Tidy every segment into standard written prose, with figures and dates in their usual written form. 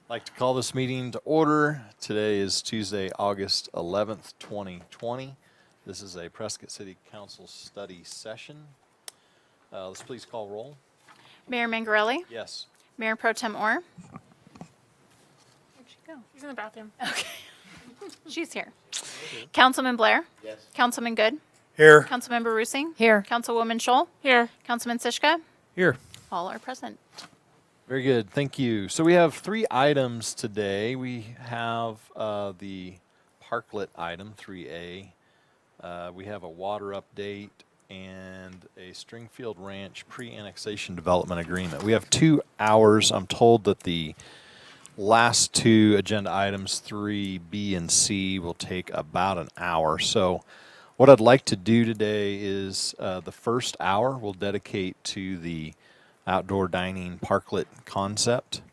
I'd like to call this meeting to order. Today is Tuesday, August 11th, 2020. This is a Prescott City Council study session. Let's please call roll. Mayor Mangarelli? Yes. Mayor Pro Tem Orr? Where'd she go? He's in the bathroom. Okay. She's here. Councilman Blair? Yes. Councilman Good? Here. Councilmember Roosing? Here. Councilwoman Scholl? Here. Councilman Sischka? Here. All are present. Very good. Thank you. So we have 3 items today. We have the parklet item, 3A. We have a water update and a Stringfield Ranch pre-annexation development agreement. We have 2 hours. I'm told that the last 2 agenda items, 3B and C, will take about an hour. So what I'd like to do today is the first hour we'll dedicate to the outdoor dining parklet concept.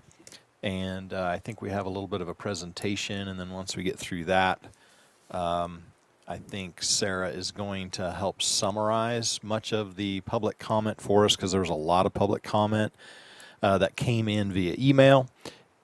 And I think we have a little bit of a presentation, and then once we get through that, I think Sarah is going to help summarize much of the public comment for us, because there was a lot of public comment that came in via email.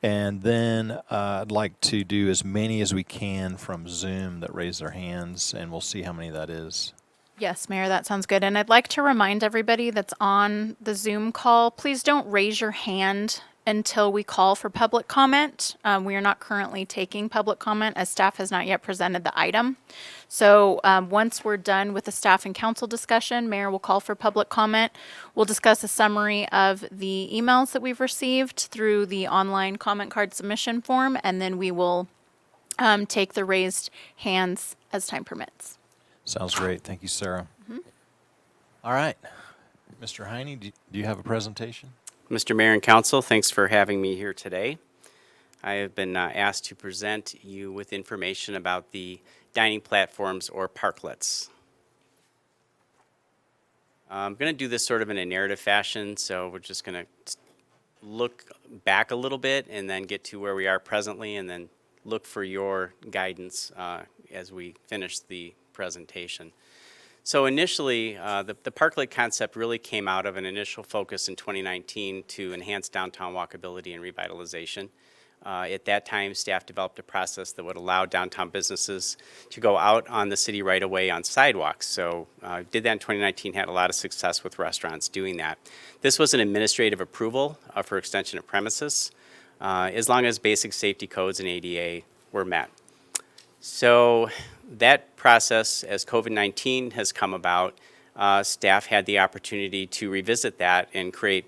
And then I'd like to do as many as we can from Zoom that raise their hands, and we'll see how many that is. Yes, Mayor, that sounds good. And I'd like to remind everybody that's on the Zoom call, please don't raise your hand until we call for public comment. We are not currently taking public comment as staff has not yet presented the item. So once we're done with the staff and council discussion, Mayor will call for public comment. We'll discuss a summary of the emails that we've received through the online comment card submission form, and then we will take the raised hands as time permits. Sounds great. Thank you, Sarah. All right. Mr. Heine, do you have a presentation? Mr. Mayor and Council, thanks for having me here today. I have been asked to present you with information about the dining platforms or parklets. I'm going to do this sort of in a narrative fashion, so we're just going to look back a little bit and then get to where we are presently, and then look for your guidance as we finish the presentation. So initially, the parklet concept really came out of an initial focus in 2019 to enhance downtown walkability and revitalization. At that time, staff developed a process that would allow downtown businesses to go out on the city right away on sidewalks. So did that in 2019, had a lot of success with restaurants doing that. This was an administrative approval for extension of premises, as long as basic safety codes and ADA were met. So that process, as COVID-19 has come about, staff had the opportunity to revisit that and create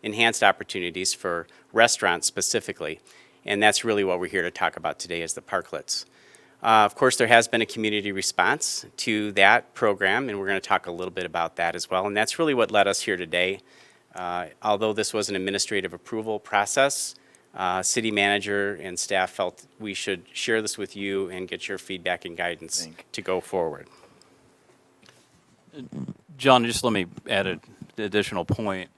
enhanced opportunities for restaurants specifically. And that's really what we're here to talk about today, is the parklets. Of course, there has been a community response to that program, and we're going to talk a little bit about that as well. And that's really what led us here today. Although this was an administrative approval process, city manager and staff felt we should share this with you and get your feedback and guidance to go forward. John, just let me add an additional point.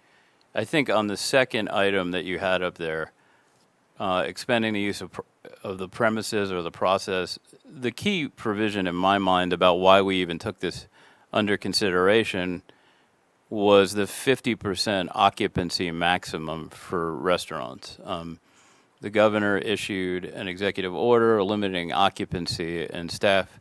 I think on the second item that you had up there, expanding the use of the premises or the process, the key provision in my mind about why we even took this under consideration was the 50% occupancy maximum for restaurants. The governor issued an executive order limiting occupancy, and staff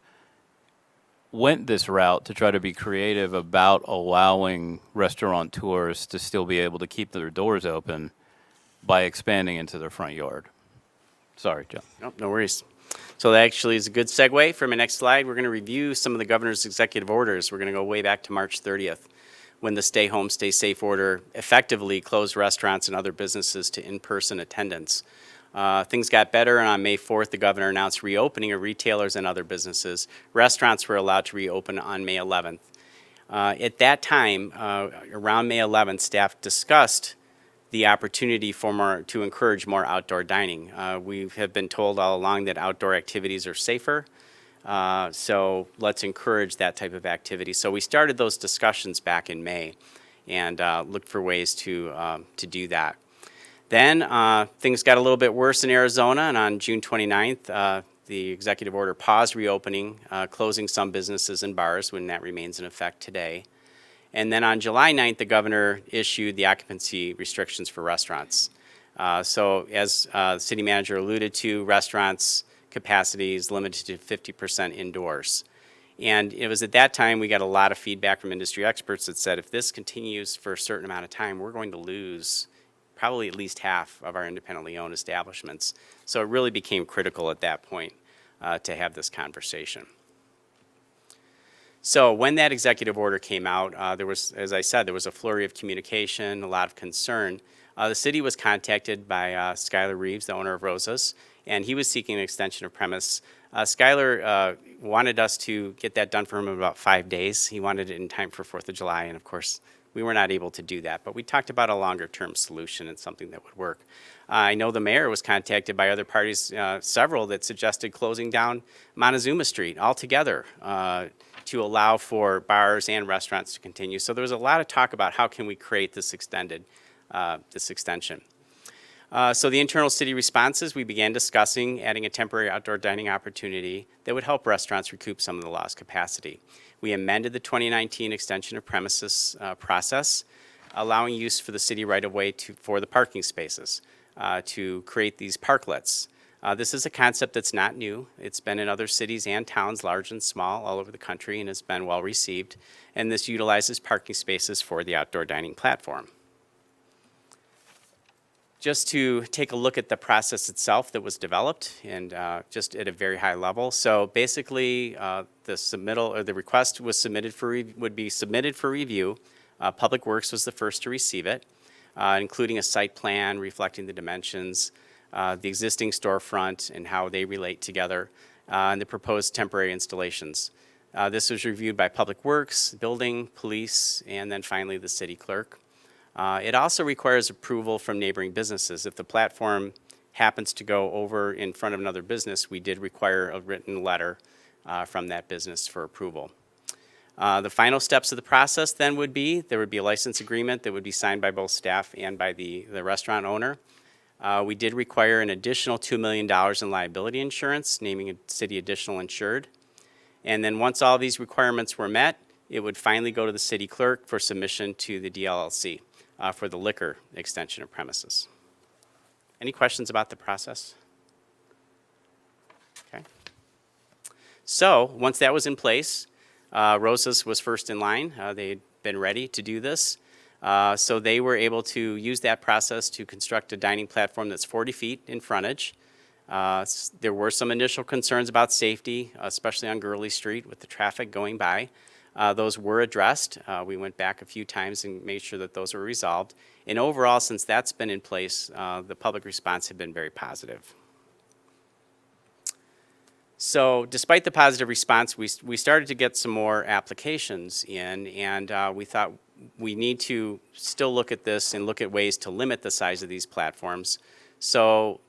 went this route to try to be creative about allowing restaurateurs to still be able to keep their doors open by expanding into their front yard. Sorry, John. Nope, no worries. So that actually is a good segue for my next slide. We're going to review some of the governor's executive orders. We're going to go way back to March 30th. When the Stay Home, Stay Safe order effectively closed restaurants and other businesses to in-person attendance. Things got better, and on May 4th, the governor announced reopening of retailers and other businesses. Restaurants were allowed to reopen on May 11th. At that time, around May 11th, staff discussed the opportunity to encourage more outdoor dining. We have been told all along that outdoor activities are safer. So let's encourage that type of activity. So we started those discussions back in May and looked for ways to do that. Then things got a little bit worse in Arizona, and on June 29th, the executive order paused reopening, closing some businesses and bars, when that remains in effect today. And then on July 9th, the governor issued the occupancy restrictions for restaurants. So as the city manager alluded to, restaurants' capacity is limited to 50% indoors. And it was at that time we got a lot of feedback from industry experts that said if this continues for a certain amount of time, we're going to lose probably at least half of our independently owned establishments. So it really became critical at that point to have this conversation. So when that executive order came out, there was, as I said, there was a flurry of communication, a lot of concern. The city was contacted by Skylar Reeves, the owner of Rosa's, and he was seeking an extension of premise. Skylar wanted us to get that done for him in about 5 days. He wanted it in time for 4th of July, and of course, we were not able to do that. But we talked about a longer-term solution and something that would work. I know the mayor was contacted by other parties, several that suggested closing down Montezuma Street altogether to allow for bars and restaurants to continue. So there was a lot of talk about how can we create this extension. So the internal city responses, we began discussing adding a temporary outdoor dining opportunity that would help restaurants recoup some of the lost capacity. We amended the 2019 extension of premises process, allowing use for the city right-of-way for the parking spaces to create these parklets. This is a concept that's not new. It's been in other cities and towns, large and small, all over the country, and has been well received. And this utilizes parking spaces for the outdoor dining platform. Just to take a look at the process itself that was developed, and just at a very high level. So basically, the submittal or the request was submitted would be submitted for review. Public Works was the first to receive it, including a site plan reflecting the dimensions, the existing storefront and how they relate together, and the proposed temporary installations. This was reviewed by Public Works, Building, Police, and then finally the city clerk. It also requires approval from neighboring businesses. If the platform happens to go over in front of another business, we did require a written letter from that business for approval. The final steps of the process then would be, there would be a license agreement that would be signed by both staff and by the restaurant owner. We did require an additional $2 million in liability insurance, naming a city additional insured. And then once all these requirements were met, it would finally go to the city clerk for submission to the DLLC for the liquor extension of premises. Any questions about the process? Okay. So once that was in place, Rosa's was first in line. They had been ready to do this. So they were able to use that process to construct a dining platform that's 40 feet in frontage. There were some initial concerns about safety, especially on Gurley Street with the traffic going by. Those were addressed. We went back a few times and made sure that those were resolved. And overall, since that's been in place, the public response had been very positive. So despite the positive response, we started to get some more applications in, and we thought we need to still look at this and look at ways to limit the size of these platforms. So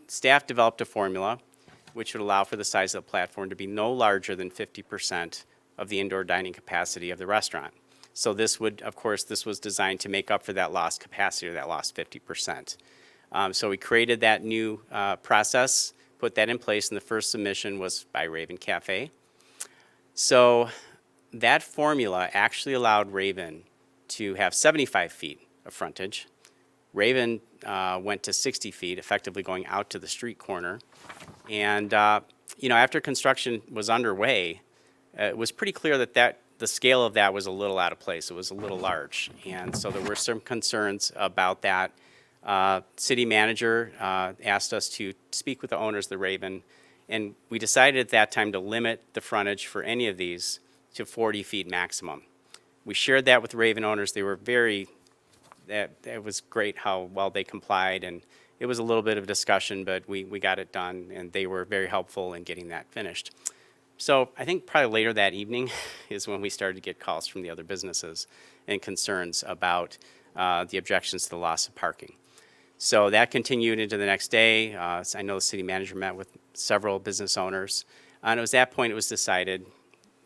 staff developed a formula which would allow for the size of the platform to be no larger than 50% of the indoor dining capacity of the restaurant. So this would, of course, this was designed to make up for that lost capacity or that lost 50%. So we created that new process, put that in place, and the first submission was by Raven Cafe. So that formula actually allowed Raven to have 75 feet of frontage. Raven went to 60 feet, effectively going out to the street corner. And after construction was underway, it was pretty clear that the scale of that was a little out of place. It was a little large. And so there were some concerns about that. City manager asked us to speak with the owners of the Raven, and we decided at that time to limit the frontage for any of these to 40 feet maximum. We shared that with the Raven owners. They were it was great how well they complied, and it was a little bit of discussion, but we got it done, and they were very helpful in getting that finished. So I think probably later that evening is when we started to get calls from the other businesses and concerns about the objections to the loss of parking. So that continued into the next day. I know the city manager met with several business owners. And it was that point it was decided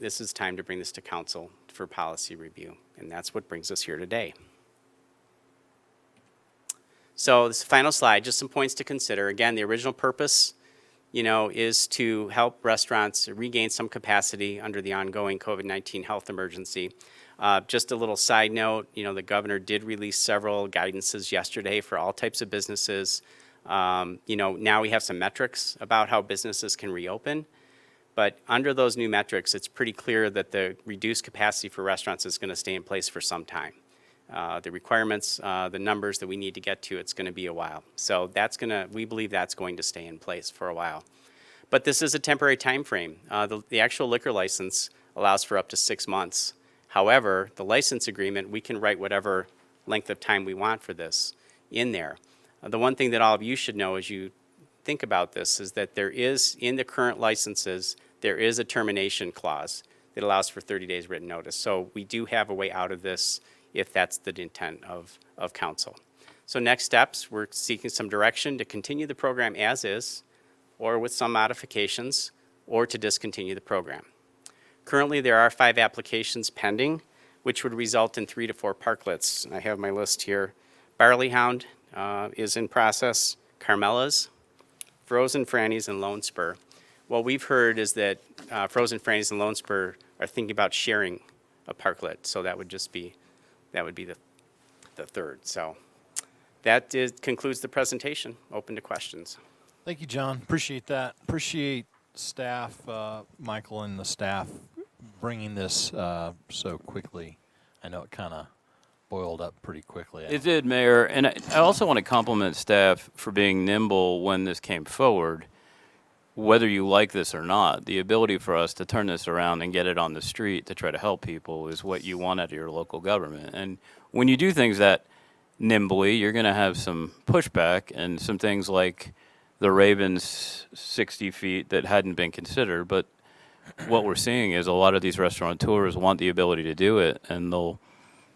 this is time to bring this to council for policy review. And that's what brings us here today. So this final slide, just some points to consider. Again, the original purpose, is to help restaurants regain some capacity under the ongoing COVID-19 health emergency. Just a little side note, the governor did release several guidances yesterday for all types of businesses. Now we have some metrics about how businesses can reopen. But under those new metrics, it's pretty clear that the reduced capacity for restaurants is going to stay in place for some time. The requirements, the numbers that we need to get to, it's going to be a while. So we believe that's going to stay in place for a while. But this is a temporary time frame. The actual liquor license allows for up to 6 months. However, the license agreement, we can write whatever length of time we want for this in there. The one thing that all of you should know as you think about this is that there is, in the current licenses, there is a termination clause that allows for 30 days written notice. So we do have a way out of this if that's the intent of council. So next steps, we're seeking some direction to continue the program as is, or with some modifications, or to discontinue the program. Currently, there are 5 applications pending, which would result in 3 to 4 parklets. I have my list here. Barley Hound is in process, Carmela's, Frozen Franny's, and Lone Spur. What we've heard is that Frozen Franny's and Lone Spur are thinking about sharing a parklet, so that would be the third. So that concludes the presentation. Open to questions. Thank you, John. Appreciate that. Appreciate staff, Michael and the staff, bringing this so quickly. I know it kind of boiled up pretty quickly. It did, Mayor. And I also want to compliment staff for being nimble when this came forward. Whether you like this or not, the ability for us to turn this around and get it on the street to try to help people is what you want out of your local government. And when you do things that nimbly, you're going to have some pushback and some things like the Ravens 60 feet that hadn't been considered. But what we're seeing is a lot of these restaurateurs want the ability to do it, and they'll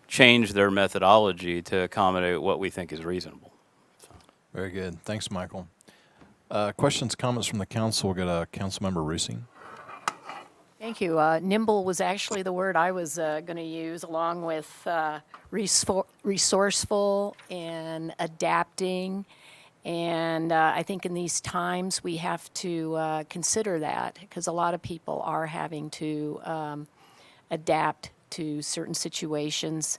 change their methodology to accommodate what we think is reasonable. Very good. Thanks, Michael. Questions, comments from the council. We'll go to Councilmember Rusing. Thank you. Nimble was actually the word I was going to use, along with resourceful and adapting. And I think in these times we have to consider that, because a lot of people are having to adapt to certain situations.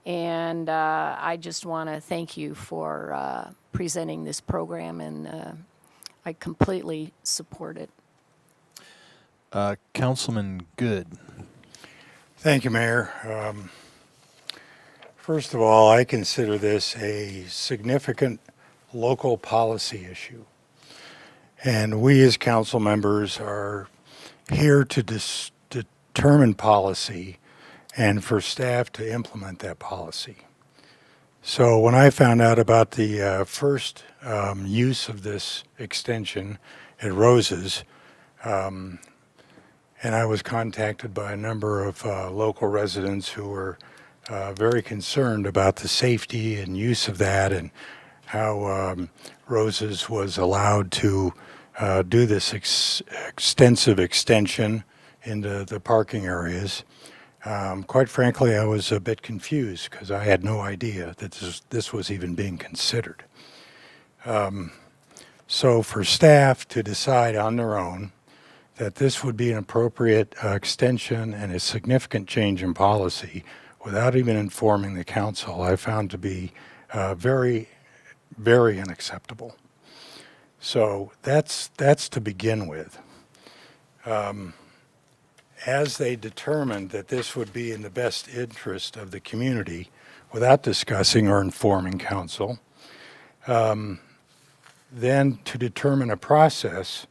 And I just want to thank you for presenting this program, and I completely support it. Councilman Good. Thank you, Mayor. First of all, I consider this a significant local policy issue. And we as council members are here to determine policy and for staff to implement that policy. So when I found out about the first use of this extension at Rose's, and I was contacted by a number of local residents who were very concerned about the safety and use of that, and how Rose's was allowed to do this extensive extension into the parking areas. Quite frankly, I was a bit confused because I had no idea that this was even being considered. So for staff to decide on their own that this would be an appropriate extension and a significant change in policy without even informing the council, I found to be very, very unacceptable. So that's to begin with. As they determined that this would be in the best interest of the community without discussing or informing council, then to determine a process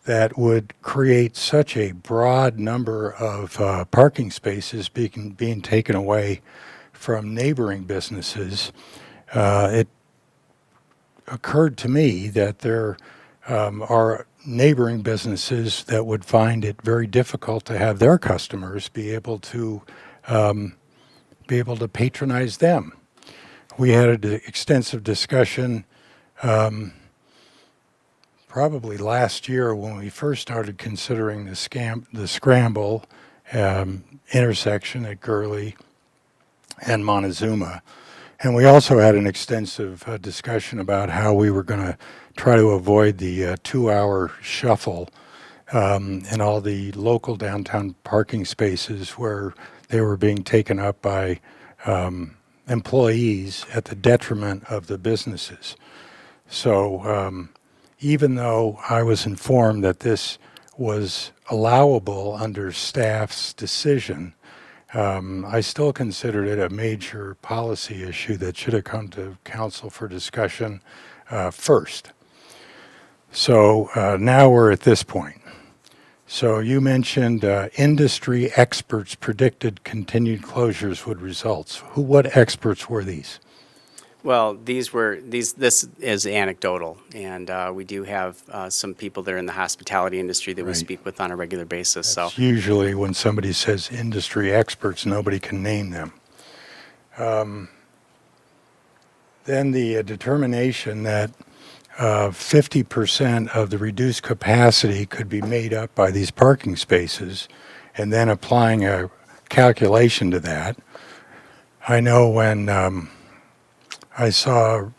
that would create such a broad number of parking spaces being taken away from neighboring businesses, it occurred to me that there are neighboring businesses that would find it very difficult to have their customers be able to patronize them. We had an extensive discussion probably last year when we first started considering the Scramble intersection at Gurley and Montezuma. And we also had an extensive discussion about how we were going to try to avoid the 2-hour shuffle in all the local downtown parking spaces where they were being taken up by employees at the detriment of the businesses. So even though I was informed that this was allowable under staff's decision, I still considered it a major policy issue that should have come to council for discussion first. So now we're at this point. So you mentioned industry experts predicted continued closures would result. What experts were these? Well, this is anecdotal, and we do have some people that are in the hospitality industry that we Right. speak with on a regular basis. So It's usually when somebody says industry experts, nobody can name them. Then the determination that 50% of the reduced capacity could be made up by these parking spaces, and then applying a calculation to that. I know when I saw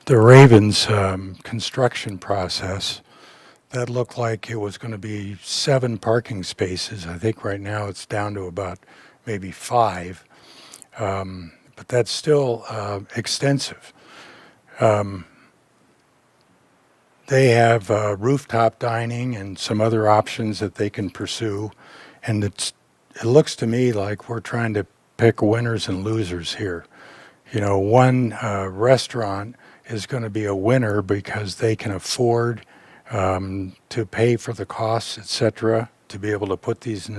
the Ravens construction process, that looked like it was going to be 7 parking spaces. I think right now it's down to about maybe 5, but that's still extensive. They have rooftop dining and some other options that they can pursue, and it looks to me like we're trying to pick winners and losers here. You know, one restaurant is going to be a winner because they can afford to pay for the costs, etc., to be able to put these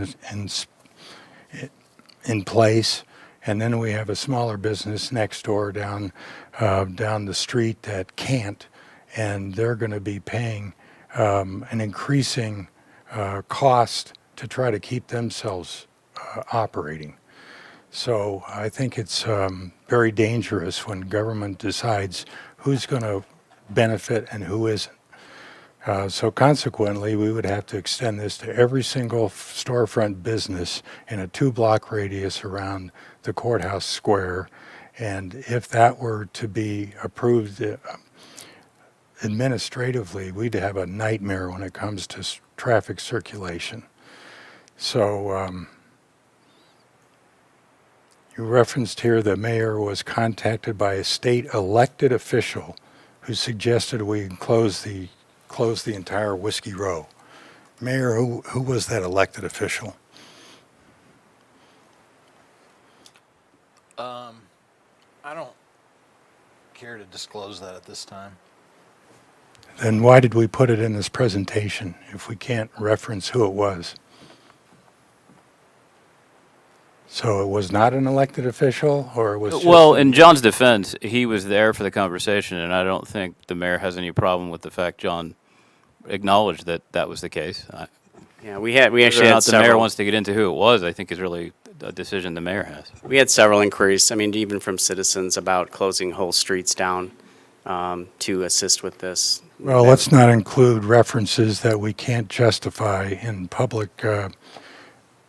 in place. And then we have a smaller business next door down the street that can't, and they're going to be paying an increasing cost to try to keep themselves operating. So I think it's very dangerous when government decides who's going to benefit and who isn't. So consequently, we would have to extend this to every single storefront business in a 2-block radius around the courthouse square. And if that were to be approved administratively, we'd have a nightmare when it comes to traffic circulation. So you referenced here the mayor was contacted by a state elected official who suggested we close the entire Whiskey Row. Mayor, who was that elected official? I don't care to disclose that at this time. Then why did we put it in this presentation if we can't reference who it was? So it was not an elected official, or it was just... Well, in John's defense, he was there for the conversation, and I don't think the mayor has any problem with the fact John acknowledged that that was the case. yeah, we actually Whether or had not the mayor several. wants to get into who it was, I think is really a decision the mayor has. We had several inquiries. I mean, even from citizens about closing whole streets down to assist with this. Well, let's not include references that we can't justify in public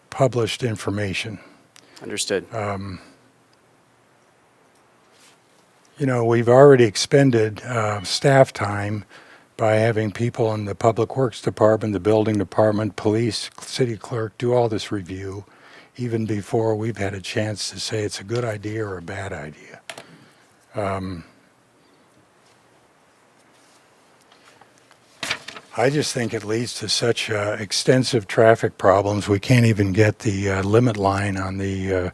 published information. Understood. You know, we've already expended staff time by having people in the Public Works Department, the Building Department, Police, City Clerk do all this review, even before we've had a chance to say it's a good idea or a bad idea. I just think it leads to such extensive traffic problems. We can't even get the limit line on the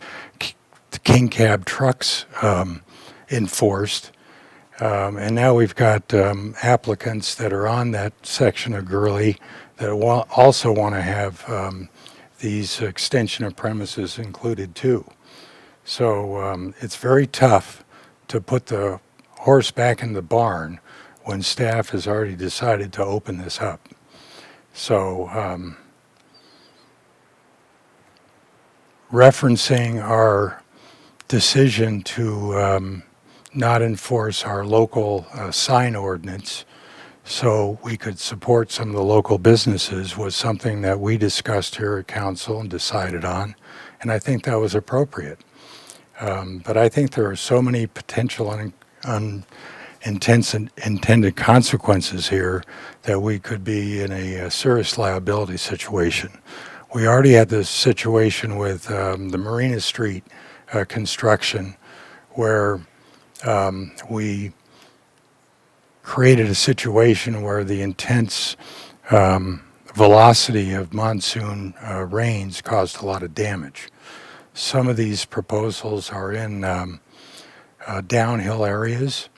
King Cab trucks enforced. And now we've got applicants that are on that section of Gurley that also want to have these extension of premises included too. So it's very tough to put the horse back in the barn when staff has already decided to open this up. So referencing our decision to not enforce our local sign ordinance so we could support some of the local businesses was something that we discussed here at council and decided on, and I think that was appropriate. But I think there are so many potential intended consequences here that we could be in a serious liability situation. We already had this situation with the Marina Street construction where we created a situation where the intense velocity of monsoon rains caused a lot of damage. Some of these proposals are in downhill areas,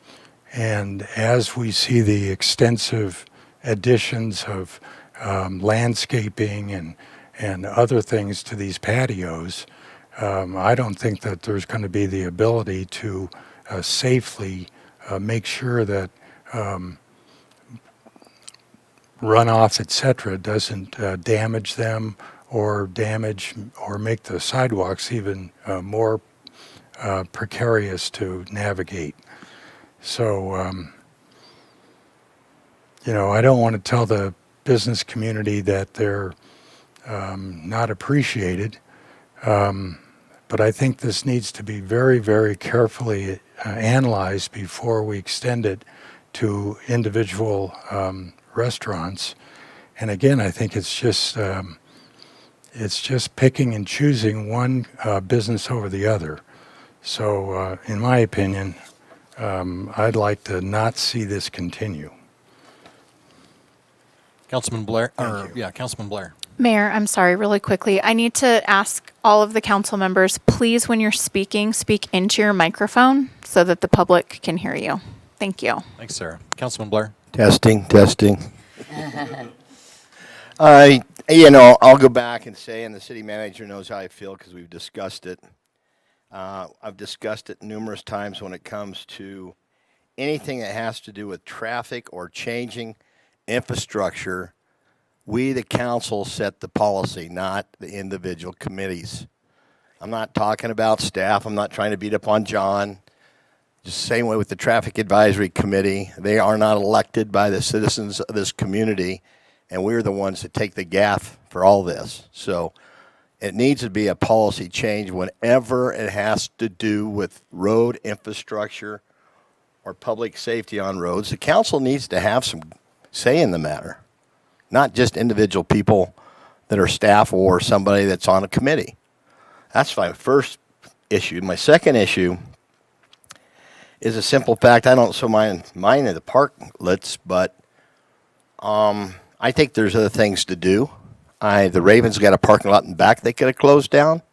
and as we see the extensive additions of landscaping and other things to these patios, I don't think that there's going to be the ability to safely make sure that runoff, etc., doesn't damage them or make the sidewalks even more precarious to navigate. So, I don't want to tell the business community that they're not appreciated, but I think this needs to be very, very carefully analyzed before we extend it to individual restaurants. And again, I think it's just picking and choosing one business over the other. So, in my opinion, I'd like to not see this continue. Councilman Blair. Thank you. Yeah, Councilman Blair. Mayor, I'm sorry, really quickly. I need to ask all of the council members, please, when you're speaking, speak into your microphone so that the public can hear you. Thank you. Thanks, Sarah. Councilman Blair. Testing. I'll go back and say, and the city manager knows how I feel because we've discussed it. I've discussed it numerous times when it comes to anything that has to do with traffic or changing infrastructure. We, the council, set the policy, not the individual committees. I'm not talking about staff. I'm not trying to beat up on John. Just the same way with the Traffic Advisory Committee. They are not elected by the citizens of this community, and we're the ones that take the gaff for all this. So it needs to be a policy change whenever it has to do with road infrastructure or public safety on roads. The council needs to have some say in the matter, not just individual people that are staff or somebody that's on a committee. That's my first issue. My second issue is a simple fact. I don't so mind the parklets, but I think there's other things to do. The Ravens got a parking lot in back they could have closed down.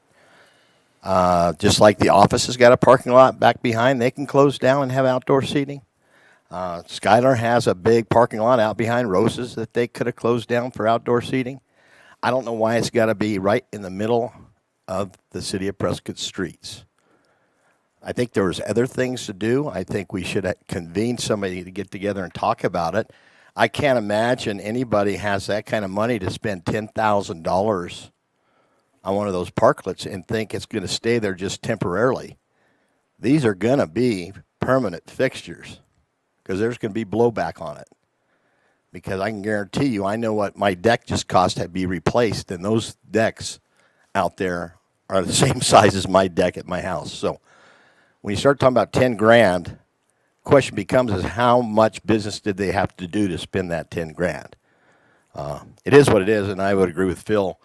Just like the office has got a parking lot back behind, they can close down and have outdoor seating. Skylar has a big parking lot out behind Rose's that they could have closed down for outdoor seating. I don't know why it's got to be right in the middle of the city of Prescott streets. I think there was other things to do. I think we should convene somebody to get together and talk about it. I can't imagine anybody has that kind of money to spend $10,000 on one of those parklets and think it's going to stay there just temporarily. These are going to be permanent fixtures because there's going to be blowback on it. Because I can guarantee you, I know what my deck just cost to be replaced, and those decks out there are the same size as my deck at my house. So when you start talking about 10 grand, question becomes is how much business did they have to do to spend that 10 grand? It is what it is, and I would agree with Phil.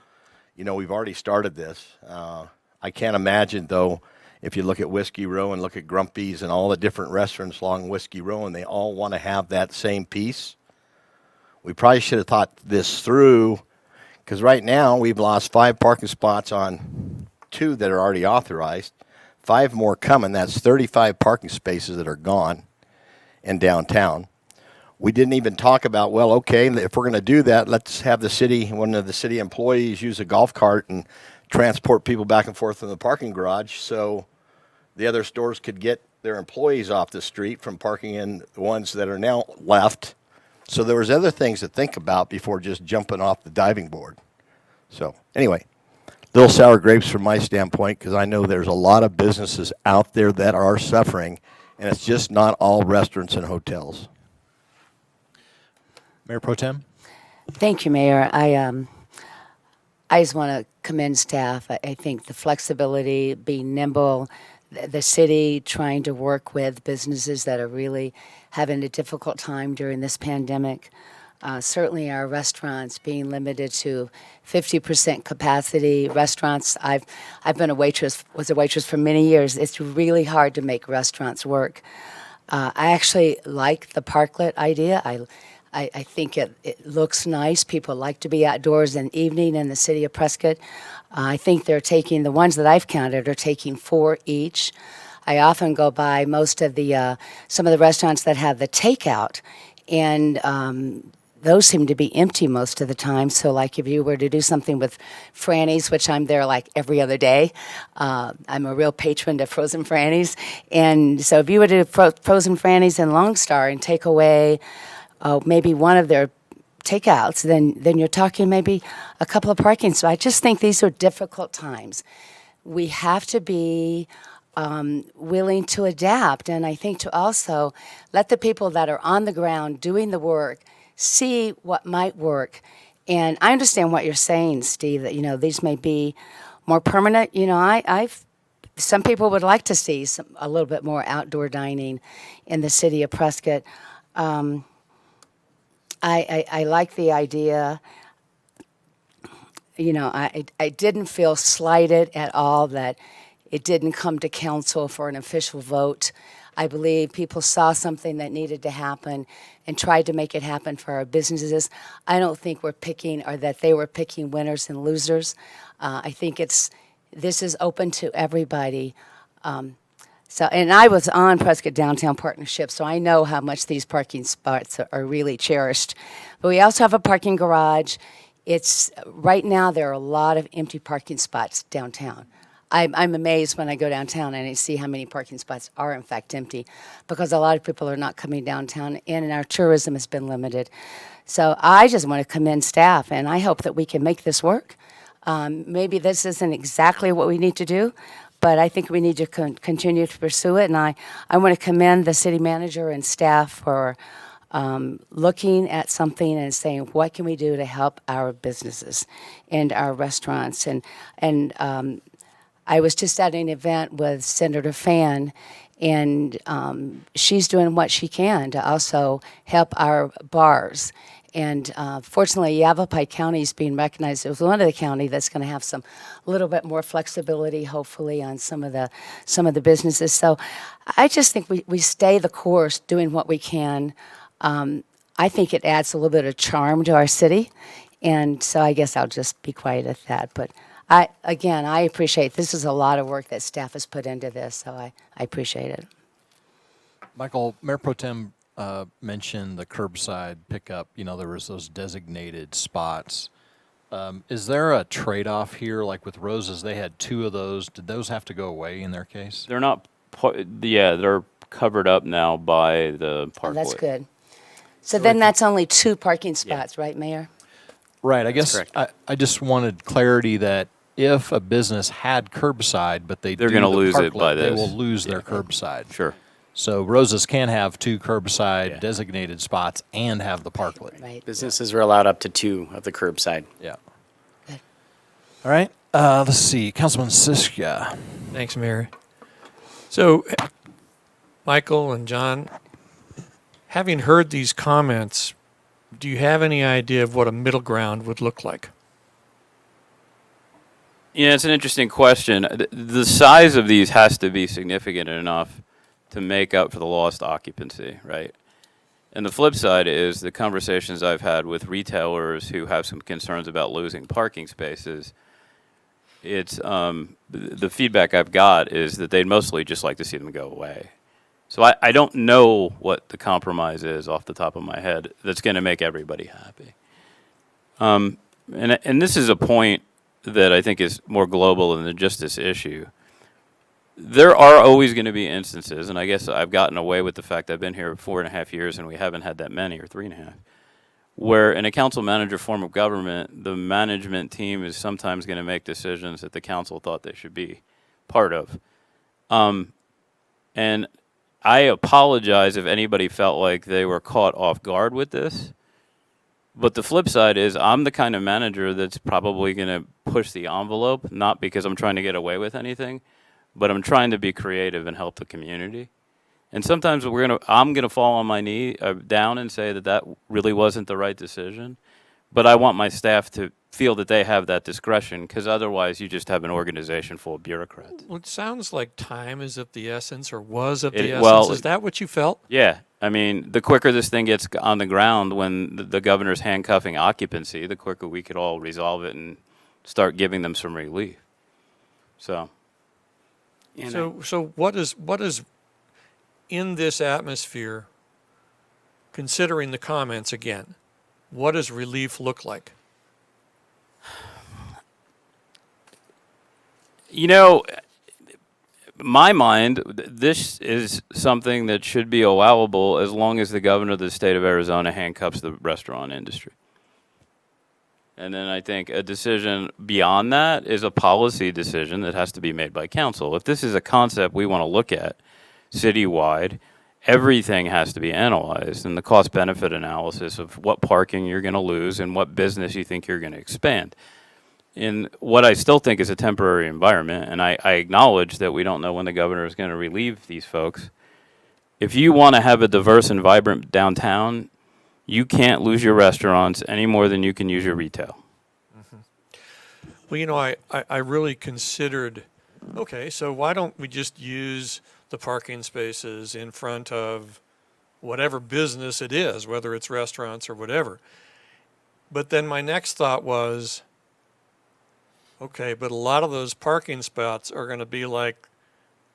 We've already started this. I can't imagine, though, if you look at Whiskey Row and look at Grumpy's and all the different restaurants along Whiskey Row, and they all want to have that same piece. We probably should have thought this through, because right now we've lost 5 parking spots on 2 that are already authorized. 5 more coming. That's 35 parking spaces that are gone in downtown. We didn't even talk about, well, okay, if we're going to do that, let's have one of the city employees use a golf cart and transport people back and forth in the parking garage so the other stores could get their employees off the street from parking in the ones that are now left. So there was other things to think about before just jumping off the diving board. So anyway, little sour grapes from my standpoint, because I know there's a lot of businesses out there that are suffering, and it's just not all restaurants and hotels. Mayor Pro Tem. Thank you, Mayor. I just want to commend staff. I think the flexibility, being nimble, the city trying to work with businesses that are really having a difficult time during this pandemic. Certainly our restaurants being limited to 50% capacity. Restaurants, I've been was a waitress for many years. It's really hard to make restaurants work. I actually like the parklet idea. I think it looks nice. People like to be outdoors in the evening in the city of Prescott. I think they're taking, the ones that I've counted are taking 4 each. I often go by most of the, some of the restaurants that have the takeout, and those seem to be empty most of the time. So like if you were to do something with Franny's, which I'm there like every other day, I'm a real patron to frozen Franny's. And so if you were to do frozen Franny's in Lone Star and take away maybe one of their takeouts, then you're talking maybe a couple of parking spots. I just think these are difficult times. We have to be willing to adapt, and I think to also let the people that are on the ground doing the work see what might work. And I understand what you're saying, Steve, that, these may be more permanent. Some people would like to see a little bit more outdoor dining in the city of Prescott. I like the idea. I didn't feel slighted at all that it didn't come to council for an official vote. I believe people saw something that needed to happen and tried to make it happen for our businesses. I don't think we're picking, or that they were picking winners and losers. I think this is open to everybody. And I was on Prescott Downtown Partnership, so I know how much these parking spots are really cherished. But we also have a parking garage. Right now there are a lot of empty parking spots downtown. I'm amazed when I go downtown and I see how many parking spots are in fact empty, because a lot of people are not coming downtown, and our tourism has been limited. So I just want to commend staff, and I hope that we can make this work. Maybe this isn't exactly what we need to do, but I think we need to continue to pursue it. And I want to commend the city manager and staff for looking at something and saying, what can we do to help our businesses and our restaurants? And I was just at an event with Senator Fan, and she's doing what she can to also help our bars. And fortunately, Yavapai County is being recognized as one of the county that's going to have some little bit more flexibility, hopefully, on some of the businesses. So I just think we stay the course, doing what we can. I think it adds a little bit of charm to our city, and so I guess I'll just be quiet at that. But I appreciate, this is a lot of work that staff has put into this, so I appreciate it. Michael, Mayor Pro Tem mentioned the curbside pickup. There was those designated spots. Is there a trade-off here? Like with Roses, they had 2 of those. Did those have to go away in their case? They're not, they're covered up now by the parkway. Oh, that's good. So then that's only 2 parking spots, right, Mayor? Right. I guess correct. I just wanted clarity that if a business had curbside, but they're going to lose it by they this. will lose their curbside. Sure. So Roses can have 2 curbside Yeah. designated spots and have the parklet. Right. Businesses are allowed up to 2 of the curbside. Yeah. Good. All right. Let's see. Councilman Siska. Thanks, Mayor. So, Michael and John, having heard these comments, do you have any idea of what a middle ground would look like? Yeah, it's an interesting question. The size of these has to be significant enough to make up for the lost occupancy, right? And the flip side is the conversations I've had with retailers who have some concerns about losing parking spaces. It's the feedback I've got is that they'd mostly just like to see them go away. So I don't know what the compromise is off the top of my head that's going to make everybody happy. And this is a point that I think is more global than just this issue. There are always going to be instances, and I guess I've gotten away with the fact I've been here 4.5 years and we haven't had that many, or 3.5, where in a council manager form of government, the management team is sometimes going to make decisions that the council thought they should be part of. And I apologize if anybody felt like they were caught off guard with this. But the flip side is I'm the kind of manager that's probably going to push the envelope, not because I'm trying to get away with anything, but I'm trying to be creative and help the community. And sometimes I'm gonna fall on my knee down and say that that really wasn't the right decision. But I want my staff to feel that they have that discretion, because otherwise you just have an organization full of bureaucrats. Well, it sounds like time is of the essence, or was of the essence. Well, Is that what you felt? Yeah, I mean, the quicker this thing gets on the ground when the governor's handcuffing occupancy, the quicker we could all resolve it and start giving them some relief. So, And So what is in this atmosphere, considering the comments again, what does relief look like? you know, my mind, this is something that should be allowable as long as the governor of the state of Arizona handcuffs the restaurant industry. And then I think a decision beyond that is a policy decision that has to be made by council. If this is a concept we want to look at citywide, everything has to be analyzed, and the cost-benefit analysis of what parking you're going to lose and what business you think you're going to expand. In what I still think is a temporary environment, and I acknowledge that we don't know when the governor is going to relieve these folks. If you want to have a diverse and vibrant downtown, you can't lose your restaurants any more than you can use your retail. Well, you know, I really considered, okay, so why don't we just use the parking spaces in front of whatever business it is, whether it's restaurants or whatever. But then my next thought was, okay, but a lot of those parking spots are going to be like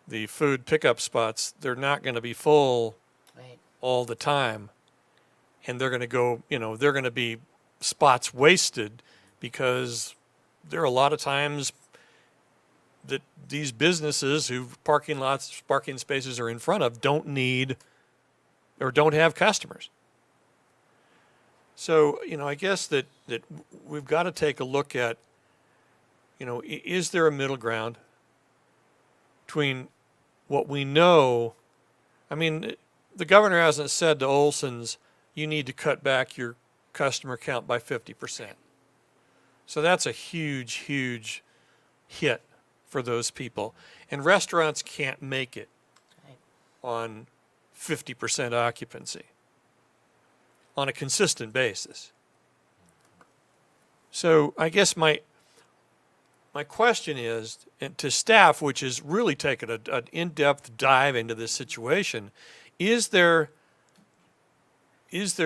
the food pickup spots. They're not going to be full Right. all the time. And they're going to go, you know, they're going to be spots wasted because there are a lot of times that these businesses who parking spaces are in front of don't need or don't have customers. So, you know, I guess that we've got to take a look at, you know, is there a middle ground between what we know? I mean, the governor hasn't said to Olson's, you need to cut back your customer count by 50%. So that's a huge, huge hit for those people. And restaurants can't make it on 50% occupancy on a consistent basis. So I guess my question is, and to staff, which has really taken an in-depth dive into this situation, is there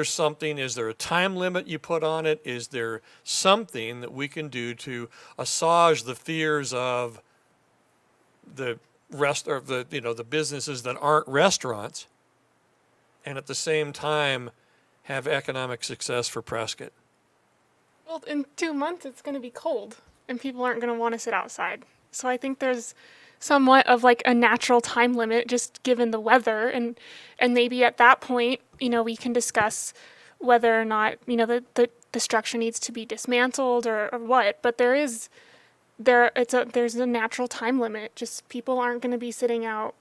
something, is there a time limit you put on it? Is there something that we can do to assuage the fears of the the businesses that aren't restaurants, and at the same time have economic success for Prescott? Well, in 2 months it's going to be cold and people aren't going to want to sit outside. So I think there's somewhat of like a natural time limit just given the weather, and maybe at that point, you know, we can discuss whether or not, you know, the structure needs to be dismantled or what. But there's a natural time limit. Just people aren't going to be sitting out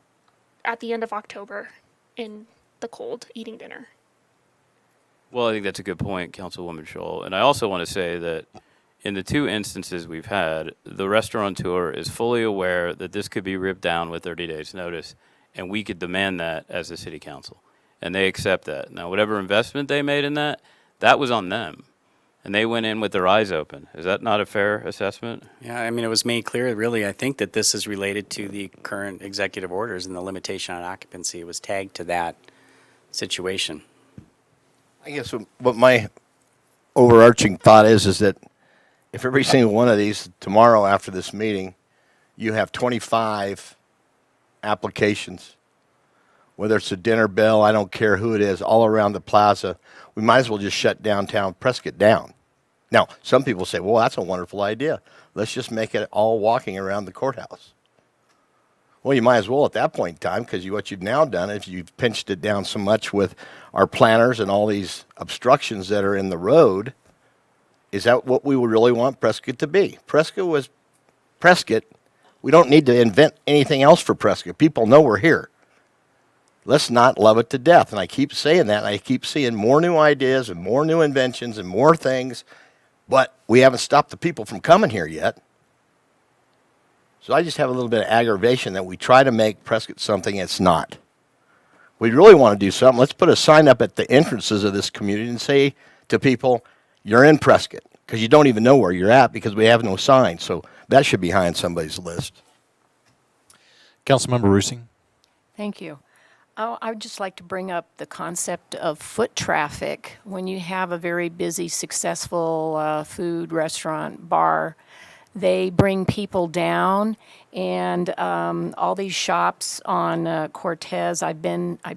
at the end of October in the cold eating dinner. Well, I think that's a good point, Councilwoman Scholl. And I also want to say that in the two instances we've had, the restaurateur is fully aware that this could be ripped down with 30 days' notice, and we could demand that as the city council. And they accept that. Now, whatever investment they made in that was on them. And they went in with their eyes open. Is that not a fair assessment? Yeah, I mean, it was made clear, really, I think that this is related to the current executive orders, and the limitation on occupancy was tagged to that situation. I guess what my overarching thought is that if every single one of these tomorrow after this meeting, you have 25 applications, whether it's a dinner bell, I don't care who it is, all around the plaza, we might as well just shut downtown Prescott down. Now, some people say, well, that's a wonderful idea. Let's just make it all walking around the courthouse. Well, you might as well at that point in time, because what you've now done is you've pinched it down so much with our planners and all these obstructions that are in the road. Is that what we would really want Prescott to be? Prescott was Prescott. We don't need to invent anything else for Prescott. People know we're here. Let's not love it to death. And I keep saying that, and I keep seeing more new ideas and more new inventions and more things, but we haven't stopped the people from coming here yet. So I just have a little bit of aggravation that we try to make Prescott something it's not. we really want to do something, let's put a sign up at the entrances of this community and say to people, you're in Prescott, because you don't even know where you're at because we have no sign. So that should be high on somebody's list. Councilmember Roosing. Thank you. Oh, I would just like to bring up the concept of foot traffic. When you have a very busy, successful food, restaurant, bar, they bring people down, and all these shops on Cortez, I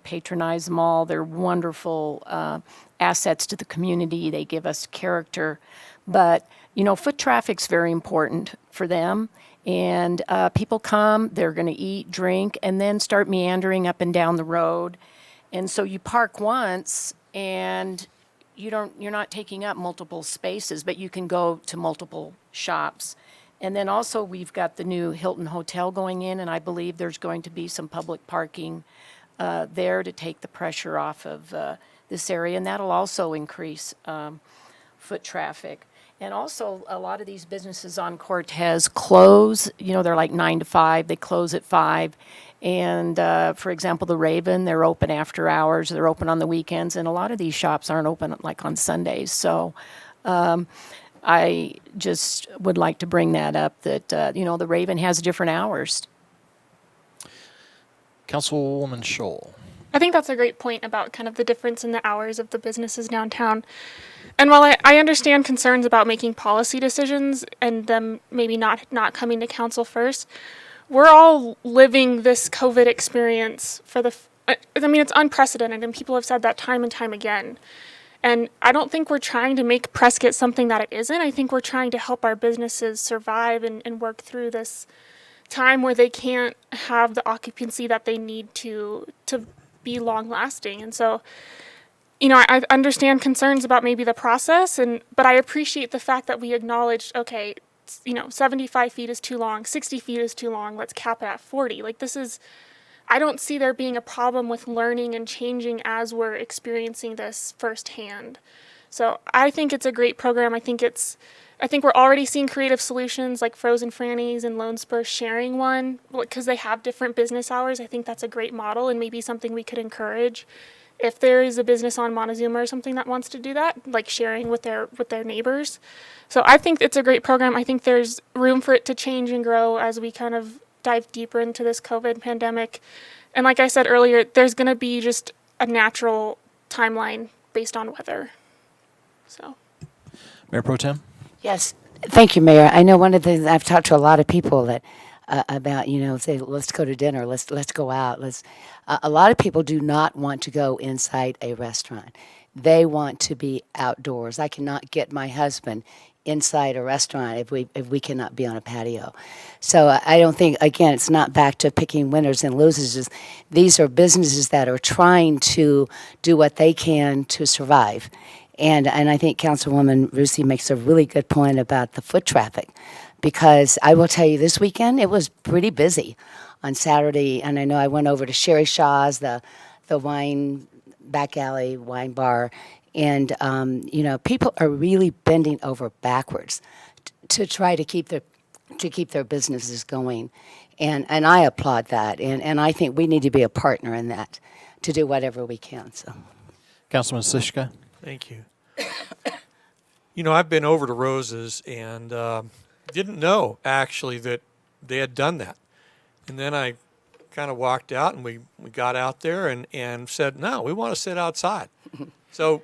patronize them all. They're wonderful assets to the community. They give us character. But, foot traffic's very important for them. And people come, they're going to eat, drink, and then start meandering up and down the road. And so you park once, and you're not taking up multiple spaces, but you can go to multiple shops. And then also we've got the new Hilton Hotel going in, and I believe there's going to be some public parking there to take the pressure off of this area, and that'll also increase foot traffic. And also, a lot of these businesses on Cortez close, they're like 9 to 5, they close at 5. And for example, the Raven, they're open after hours, they're open on the weekends, and a lot of these shops aren't open like on Sundays. So I just would like to bring that up, that, the Raven has different hours. Councilwoman Scholl. I think that's a great point about kind of the difference in the hours of the businesses downtown. And while I understand concerns about making policy decisions and them maybe not coming to council first, we're all living this COVID experience it's unprecedented, and people have said that time and time again. And I don't think we're trying to make Prescott something that it isn't. I think we're trying to help our businesses survive and work through this time where they can't have the occupancy that they need to be long lasting. And so, I understand concerns about maybe the process, but I appreciate the fact that we acknowledged, okay, 75 feet is too long, 60 feet is too long, let's cap it at 40. I don't see there being a problem with learning and changing as we're experiencing this firsthand. So I think it's a great program. I think we're already seeing creative solutions like Frozen Franny's and Lone Spur sharing one because they have different business hours. I think that's a great model and maybe something we could encourage. If there is a business on Montezuma or something that wants to do that, like sharing with their neighbors. So I think it's a great program. I think there's room for it to change and grow as we kind of dive deeper into this COVID pandemic. And like I said earlier, there's going to be just a natural timeline based on weather. So, Mayor Pro Tem? Yes, thank you, Mayor. I know one of the things I've talked to a lot of people that about, say, let's go to dinner, let's go out. A lot of people do not want to go inside a restaurant. They want to be outdoors. I cannot get my husband inside a restaurant if we cannot be on a patio. So I don't think, again, it's not back to picking winners and losers. These are businesses that are trying to do what they can to survive. And I think Councilwoman Rusi makes a really good point about the foot traffic, because I will tell you this weekend it was pretty busy on Saturday, and I know I went over to Sherry Shaw's, the wine back alley wine bar, and people are really bending over backwards to try to keep their businesses going, and I applaud that, and I think we need to be a partner in that to do whatever we can. So, Councilman Sishka. Thank you. I've been over to Rose's and didn't know actually that they had done that. And then I kind of walked out and we got out there and said, no, we want to sit outside. So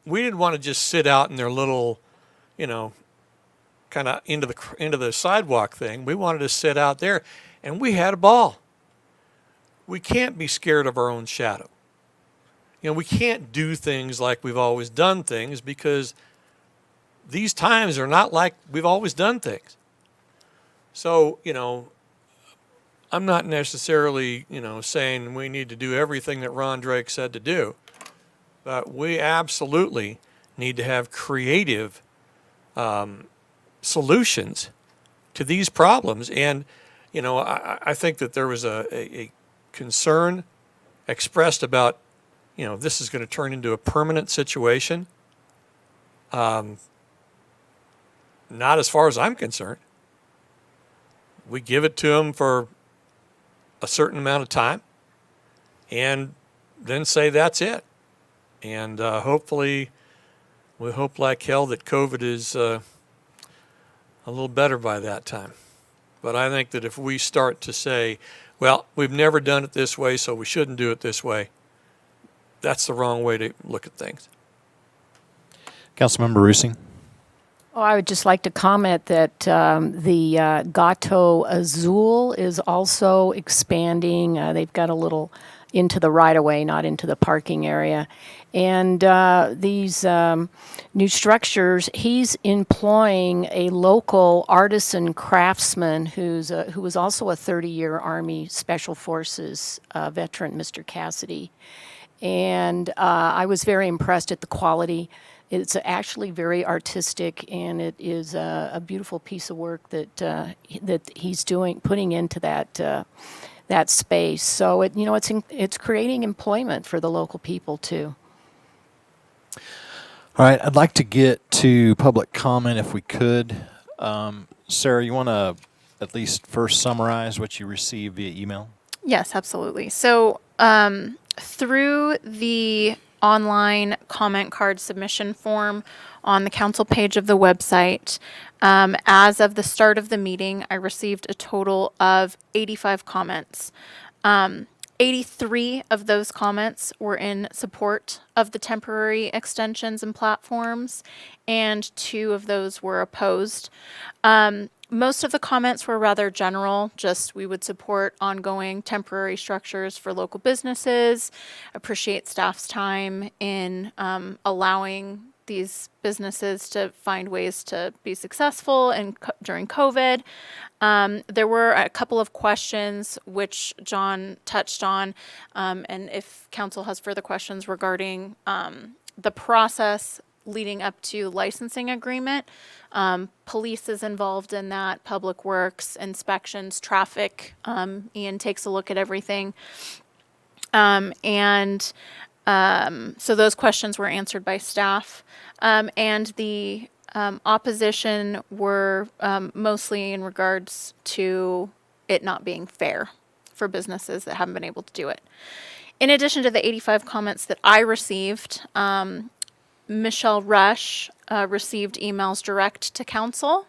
we didn't want to just sit out in their little, kind of into the sidewalk thing. We wanted to sit out there, and we had a ball. We can't be scared of our own shadow. We can't do things like we've always done things because these times are not like we've always done things. So, I'm not necessarily, saying we need to do everything that Ron Drake said to do, but we absolutely need to have creative solutions to these problems. And, I think that there was a concern expressed about, this is going to turn into a permanent situation. Not as far as I'm concerned. We give it to them for a certain amount of time, and then say that's it. And hopefully, we hope like hell that COVID is a little better by that time. But I think that if we start to say, well, we've never done it this way, so we shouldn't do it this way, that's the wrong way to look at things. Councilmember Roosing. Oh, I would just like to comment that the Gato Azul is also expanding. They've got a little into the right-of-way, not into the parking area. And these new structures, he's employing a local artisan craftsman who was also a 30-year Army Special Forces veteran, Mr. Cassidy. And I was very impressed at the quality. It's actually very artistic, and it is a beautiful piece of work that he's putting into that space. So it's creating employment for the local people too. All right, I'd like to get to public comment if we could. Sarah, you want to at least first summarize what you received via email? Yes, absolutely. So through the online comment card submission form on the council page of the website, as of the start of the meeting, I received a total of 85 comments. 83 of those comments were in support of the temporary extensions and platforms, and 2 of those were opposed. Most of the comments were rather general, just we would support ongoing temporary structures for local businesses, appreciate staff's time in allowing these businesses to find ways to be successful during COVID. There were a couple of questions which John touched on, and if council has further questions regarding the process leading up to licensing agreement, police is involved in that, public works, inspections, traffic. Ian takes a look at everything. So those questions were answered by staff. And the opposition were mostly in regards to it not being fair for businesses that haven't been able to do it. In addition to the 85 comments that I received, Michelle Rush received emails direct to council.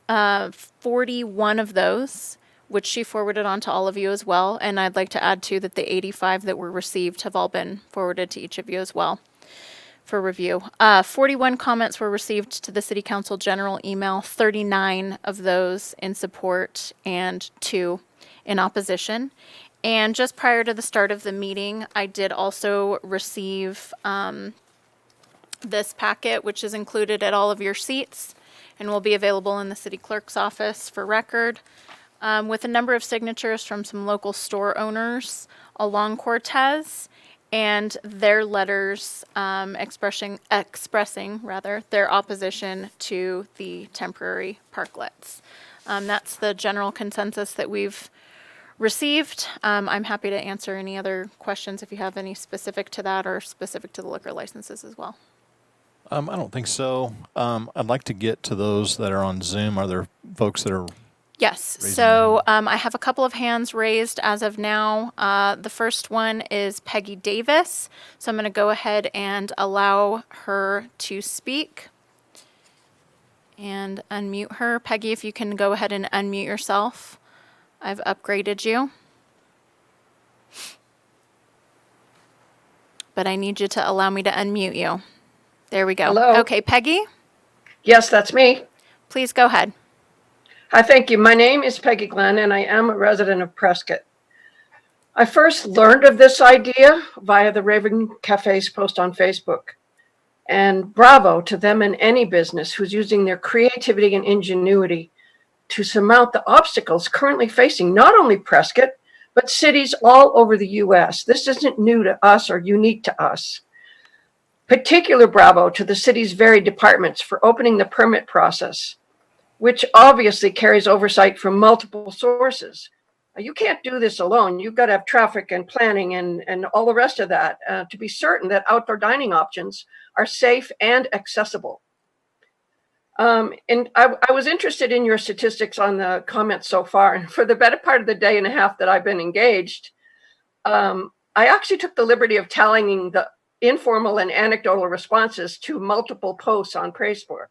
41 of those, which she forwarded on to all of you as well. And I'd like to add too that the 85 that were received have all been forwarded to each of you as well for review. 41 comments were received to the City Council general email, 39 of those in support and 2 in opposition. And just prior to the start of the meeting, I did also receive this packet, which is included at all of your seats and will be available in the city clerk's office for record, with a number of signatures from some local store owners along Cortez and their letters expressing their opposition to the temporary parklets. That's the general consensus that we've received. I'm happy to answer any other questions if you have any specific to that or specific to the liquor licenses as well. I don't think so. I'd like to get to those that are on Zoom. Are there folks that are? Yes. So I have a couple of hands raised as of now. The first one is Peggy Davis. So I'm going to go ahead and allow her to speak and unmute her. Peggy, if you can go ahead and unmute yourself. I've upgraded you. But I need you to allow me to unmute you. There we go. Hello. Okay, Peggy, Yes, that's me. please go ahead. Hi, thank you. My name is Peggy Glenn, and I am a resident of Prescott. I first learned of this idea via the Raven Cafe's post on Facebook. And bravo to them and any business who's using their creativity and ingenuity to surmount the obstacles currently facing not only Prescott, but cities all over the U.S. This isn't new to us or unique to us. Particular bravo to the city's varied departments for opening the permit process, which obviously carries oversight from multiple sources. You can't do this alone. You've got to have traffic and planning and all the rest of that to be certain that outdoor dining options are safe and accessible. And I was interested in your statistics on the comments so far. And for the better part of the day and a half that I've been engaged, I actually took the liberty of tallying the informal and anecdotal responses to multiple posts on Facebook.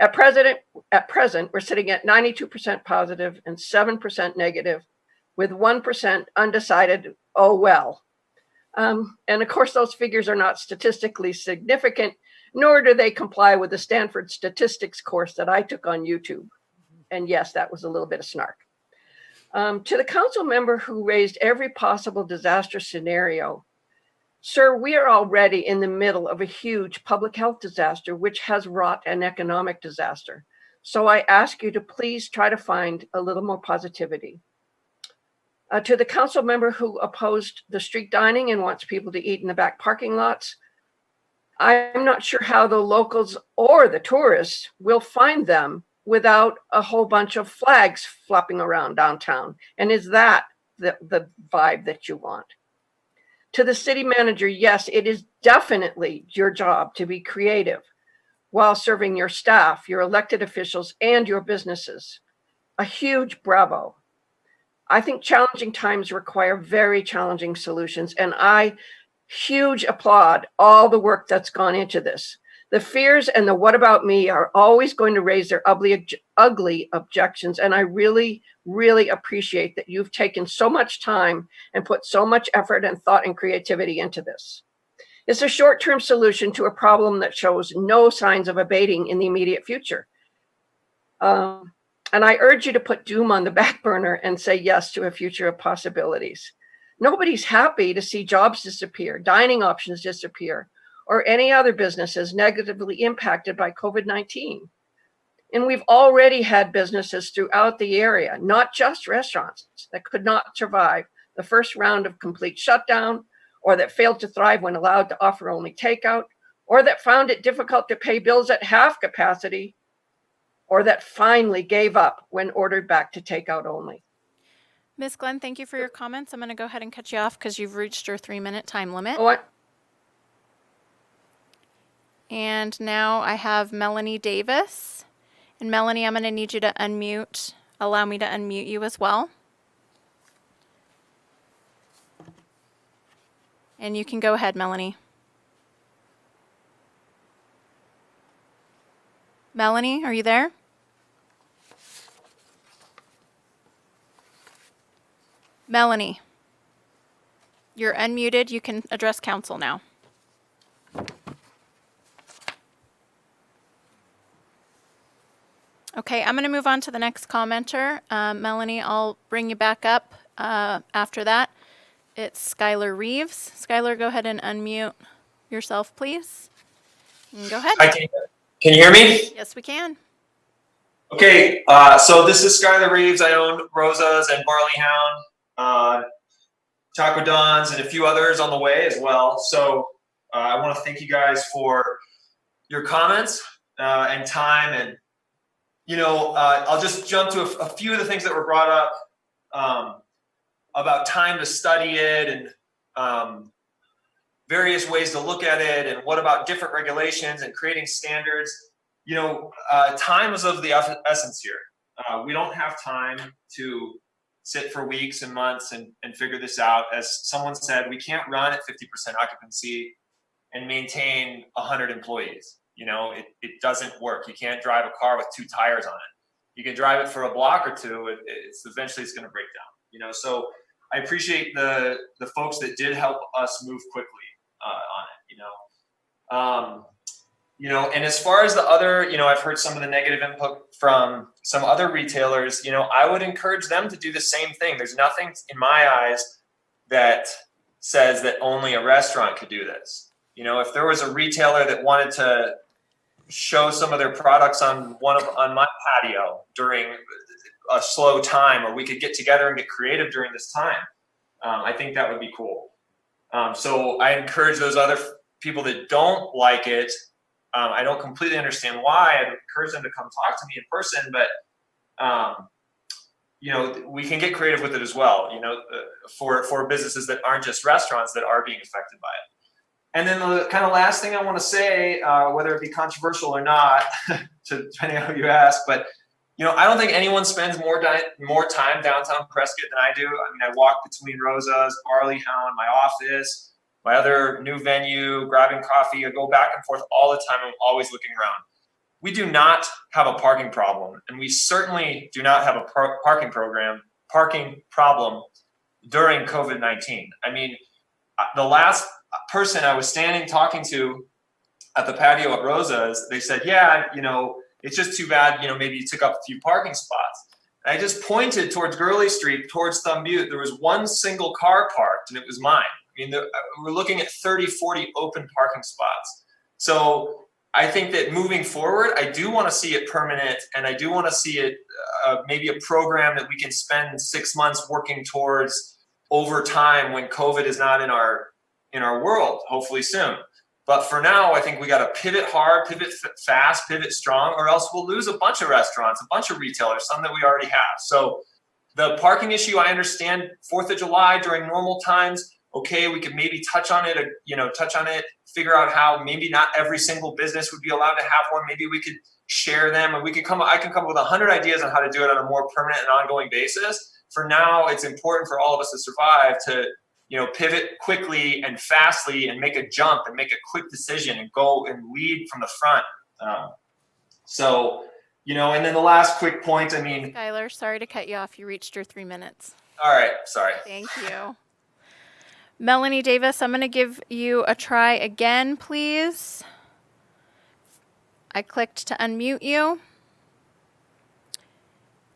At present, we're sitting at 92% positive and 7% negative, with 1% undecided, oh well. And of course, those figures are not statistically significant, nor do they comply with the Stanford statistics course that I took on YouTube. And yes, that was a little bit of snark. To the council member who raised every possible disaster scenario, sir, we are already in the middle of a huge public health disaster, which has wrought an economic disaster. So I ask you to please try to find a little more positivity. To the council member who opposed the street dining and wants people to eat in the back parking lots, I'm not sure how the locals or the tourists will find them without a whole bunch of flags flopping around downtown. And is that the vibe that you want? To the city manager, yes, it is definitely your job to be creative while serving your staff, your elected officials, and your businesses. A huge bravo. I think challenging times require very challenging solutions, and I huge applaud all the work that's gone into this. The fears and the what about me are always going to raise their ugly objections, and I really, really appreciate that you've taken so much time and put so much effort and thought and creativity into this. It's a short-term solution to a problem that shows no signs of abating in the immediate future. And I urge you to put doom on the back burner and say yes to a future of possibilities. Nobody's happy to see jobs disappear, dining options disappear, or any other businesses negatively impacted by COVID-19. And we've already had businesses throughout the area, not just restaurants, that could not survive the first round of complete shutdown, or that failed to thrive when allowed to offer only takeout, or that found it difficult to pay bills at half capacity, or that finally gave up when ordered back to takeout only. Ms. Glenn, thank you for your comments. I'm going to go ahead and cut you off because you've reached your 3-minute time limit. And now I have Melanie Davis. And Melanie, I'm going to need you to unmute. Allow me to unmute you as well. And you can go ahead, Melanie. Melanie, are you there? Melanie, you're unmuted. You can address council now. Okay, I'm going to move on to the next commenter. Melanie, I'll bring you back up after that. It's Skylar Reeves. Skylar, go ahead and unmute yourself, please. And go ahead. Hi, can you hear me? Yes, we can. Okay, so this is Skylar Reeves. I own Rosa's and Barley Hound, Taco Don's, and a few others on the way as well. So I want to thank you guys for your comments and time. And, you know, I'll just jump to a few of the things that were brought up about time to study it and various ways to look at it, and what about different regulations and creating standards. You know, time is of the essence here. We don't have time to sit for weeks and months and figure this out. As someone said, we can't run at 50% occupancy and maintain 100 employees. You know, it doesn't work. You can't drive a car with 2 tires on it. You can drive it for a block or two. Eventually it's going to break down. You know, so I appreciate the folks that did help us move quickly on it. You know, and as far as the other, you know, I've heard some of the negative input from some other retailers. You know, I would encourage them to do the same thing. There's nothing in my eyes that says that only a restaurant could do this. You know, if there was a retailer that wanted to show some of their products on my patio during a slow time, or we could get together and get creative during this time, I think that would be cool. So I encourage those other people that don't like it. I don't completely understand why. I'd encourage them to come talk to me in person, but you know, we can get creative with it as well. You know, for businesses that aren't just restaurants that are being affected by it. And then the kind of last thing I want to say, whether it be controversial or not, depending on who you ask, but I don't think anyone spends more time downtown Prescott than I do. I mean, I walk between Rosa's, Barley Hound, my office, my other new venue, grabbing coffee. I go back and forth all the time. I'm always looking around. We do not have a parking problem, and we certainly do not have a parking problem during COVID-19. I mean, the last person I was standing talking to at the patio at Rosa's, they said, yeah, it's just too bad, maybe you took up a few parking spots. And I just pointed towards Gurley Street, towards Thumb Butte. There was one single car parked, and it was mine. I mean, we're looking at 30, 40 open parking spots. So I think that moving forward, I do want to see it permanent, and I do want to see it maybe a program that we can spend 6 months working towards over time when COVID is not in our world, hopefully soon. But for now, I think we got to pivot hard, pivot fast, pivot strong, or else we'll lose a bunch of restaurants, a bunch of retailers, some that we already have. So the parking issue, I understand 4th of July during normal times. Okay, we could maybe touch on it, figure out how maybe not every single business would be allowed to have one. Maybe we could share them, and I can come up with 100 ideas on how to do it on a more permanent and ongoing basis. For now, it's important for all of us to survive to pivot quickly and fastly and make a jump and make a quick decision and go and lead from the front. And then the last quick point, I mean. Skylar, sorry to cut you off. You reached your 3 minutes. All right, sorry. Thank you. Melanie Davis, I'm going to give you a try again, please. I clicked to unmute you.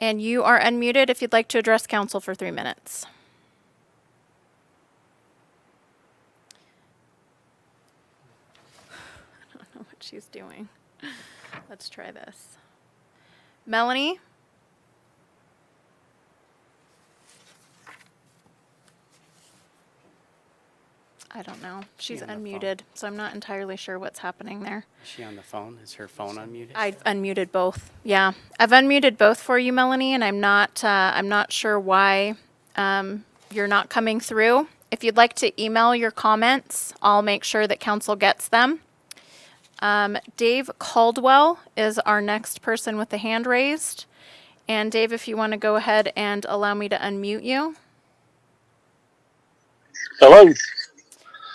And you are unmuted if you'd like to address council for 3 minutes. I don't know what she's doing. Let's try this. Melanie? I don't know. She's on the phone? unmuted, so I'm not entirely sure what's happening there. Is she on the phone? Is her phone unmuted? I've unmuted both. Yeah, I've unmuted both for you, Melanie, and I'm not sure why you're not coming through. If you'd like to email your comments, I'll make sure that council gets them. Dave Caldwell is our next person with the hand raised. And Dave, if you want to go ahead and allow me to unmute you. Hello.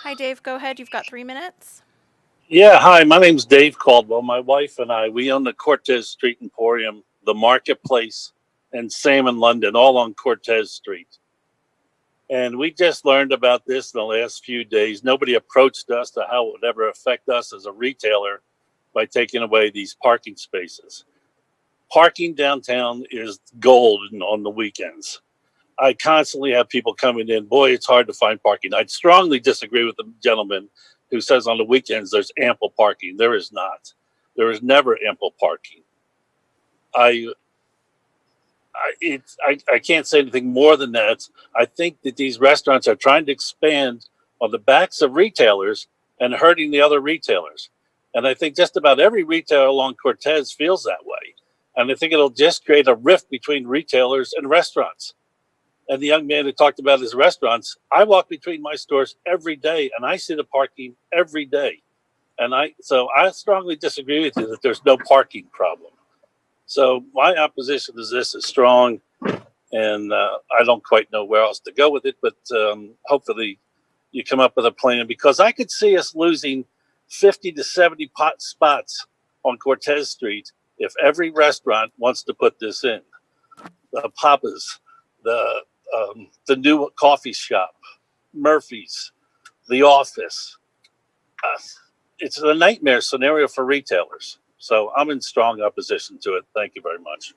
Hi, Dave. Go ahead. You've got 3 minutes. Yeah, hi. My name's Dave Caldwell. My wife and I, we own the Cortez Street Emporium, the Marketplace, and Sam in London, all on Cortez Street. And we just learned about this in the last few days. Nobody approached us to how it would ever affect us as a retailer by taking away these parking spaces. Parking downtown is gold on the weekends. I constantly have people coming in. Boy, it's hard to find parking. I'd strongly disagree with the gentleman who says on the weekends there's ample parking. There is not. There is never ample parking. I can't say anything more than that. I think that these restaurants are trying to expand on the backs of retailers and hurting the other retailers. And I think just about every retailer along Cortez feels that way. And I think it'll just create a rift between retailers and restaurants. And the young man who talked about his restaurants, I walk between my stores every day and I see the parking every day. And I strongly disagree with you that there's no parking problem. So my opposition to this is strong, and I don't quite know where else to go with it, but hopefully you come up with a plan, because I could see us losing 50 to 70 spots on Cortez Street if every restaurant wants to put this in. The Papa's, the new coffee shop, Murphy's, the office. It's a nightmare scenario for retailers. So I'm in strong opposition to it. Thank you very much.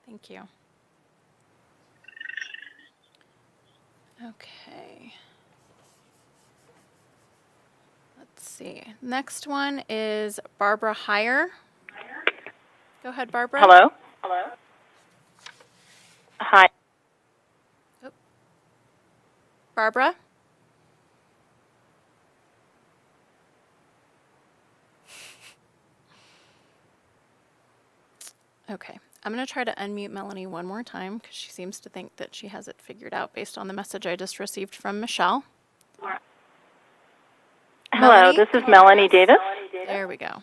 Thank you. Okay. Let's see. Next one is Barbara Heyer. Go ahead, Barbara. Hello? Hello? Hi. Oh. Barbara? Okay. I'm going to try to unmute Melanie one more time because she seems to think that she has it figured out based on the message I just received from Michelle. Hello, Melanie? this is Melanie Davis. There we go.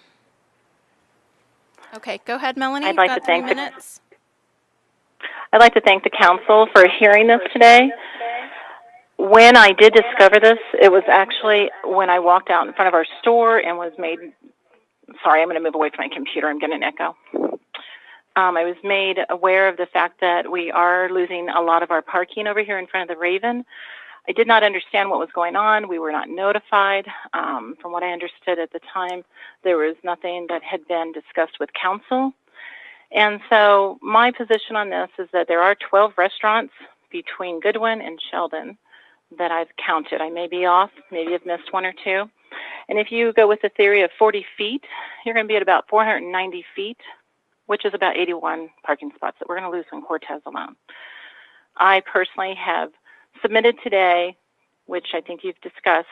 Okay, go ahead, Melanie. I'd You've like got to 3 thank the- minutes. I'd like to thank the council for hearing this today. When I did discover this, it was actually when I walked out in front of our store and was made, sorry, I'm going to move away from my computer. I'm getting an echo. I was made aware of the fact that we are losing a lot of our parking over here in front of the Raven. I did not understand what was going on. We were not notified. From what I understood at the time, there was nothing that had been discussed with council. And so my position on this is that there are 12 restaurants between Goodwin and Sheldon that I've counted. I may be off, maybe I've missed one or two. And if you go with the theory of 40 feet, you're going to be at about 490 feet, which is about 81 parking spots that we're going to lose in Cortez alone. I personally have submitted today, which I think you've discussed,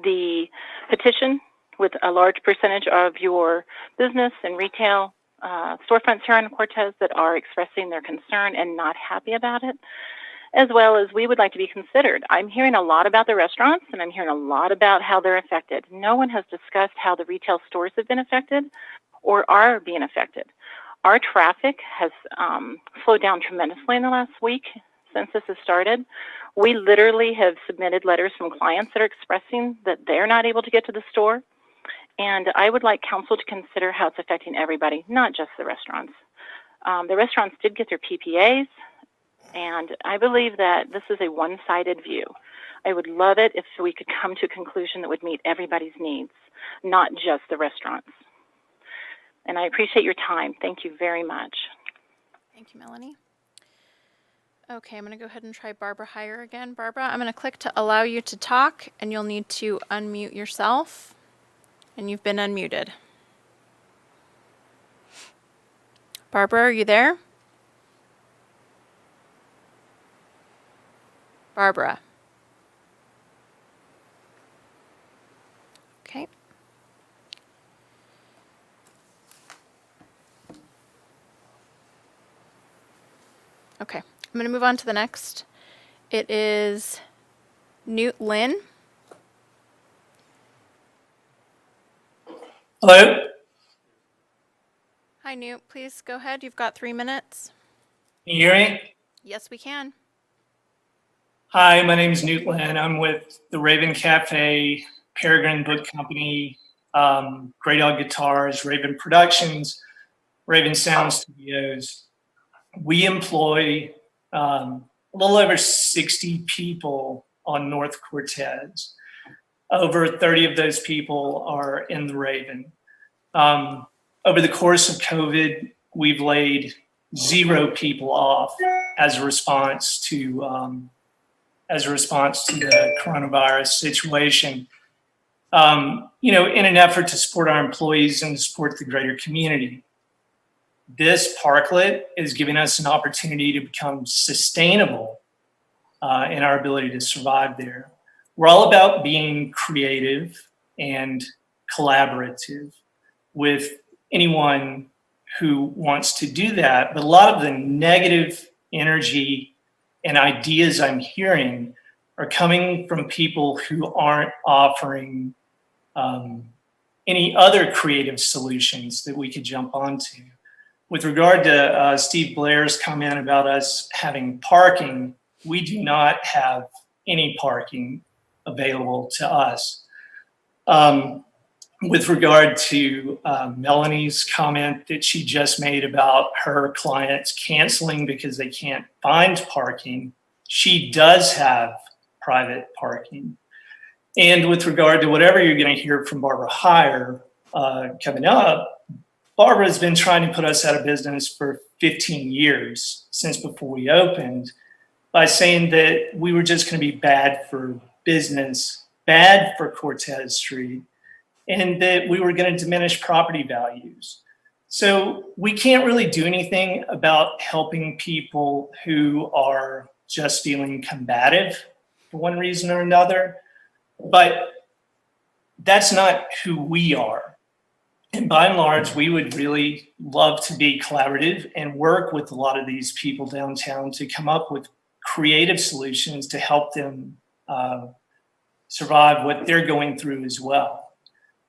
the petition with a large percentage of your business and retail storefronts here on Cortez that are expressing their concern and not happy about it, as well as we would like to be considered. I'm hearing a lot about the restaurants, and I'm hearing a lot about how they're affected. No one has discussed how the retail stores have been affected or are being affected. Our traffic has slowed down tremendously in the last week since this has started. We literally have submitted letters from clients that are expressing that they're not able to get to the store. And I would like council to consider how it's affecting everybody, not just the restaurants. The restaurants did get their PPAs, and I believe that this is a one-sided view. I would love it if we could come to a conclusion that would meet everybody's needs, not just the restaurants. And I appreciate your time. Thank you very much. Thank you, Melanie. Okay, I'm going to go ahead and try Barbara Heyer again. Barbara, I'm going to click to allow you to talk, and you'll need to unmute yourself. And you've been unmuted. Barbara, are you there? Barbara. Okay. Okay, I'm going to move on to the next. It is Newt Lynn. Hello? Hi, Newt. Please go ahead. You've got 3 minutes. Can you hear me? Yes, we can. Hi, my name is Newt Lynn. I'm with the Raven Cafe, Peregrine Book Company, Grey Dog Guitars, Raven Productions, Raven Sound Studios. We employ a little over 60 people on North Cortez. Over 30 of those people are in the Raven. Over the course of COVID, we've laid 0 people off as a response to the coronavirus situation. In an effort to support our employees and to support the greater community. This parklet is giving us an opportunity to become sustainable in our ability to survive there. We're all about being creative and collaborative with anyone who wants to do that. But a lot of the negative energy and ideas I'm hearing are coming from people who aren't offering any other creative solutions that we could jump onto. With regard to Steve Blair's comment about us having parking, we do not have any parking available to us. With regard to Melanie's comment that she just made about her clients canceling because they can't find parking, she does have private parking. And with regard to whatever you're going to hear from Barbara Heyer coming up, Barbara has been trying to put us out of business for 15 years, since before we opened, by saying that we were just going to be bad for business, bad for Cortez Street, and that we were going to diminish property values. So we can't really do anything about helping people who are just feeling combative for one reason or another, but that's not who we are. And by and large, we would really love to be collaborative and work with a lot of these people downtown to come up with creative solutions to help them survive what they're going through as well.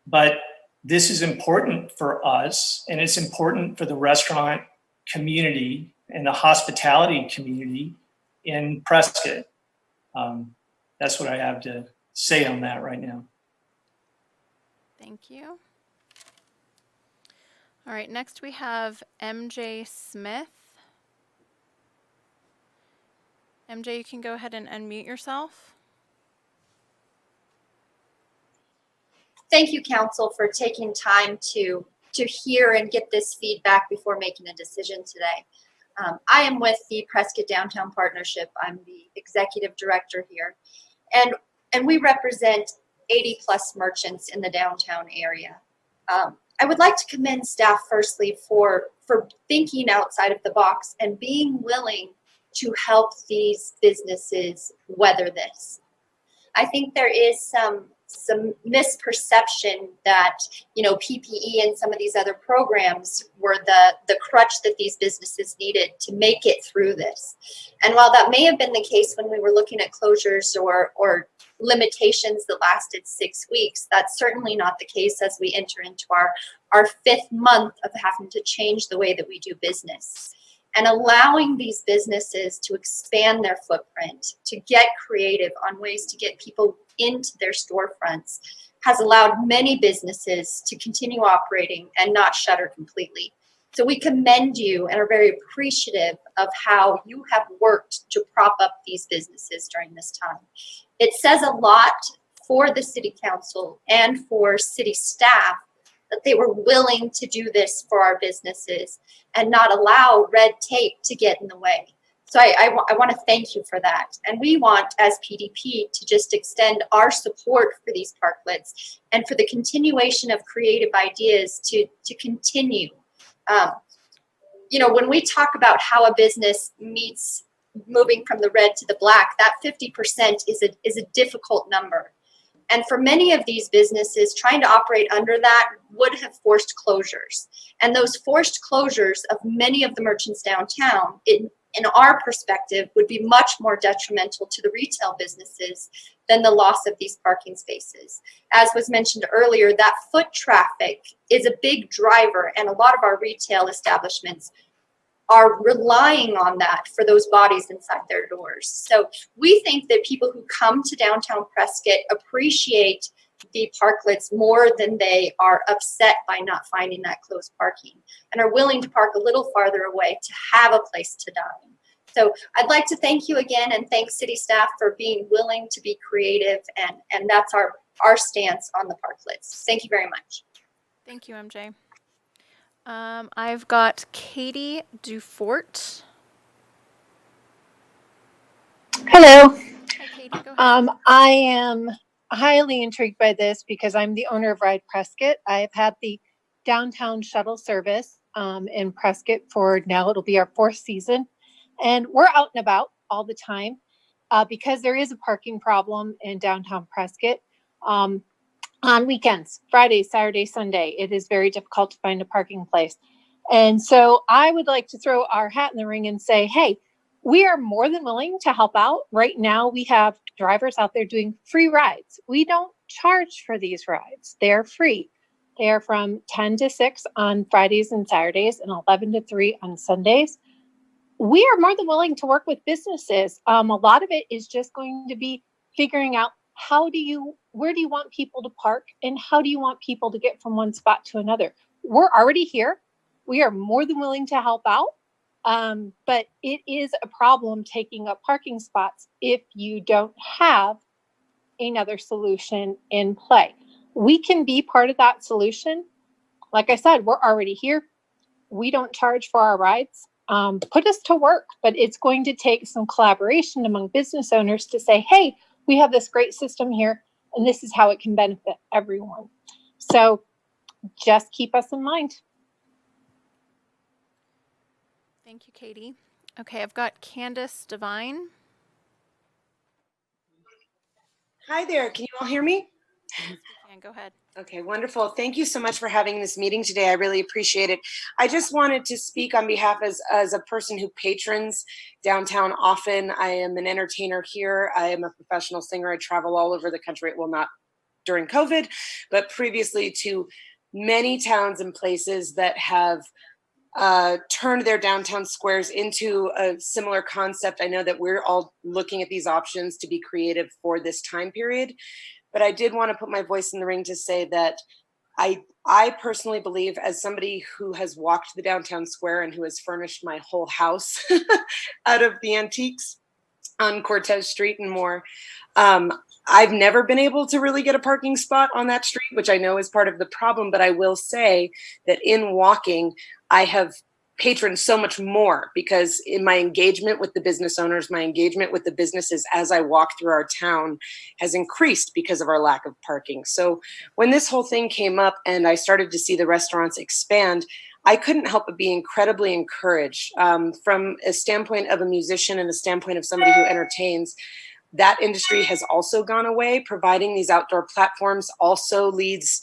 But this is important for us, and it's important for the restaurant community and the hospitality community in Prescott. That's what I have to say on that right now. Thank you. All right, next we have MJ Smith. MJ, you can go ahead and unmute yourself. Thank you, Council, for taking time to hear and get this feedback before making a decision today. I am with the Prescott Downtown Partnership. I'm the executive director here, and we represent 80 plus merchants in the downtown area. I would like to commend staff firstly for thinking outside of the box and being willing to help these businesses weather this. I think there is some misperception that, you know, PPE and some of these other programs were the crutch that these businesses needed to make it through this. And while that may have been the case when we were looking at closures or limitations that lasted 6 weeks, that's certainly not the case as we enter into our 5th month of having to change the way that we do business. And allowing these businesses to expand their footprint, to get creative on ways to get people into their storefronts, has allowed many businesses to continue operating and not shutter completely. So we commend you and are very appreciative of how you have worked to prop up these businesses during this time. It says a lot for the City Council and for city staff that they were willing to do this for our businesses and not allow red tape to get in the way. So I want to thank you for that. And we want, as PDP, to just extend our support for these parklets and for the continuation of creative ideas to continue. You know, when we talk about how a business meets moving from the red to the black, that 50% is a difficult number. And for many of these businesses, trying to operate under that would have forced closures. And those forced closures of many of the merchants downtown, in our perspective, would be much more detrimental to the retail businesses than the loss of these parking spaces. As was mentioned earlier, that foot traffic is a big driver, and a lot of our retail establishments are relying on that for those bodies inside their doors. So we think that people who come to downtown Prescott appreciate the parklets more than they are upset by not finding that closed parking and are willing to park a little farther away to have a place to dine. So I'd like to thank you again and thank city staff for being willing to be creative, and that's our stance on the parklets. Thank you very much. Thank you, MJ. I've got Katie Dufort. Hello. Hi, Katie, go ahead. I am highly intrigued by this because I'm the owner of Ride Prescott. I've had the downtown shuttle service in Prescott for now, it'll be our 4th season. And we're out and about all the time because there is a parking problem in downtown Prescott. On weekends, Friday, Saturday, Sunday, it is very difficult to find a parking place. And so I would like to throw our hat in the ring and say, hey, we are more than willing to help out. Right now, we have drivers out there doing free rides. We don't charge for these rides. They're free. They are from 10 to 6 on Fridays and Saturdays and 11 to 3 on Sundays. We are more than willing to work with businesses. A lot of it is just going to be figuring out where do you want people to park and how do you want people to get from one spot to another? We're already here. We are more than willing to help out. But it is a problem taking up parking spots if you don't have another solution in play. We can be part of that solution. Like I said, we're already here. We don't charge for our rides. Put us to work, but it's going to take some collaboration among business owners to say, hey, we have this great system here, and this is how it can benefit everyone. So just keep us in mind. Thank you, Katie. Okay, I've got Candace Devine. Hi there. Can you all hear me? Yes, we can. Go ahead. Okay, wonderful. Thank you so much for having this meeting today. I really appreciate it. I just wanted to speak on behalf as a person who patrons downtown often. I am an entertainer here. I am a professional singer. I travel all over the country. Well, not during COVID, but previously to many towns and places that have turned their downtown squares into a similar concept. I know that we're all looking at these options to be creative for this time period, but I did want to put my voice in the ring to say that I personally believe, as somebody who has walked the downtown square and who has furnished my whole house out of the antiques on Cortez Street and more, I've never been able to really get a parking spot on that street, which I know is part of the problem. But I will say that in walking, I have patroned so much more because in my engagement with the business owners, my engagement with the businesses as I walk through our town has increased because of our lack of parking. So when this whole thing came up and I started to see the restaurants expand, I couldn't help but be incredibly encouraged from a standpoint of a musician and a standpoint of somebody who entertains. That industry has also gone away. Providing these outdoor platforms also leads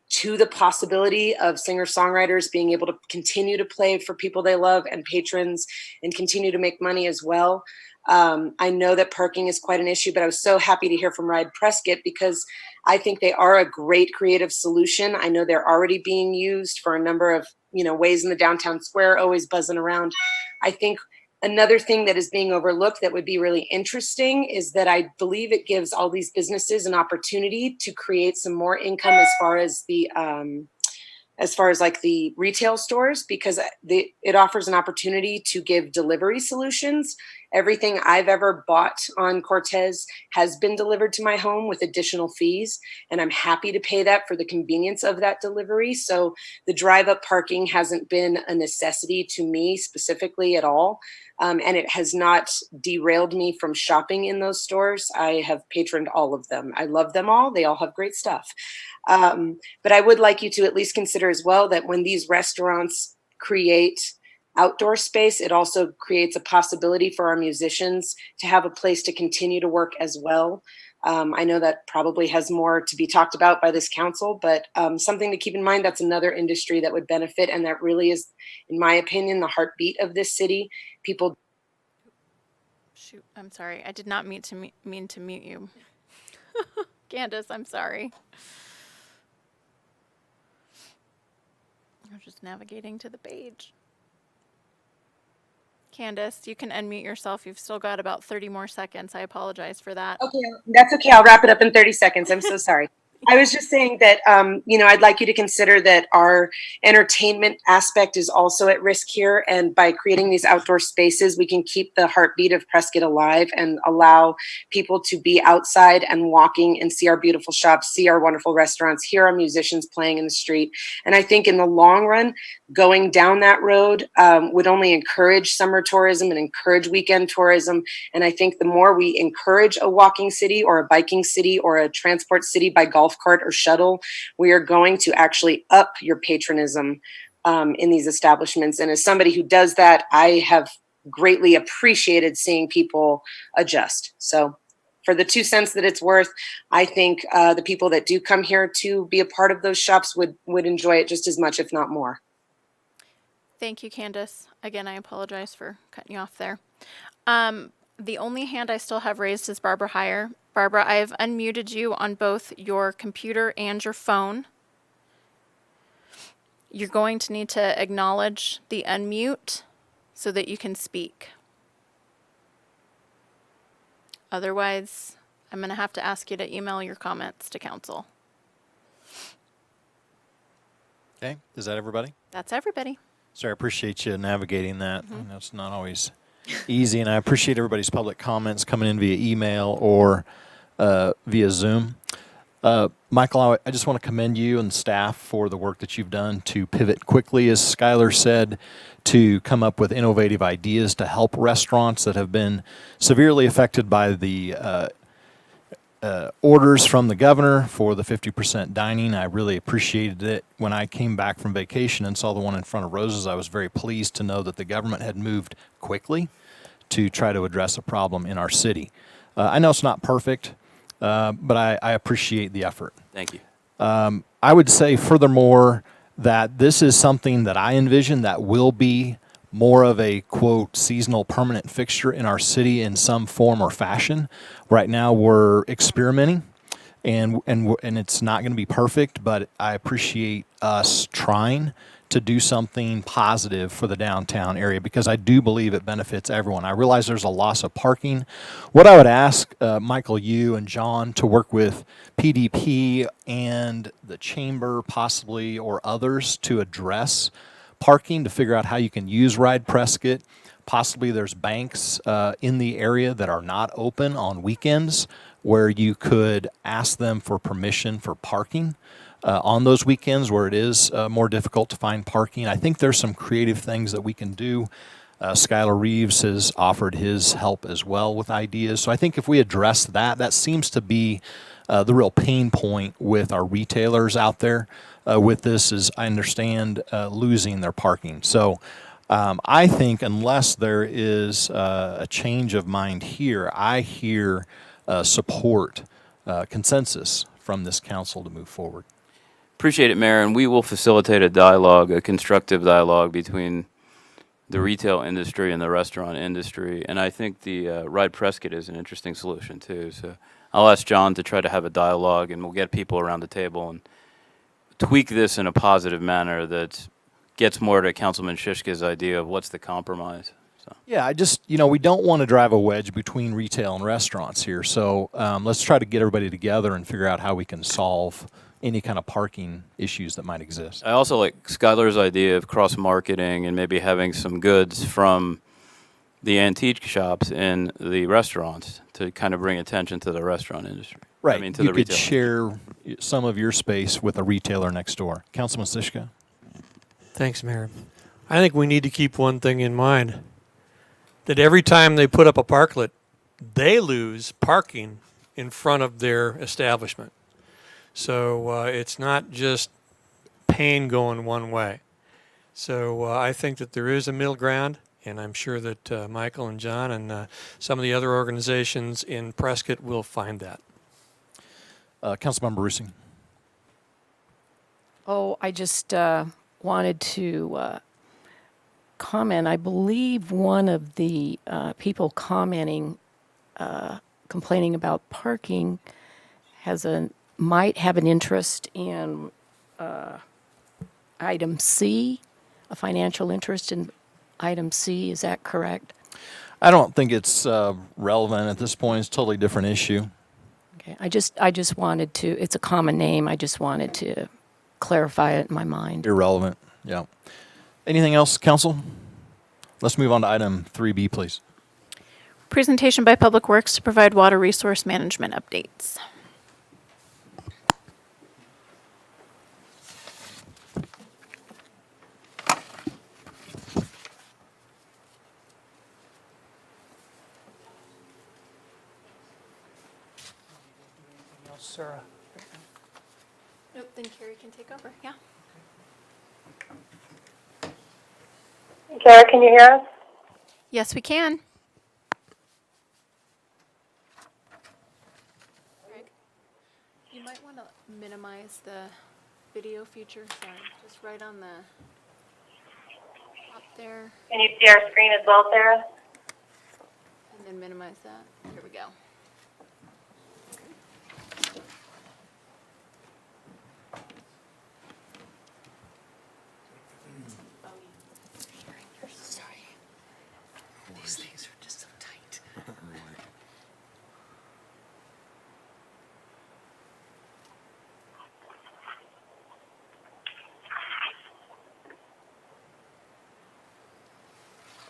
to the possibility of singer-songwriters being able to continue to play for people they love and patrons and continue to make money as well. I know that parking is quite an issue, but I was so happy to hear from Ride Prescott because I think they are a great creative solution. I know they're already being used for a number of ways in the downtown square, always buzzing around. I think another thing that is being overlooked that would be really interesting is that I believe it gives all these businesses an opportunity to create some more income as far as like the retail stores, because it offers an opportunity to give delivery solutions. Everything I've ever bought on Cortez has been delivered to my home with additional fees, and I'm happy to pay that for the convenience of that delivery. So the drive-up parking hasn't been a necessity to me specifically at all, and it has not derailed me from shopping in those stores. I have patroned all of them. I love them all. They all have great stuff. But I would like you to at least consider as well that when these restaurants create outdoor space, it also creates a possibility for our musicians to have a place to continue to work as well. I know that probably has more to be talked about by this council, but something to keep in mind, that's another industry that would benefit. And that really is, in my opinion, the heartbeat of this city. People. Shoot, I'm sorry. I did not mean to mute you. Candace, I'm sorry. I'm just navigating to the page. Candace, you can unmute yourself. You've still got about 30 more seconds. I apologize for that. Okay, that's okay. I'll wrap it up in 30 seconds. I'm so sorry. I was just saying that, I'd like you to consider that our entertainment aspect is also at risk here. And by creating these outdoor spaces, we can keep the heartbeat of Prescott alive and allow people to be outside and walking and see our beautiful shops, see our wonderful restaurants, hear our musicians playing in the street. And I think in the long run, going down that road would only encourage summer tourism and encourage weekend tourism. And I think the more we encourage a walking city or a biking city or a transport city by golf cart or shuttle, we are going to actually up your patronism in these establishments. And as somebody who does that, I have greatly appreciated seeing people adjust. So for the 2 cents that it's worth, I think the people that do come here to be a part of those shops would enjoy it just as much, if not more. Thank you, Candace. Again, I apologize for cutting you off there. The only hand I still have raised is Barbara Heyer. Barbara, I have unmuted you on both your computer and your phone. You're going to need to acknowledge the unmute so that you can speak. Otherwise, I'm going to have to ask you to email your comments to council. Okay, is that everybody? That's everybody. Sir, I appreciate you navigating that. I know it's not always easy, and I appreciate everybody's public comments coming in via email or via Zoom. Michael, I just want to commend you and staff for the work that you've done to pivot quickly, as Skylar said, to come up with innovative ideas to help restaurants that have been severely affected by the orders from the governor for the 50% dining. I really appreciated it. When I came back from vacation and saw the one in front of Rose's, I was very pleased to know that the government had moved quickly to try to address a problem in our city. I know it's not perfect, but I appreciate the effort. Thank you. I would say furthermore that this is something that I envision that will be more of a, quote, seasonal permanent fixture in our city in some form or fashion. Right now we're experimenting, and it's not going to be perfect, but I appreciate us trying to do something positive for the downtown area because I do believe it benefits everyone. I realize there's a loss of parking. What I would ask Michael, you and John to work with PDP and the chamber possibly or others to address parking to figure out how you can use Ride Prescott. Possibly there's banks in the area that are not open on weekends where you could ask them for permission for parking on those weekends where it is more difficult to find parking. I think there's some creative things that we can do. Skylar Reeves has offered his help as well with ideas. So I think if we address that, that seems to be the real pain point with our retailers out there with this is I understand losing their parking. So I think unless there is a change of mind here, I hear support, consensus from this council to move forward. Appreciate it, Mayor, and we will facilitate a dialogue, a constructive dialogue between the retail industry and the restaurant industry. And I think the Ride Prescott is an interesting solution too. So I'll ask John to try to have a dialogue, and we'll get people around the table and tweak this in a positive manner that gets more to Councilman Shishka's idea of what's the compromise. So. Yeah, I just, we don't want to drive a wedge between retail and restaurants here. So let's try to get everybody together and figure out how we can solve any kind of parking issues that might exist. I also like Skylar's idea of cross-marketing and maybe having some goods from the antique shops in the restaurants to kind of bring attention to the restaurant industry. Right. I mean, to you the could retail share some of your space with a retailer next door. Councilman Shishka? Thanks, Mayor. I think we need to keep one thing in mind, that every time they put up a parklet, they lose parking in front of their establishment. So it's not just pain going one way. So I think that there is a middle ground, and I'm sure that Michael and John and some of the other organizations in Prescott will find that. Councilmember Rusing. Oh, I just wanted to comment. I believe one of the people commenting, complaining about parking, might have an interest in item C, a financial interest in item C. Is that correct? I don't think it's relevant at this point. It's a totally different issue. Okay. I just wanted to. It's a common name. I just wanted to clarify it in my mind. Irrelevant. Yeah. Anything else, council? Let's move on to item 3B, please. Presentation by Public Works to provide water resource management updates. Sarah. Nope, then Carrie can take over. Yeah. Kara, can you hear us? Yes, we can. Greg, you might want to minimize the video feature. Sorry, just right on the top there. Can you see our screen as well, Sarah? And then minimize that. Here we go. These things are just so tight.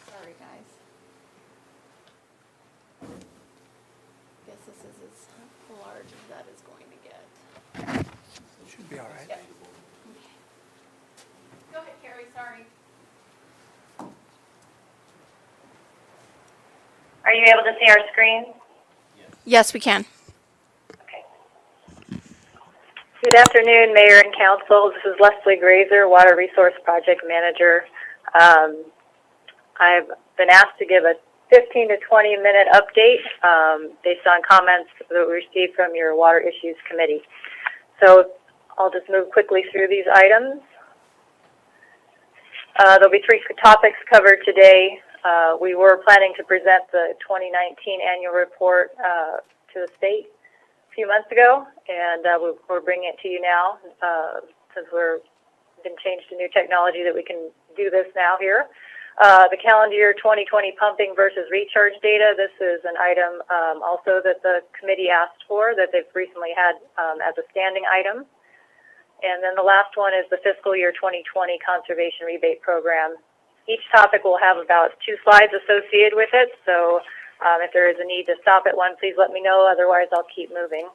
Sorry, guys. Guess this is as large as that is going to get. Should be all right. Yep. Go ahead, Carrie. Sorry. Are you able to see our screen? Yes, we can. Good afternoon, Mayor and Council. This is Leslie Grazer, Water Resource Project Manager. I've been asked to give a 15 to 20 minute update based on comments that we received from your Water Issues Committee. So I'll just move quickly through these items. There'll be three topics covered today. We were planning to present the 2019 annual report to the state few months ago, and we're bringing it to you now since we're been changed to new technology that we can do this now here. The calendar year 2020 pumping versus recharge data. This is an item also that the committee asked for that they've recently had as a standing item. And then the last one is the fiscal year 2020 conservation rebate program. Each topic will have about 2 slides associated with it. So if there is a need to stop at one, please let me know. Otherwise, I'll keep moving.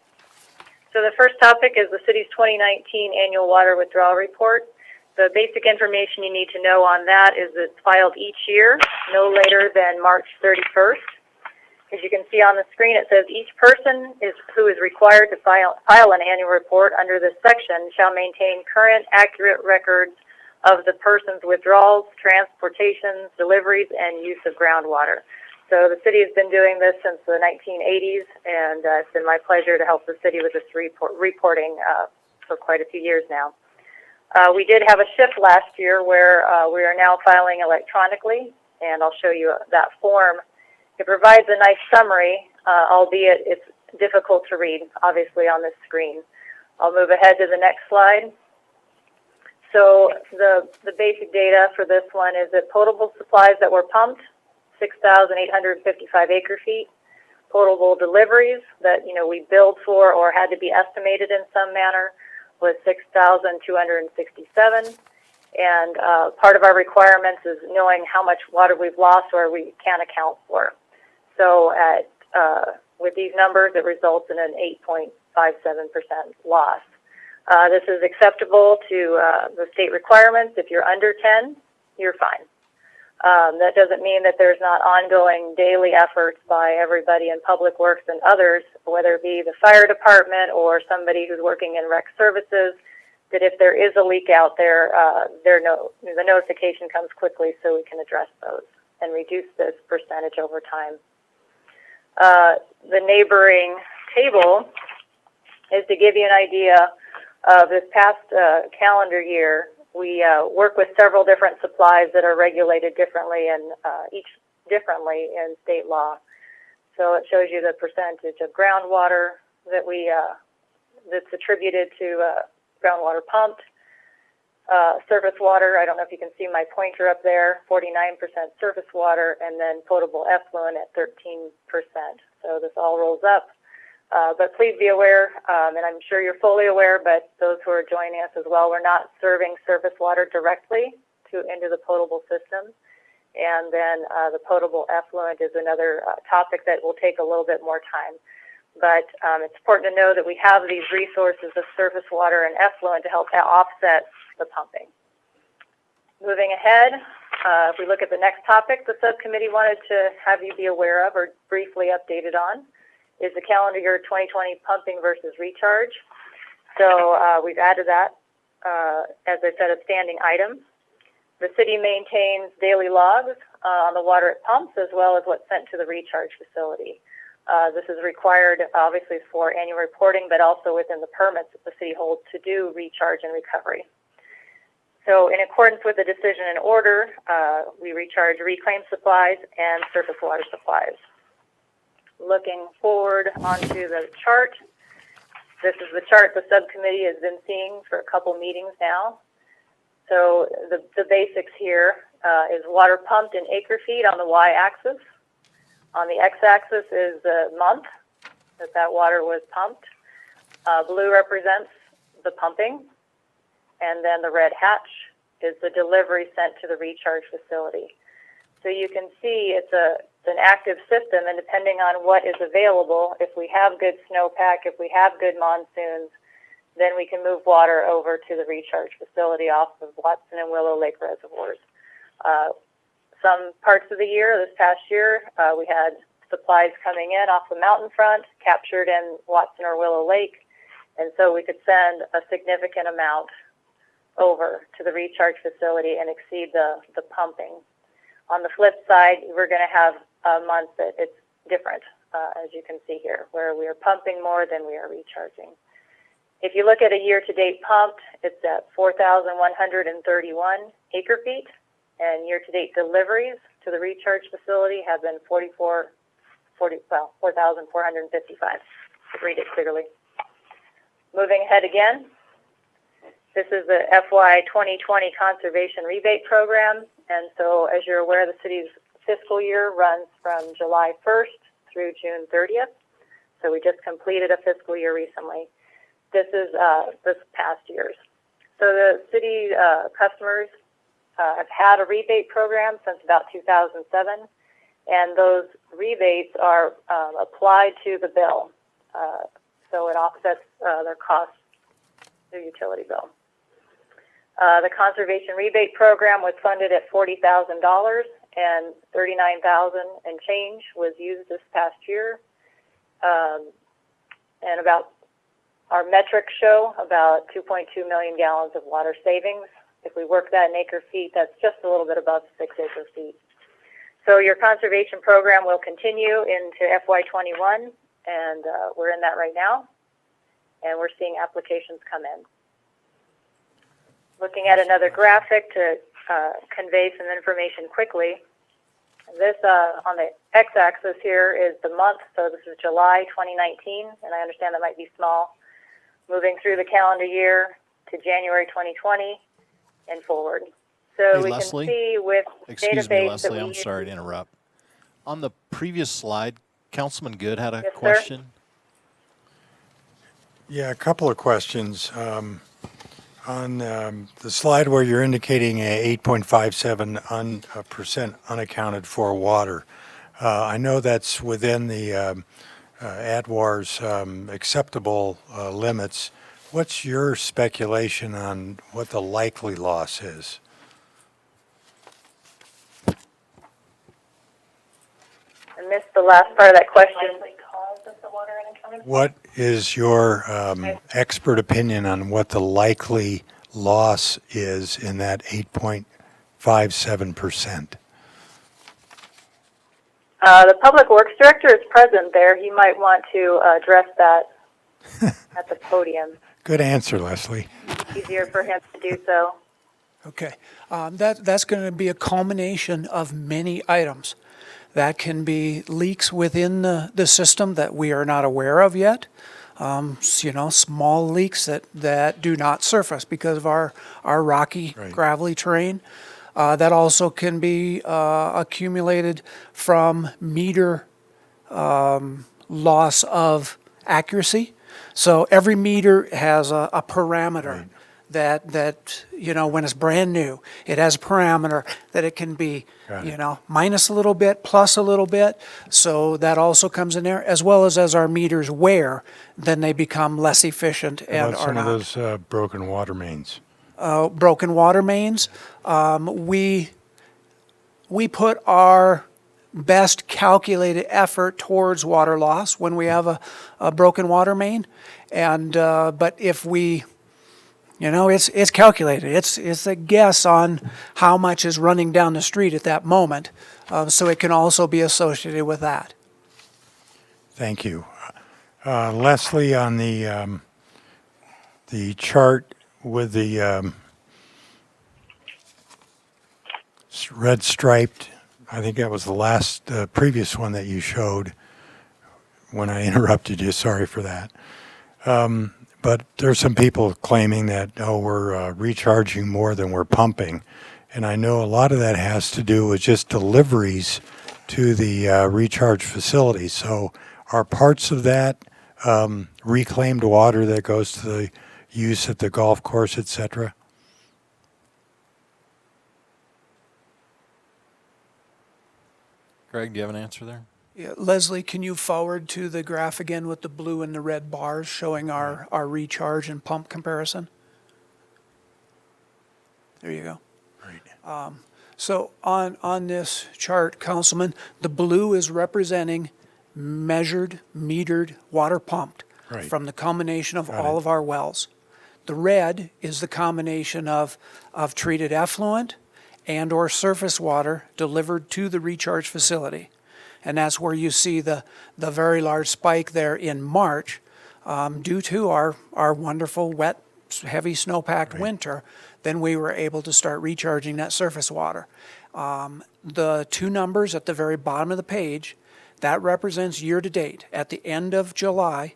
So the first topic is the city's 2019 annual water withdrawal report. The basic information you need to know on that is it's filed each year, no later than March 31st. As you can see on the screen, it says each person who is required to file an annual report under this section shall maintain current, accurate records of the person's withdrawals, transportations, deliveries, and use of groundwater. So the city has been doing this since the 1980s, and it's been my pleasure to help the city with this reporting for quite a few years now. We did have a shift last year where we are now filing electronically, and I'll show you that form. It provides a nice summary, albeit it's difficult to read, obviously, on this screen. I'll move ahead to the next slide. So the basic data for this one is that potable supplies that were pumped, 6,855 acre feet. Potable deliveries that we billed for or had to be estimated in some manner was 6,267. And part of our requirements is knowing how much water we've lost or we can't account for. So with these numbers, it results in an 8.57% loss. This is acceptable to the state requirements. If you're under 10, you're fine. That doesn't mean that there's not ongoing daily efforts by everybody in Public Works and others, whether it be the fire department or somebody who's working in rec services, that if there is a leak out there, the notification comes quickly so we can address those and reduce this percentage over time. The neighboring table is to give you an idea of this past calendar year. We work with several different supplies that are regulated differently and each differently in state law. So it shows you the percentage of groundwater that that's attributed to groundwater pumped. Surface water, I don't know if you can see my pointer up there, 49% surface water, and then potable effluent at 13%. So this all rolls up. But please be aware, and I'm sure you're fully aware, but those who are joining us as well, we're not serving surface water directly into the potable system. And then the potable effluent is another topic that will take a little bit more time. But it's important to know that we have these resources of surface water and effluent to help offset the pumping. Moving ahead, if we look at the next topic, the subcommittee wanted to have you be aware of or briefly updated on is the calendar year 2020 pumping versus recharge. So we've added that, as I said, a standing item. The city maintains daily logs on the water it pumps as well as what's sent to the recharge facility. This is required, obviously, for annual reporting, but also within the permits that the city holds to do recharge and recovery. So in accordance with the decision and order, we recharge reclaimed supplies and surface water supplies. Looking forward onto the chart, this is the chart the subcommittee has been seeing for a couple meetings now. So the basics here is water pumped in acre feet on the y-axis. On the x-axis is the month that water was pumped. Blue represents the pumping, and then the red hatch is the delivery sent to the recharge facility. So you can see it's an active system, and depending on what is available, if we have good snowpack, if we have good monsoons, then we can move water over to the recharge facility off of Watson and Willow Lake reservoirs. Some parts of the year, this past year, we had supplies coming in off the mountain front, captured in Watson or Willow Lake, and so we could send a significant amount over to the recharge facility and exceed the pumping. On the flip side, we're going to have a month that it's different, as you can see here, where we are pumping more than we are recharging. If you look at a year-to-date pumped, it's at 4,131 acre feet, and year-to-date deliveries to the recharge facility have been 4,455. read it clearly. Moving ahead again. This is the FY 2020 Conservation Rebate Program. And so as you're aware, the city's fiscal year runs from July 1st through June 30th. So we just completed a fiscal year recently. This is this past year's. So the city customers have had a rebate program since about 2007, and those rebates are applied to the bill. So it offsets their costs, their utility bill. The conservation rebate program was funded at $40,000, and $39,000 and change was used this past year. And about our metrics show about 2.2 million gallons of water savings. If we work that in acre feet, that's just a little bit above 6 acre feet. So your conservation program will continue into FY21, and we're in that right now, and we're seeing applications come in. Looking at another graphic to convey some information quickly. This on the x-axis here is the month, so this is July 2019, and I understand that might be small. Moving through the calendar year to January 2020 and forward. So Hey, we Leslie? can see with Excuse me, database Leslie, that we I'm use. sorry to interrupt. On the previous slide, Councilman Good had a Yes, sir. question. Yeah, a couple of questions. On the slide where you're indicating a 8.57% unaccounted for water, I know that's within the ADWAR's acceptable limits. What's your speculation on what the likely loss is? I missed the last part of that question. What is your expert opinion on what the likely loss is in that 8.57%? The Public Works Director is present there. He might want to address that at the podium. Good answer, Leslie. Easier for him to do so. Okay, that's going to be a culmination of many items. That can be leaks within the system that we are not aware of yet. Small leaks that do not surface because of our rocky, gravelly terrain. That also can be accumulated from meter loss of accuracy. So every meter has a parameter that when it's brand new, it has a parameter that it can be, minus a little bit, plus a little bit. So that also comes in there, as well as our meters wear, then they become less efficient and About are some not. of those broken water mains. Broken water mains, we put our best calculated effort towards water loss when we have a broken water main, and but if we, it's calculated. It's a guess on how much is running down the street at that moment, so it can also be associated with that. Thank you. Leslie, on the chart with the red striped, I think that was the last, previous one that you showed when I interrupted you. Sorry for that. But there's some people claiming that, we're recharging more than we're pumping. And I know a lot of that has to do with just deliveries to the recharge facility. So are parts of that reclaimed water that goes to the use at the golf course, et cetera? Greg, do you have an answer there? Yeah, Leslie, can you forward to the graph again with the blue and the red bars showing our recharge and pump comparison? There you go. Great. So on this chart, Councilman, the blue is representing measured, metered, water pumped from the combination of all of our wells. The red is the combination of treated effluent and or surface water delivered to the recharge facility. And that's where you see the very large spike there in March due to our wonderful wet, heavy snowpacked winter. Then we were able to start recharging that surface water. The two numbers at the very bottom of the page, that represents year to date. At the end of July,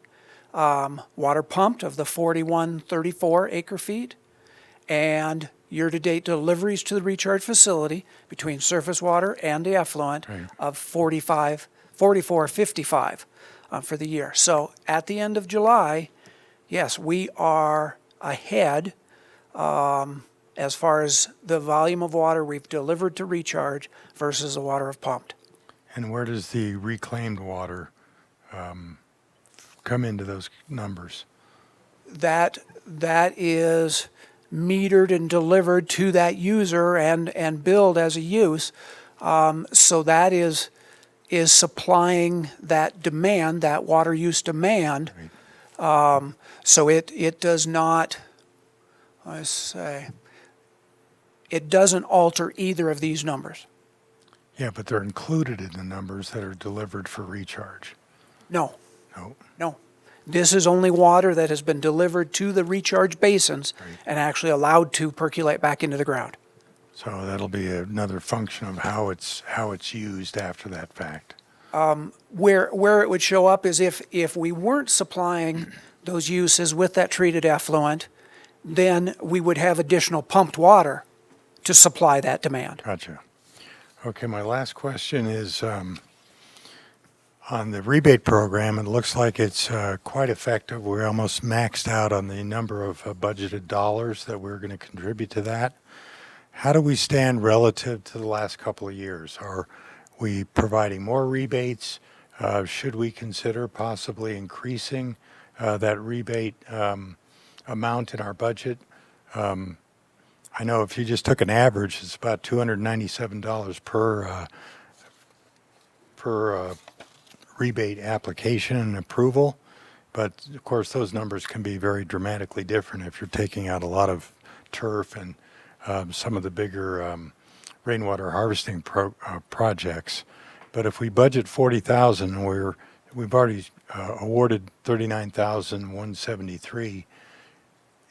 water pumped of the 4134 acre feet, and year-to-date deliveries to the recharge facility between surface water and the effluent of 4455 for the year. So at the end of July, yes, we are ahead as far as the volume of water we've delivered to recharge versus the water we've pumped. And where does the reclaimed water come into those numbers? That is metered and delivered to that user and billed as a use. So that is supplying that demand, that water use demand. So it does not, it doesn't alter either of these numbers. Yeah, but they're included in the numbers that are delivered for recharge. No. No. No. This is only water that has been delivered to the recharge basins and actually allowed to percolate back into the ground. So that'll be another function of how it's used after that fact. Where it would show up is if we weren't supplying those uses with that treated effluent, then we would have additional pumped water to supply that demand. Gotcha. Okay, my last question is on the rebate program. It looks like it's quite effective. We're almost maxed out on the number of budgeted dollars that we're going to contribute to that. How do we stand relative to the last couple of years? Are we providing more rebates? Should we consider possibly increasing that rebate amount in our budget? I know if you just took an average, it's about $297 per rebate application and approval. But of course, those numbers can be very dramatically different if you're taking out a lot of turf and some of the bigger rainwater harvesting projects. But if we budget $40,000 and we've already awarded $39,173,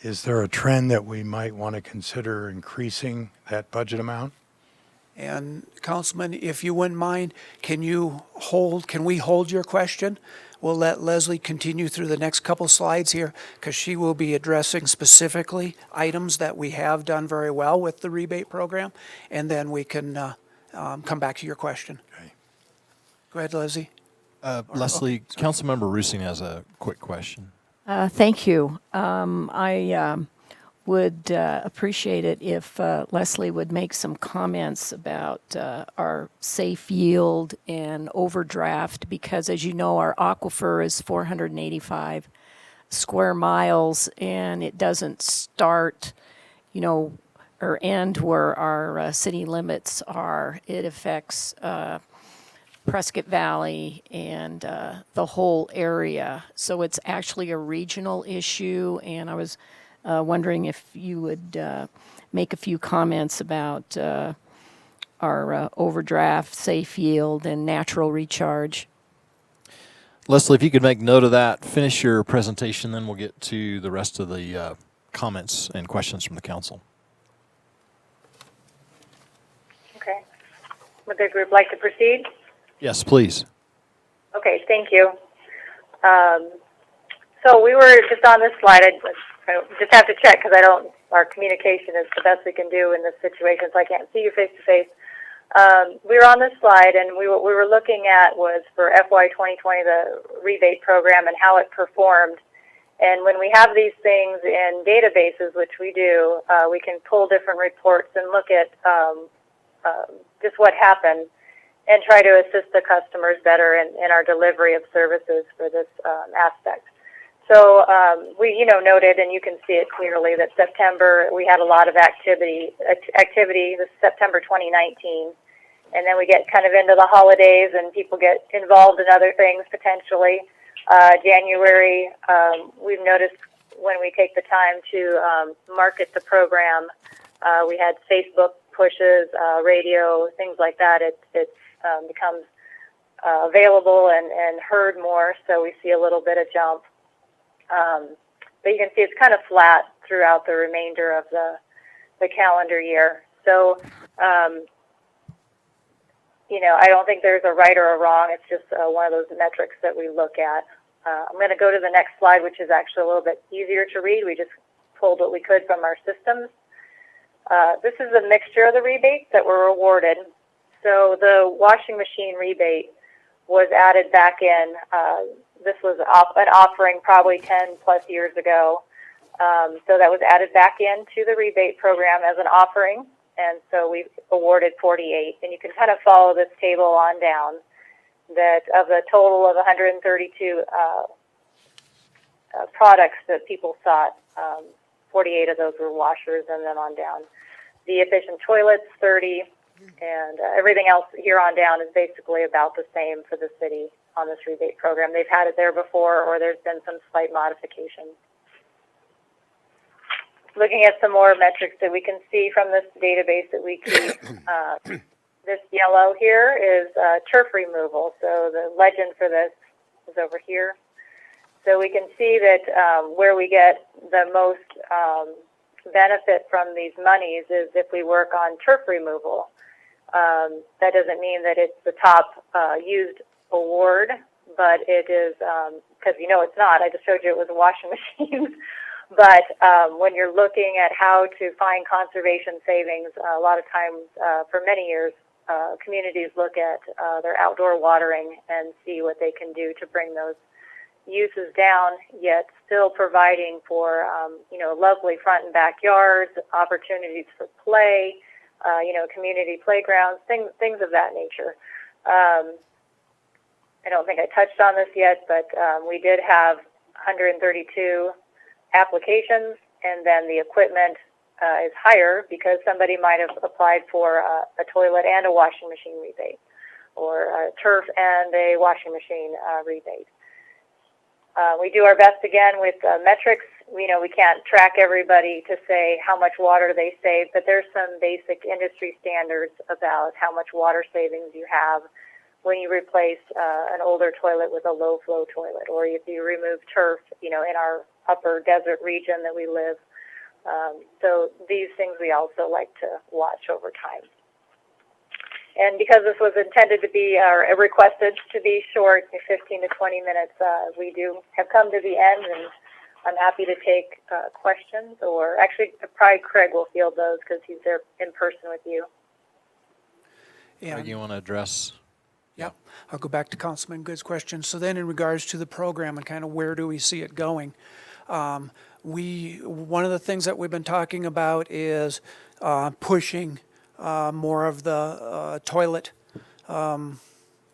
is there a trend that we might want to consider increasing that budget amount? And Councilman, if you wouldn't mind, can we hold your question? We'll let Leslie continue through the next couple slides here because she will be addressing specifically items that we have done very well with the rebate program, and then we can come back to your question. Okay. Go ahead, Leslie. Leslie, Councilmember Roosing has a quick question. Thank you. I would appreciate it if Leslie would make some comments about our safe yield and overdraft, because as you know, our aquifer is 485 square miles, and it doesn't start, or end where our city limits are. It affects Prescott Valley and the whole area. So it's actually a regional issue, and I was wondering if you would make a few comments about our overdraft, safe yield, and natural recharge. Leslie, if you could make note of that, finish your presentation, then we'll get to the rest of the comments and questions from the council. Okay. Would the group like to proceed? Yes, please. Okay, thank you. So we were just on this slide. I just have to check because our communication is the best we can do in this situation, so I can't see you face to face. We were on this slide, and what we were looking at was for FY 2020, the rebate program and how it performed. And when we have these things in databases, which we do, we can pull different reports and look at just what happened, and try to assist the customers better in our delivery of services for this aspect. So we, noted, and you can see it clearly, that September we had a lot of activity. This is September 2019, and then we get kind of into the holidays, and people get involved in other things potentially. January, we've noticed when we take the time to market the program, we had Facebook pushes, radio, things like that. It becomes available and heard more, so we see a little bit of jump. But you can see it's kind of flat throughout the remainder of the calendar year. So, I don't think there's a right or a wrong. It's just one of those metrics that we look at. I'm going to go to the next slide, which is actually a little bit easier to read. We just pulled what we could from our systems. This is a mixture of the rebates that were awarded. So the washing machine rebate was added back in. This was an offering probably 10 plus years ago. So that was added back into the rebate program as an offering. And so we awarded 48. And you can kind of follow this table on down, that of the total of 132 products that people sought, 48 of those were washers, and then on down. The efficient toilets, 30, and everything else here on down is basically about the same for the city on this rebate program. They've had it there before, or there's been some slight modifications. Looking at some more metrics that we can see from this database that we keep, this yellow here is turf removal. So the legend for this is over here. So we can see that where we get the most benefit from these monies is if we work on turf removal. That doesn't mean that it's the top used award, but it is, because you know it's not. I just showed you it was washing machines. But when you're looking at how to find conservation savings, a lot of times, for many years, communities look at their outdoor watering and see what they can do to bring those uses down, yet still providing for, lovely front and backyards, opportunities for play, community playgrounds, things of that nature. I don't think I touched on this yet, but we did have 132 applications, and then the equipment is higher because somebody might have applied for a toilet and a washing machine rebate, or a turf and a washing machine rebate. We do our best again with metrics. We can't track everybody to say how much water they save, but there's some basic industry standards about how much water savings you have when you replace an older toilet with a low flow toilet, or if you remove turf, in our upper desert region that we live. So these things we also like to watch over time. And because this was intended to be, or requested to be short, 15 to 20 minutes, we have come to the end, and I'm happy to take questions, or actually probably Craig will field those because he's there in person with you. Craig, you want to address? Yeah, I'll go back to Councilman Good's question. So then in regards to the program and kind of where do we see it going, one of the things that we've been talking about is pushing more of the toilet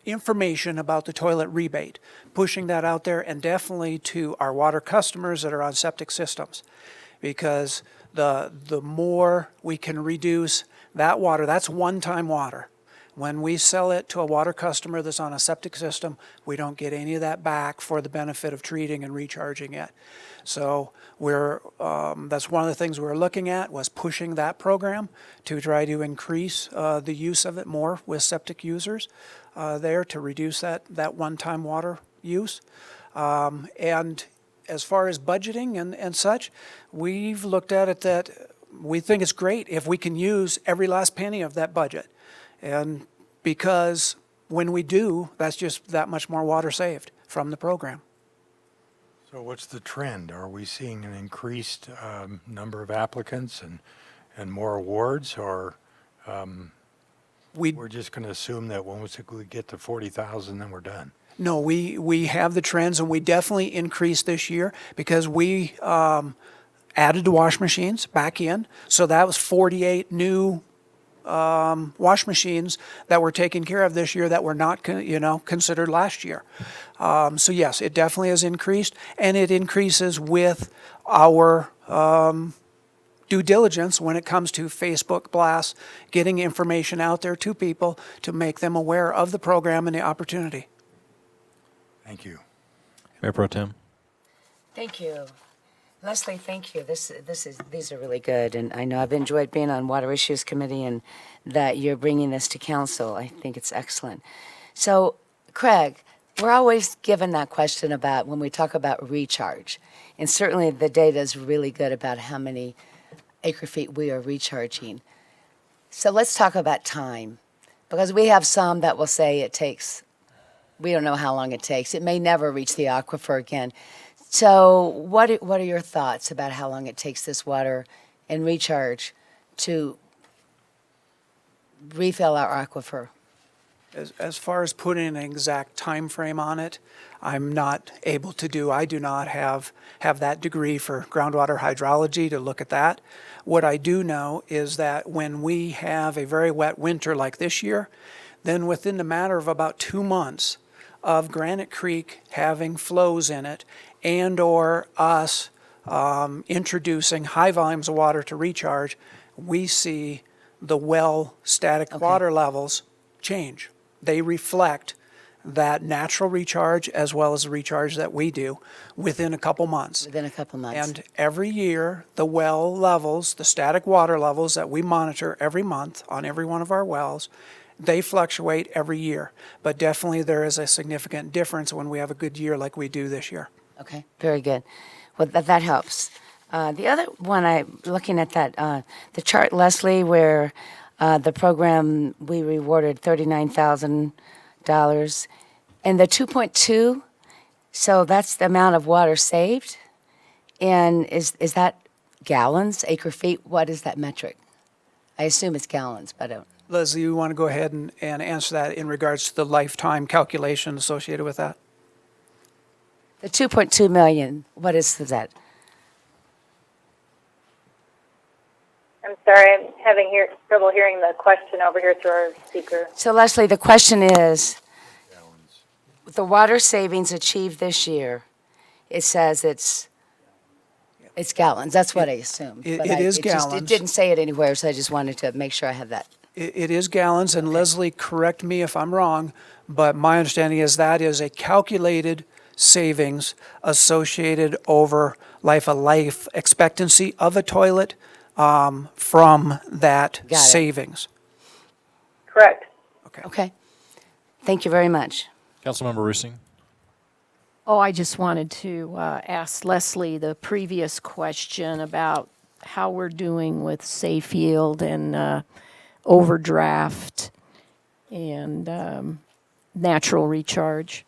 information about the toilet rebate, pushing that out there, and definitely to our water customers that are on septic systems, because the more we can reduce that water, that's one-time water. When we sell it to a water customer that's on a septic system, we don't get any of that back for the benefit of treating and recharging it. So that's one of the things we're looking at, was pushing that program to try to increase the use of it more with septic users there, to reduce that one-time water use. And as far as budgeting and such, we've looked at it that we think it's great if we can use every last penny of that budget. And because when we do, that's just that much more water saved from the program. So what's the trend? Are we seeing an increased number of applicants and more awards, or we're just going to assume that once we get to 40,000, then we're done? No, we have the trends, and we definitely increased this year because we added the wash machines back in. So that was 48 new wash machines that were taken care of this year that were not, considered last year. So yes, it definitely has increased, and it increases with our due diligence when it comes to Facebook blasts, getting information out there to people to make them aware of the program and the opportunity. Thank you. Mayor Pro Tem. Thank you. Leslie, thank you. These are really good, and I know I've enjoyed being on Water Issues Committee, and that you're bringing this to council. I think it's excellent. So, Craig, we're always given that question about when we talk about recharge, and certainly the data is really good about how many acre feet we are recharging. So let's talk about time, because we have some that will say it takes we don't know how long it takes. It may never reach the aquifer again. So what are your thoughts about how long it takes this water and recharge to refill our aquifer? As far as putting an exact time frame on it, I'm not able to do. I do not have that degree for groundwater hydrology to look at that. What I do know is that when we have a very wet winter like this year, then within the matter of about 2 months of Granite Creek having flows in it and or us introducing high volumes of water to recharge, we see the well static water levels change. They reflect that natural recharge as well as the recharge that we do within a couple months. Within a couple months. And every year, the well levels, the static water levels that we monitor every month on every one of our wells, they fluctuate every year. But definitely there is a significant difference when we have a good year like we do this year. Okay, very good. Well, that helps. The other one, looking at that, the chart, Leslie, where the program, we rewarded $39,000, and the 2.2, so that's the amount of water saved? And is that gallons, acre feet? What is that metric? I assume it's gallons, but I don't. Leslie, you want to go ahead and answer that in regards to the lifetime calculation associated with that? The 2.2 million, what is that? I'm sorry, I'm having trouble hearing the question over here through our speaker. So Leslie, the question is, the water savings achieved this year, it says it's gallons. That's what I assumed. It But is it gallons. didn't say it anywhere, so I just wanted to make sure I had that. It is gallons, and Leslie, correct me if I'm wrong, but my understanding is that is a calculated savings associated over life expectancy of a toilet from that Got it. savings. Correct. Okay. Thank you very much. Councilmember Roosing. Oh, I just wanted to ask Leslie the previous question about how we're doing with safe yield and overdraft and natural recharge.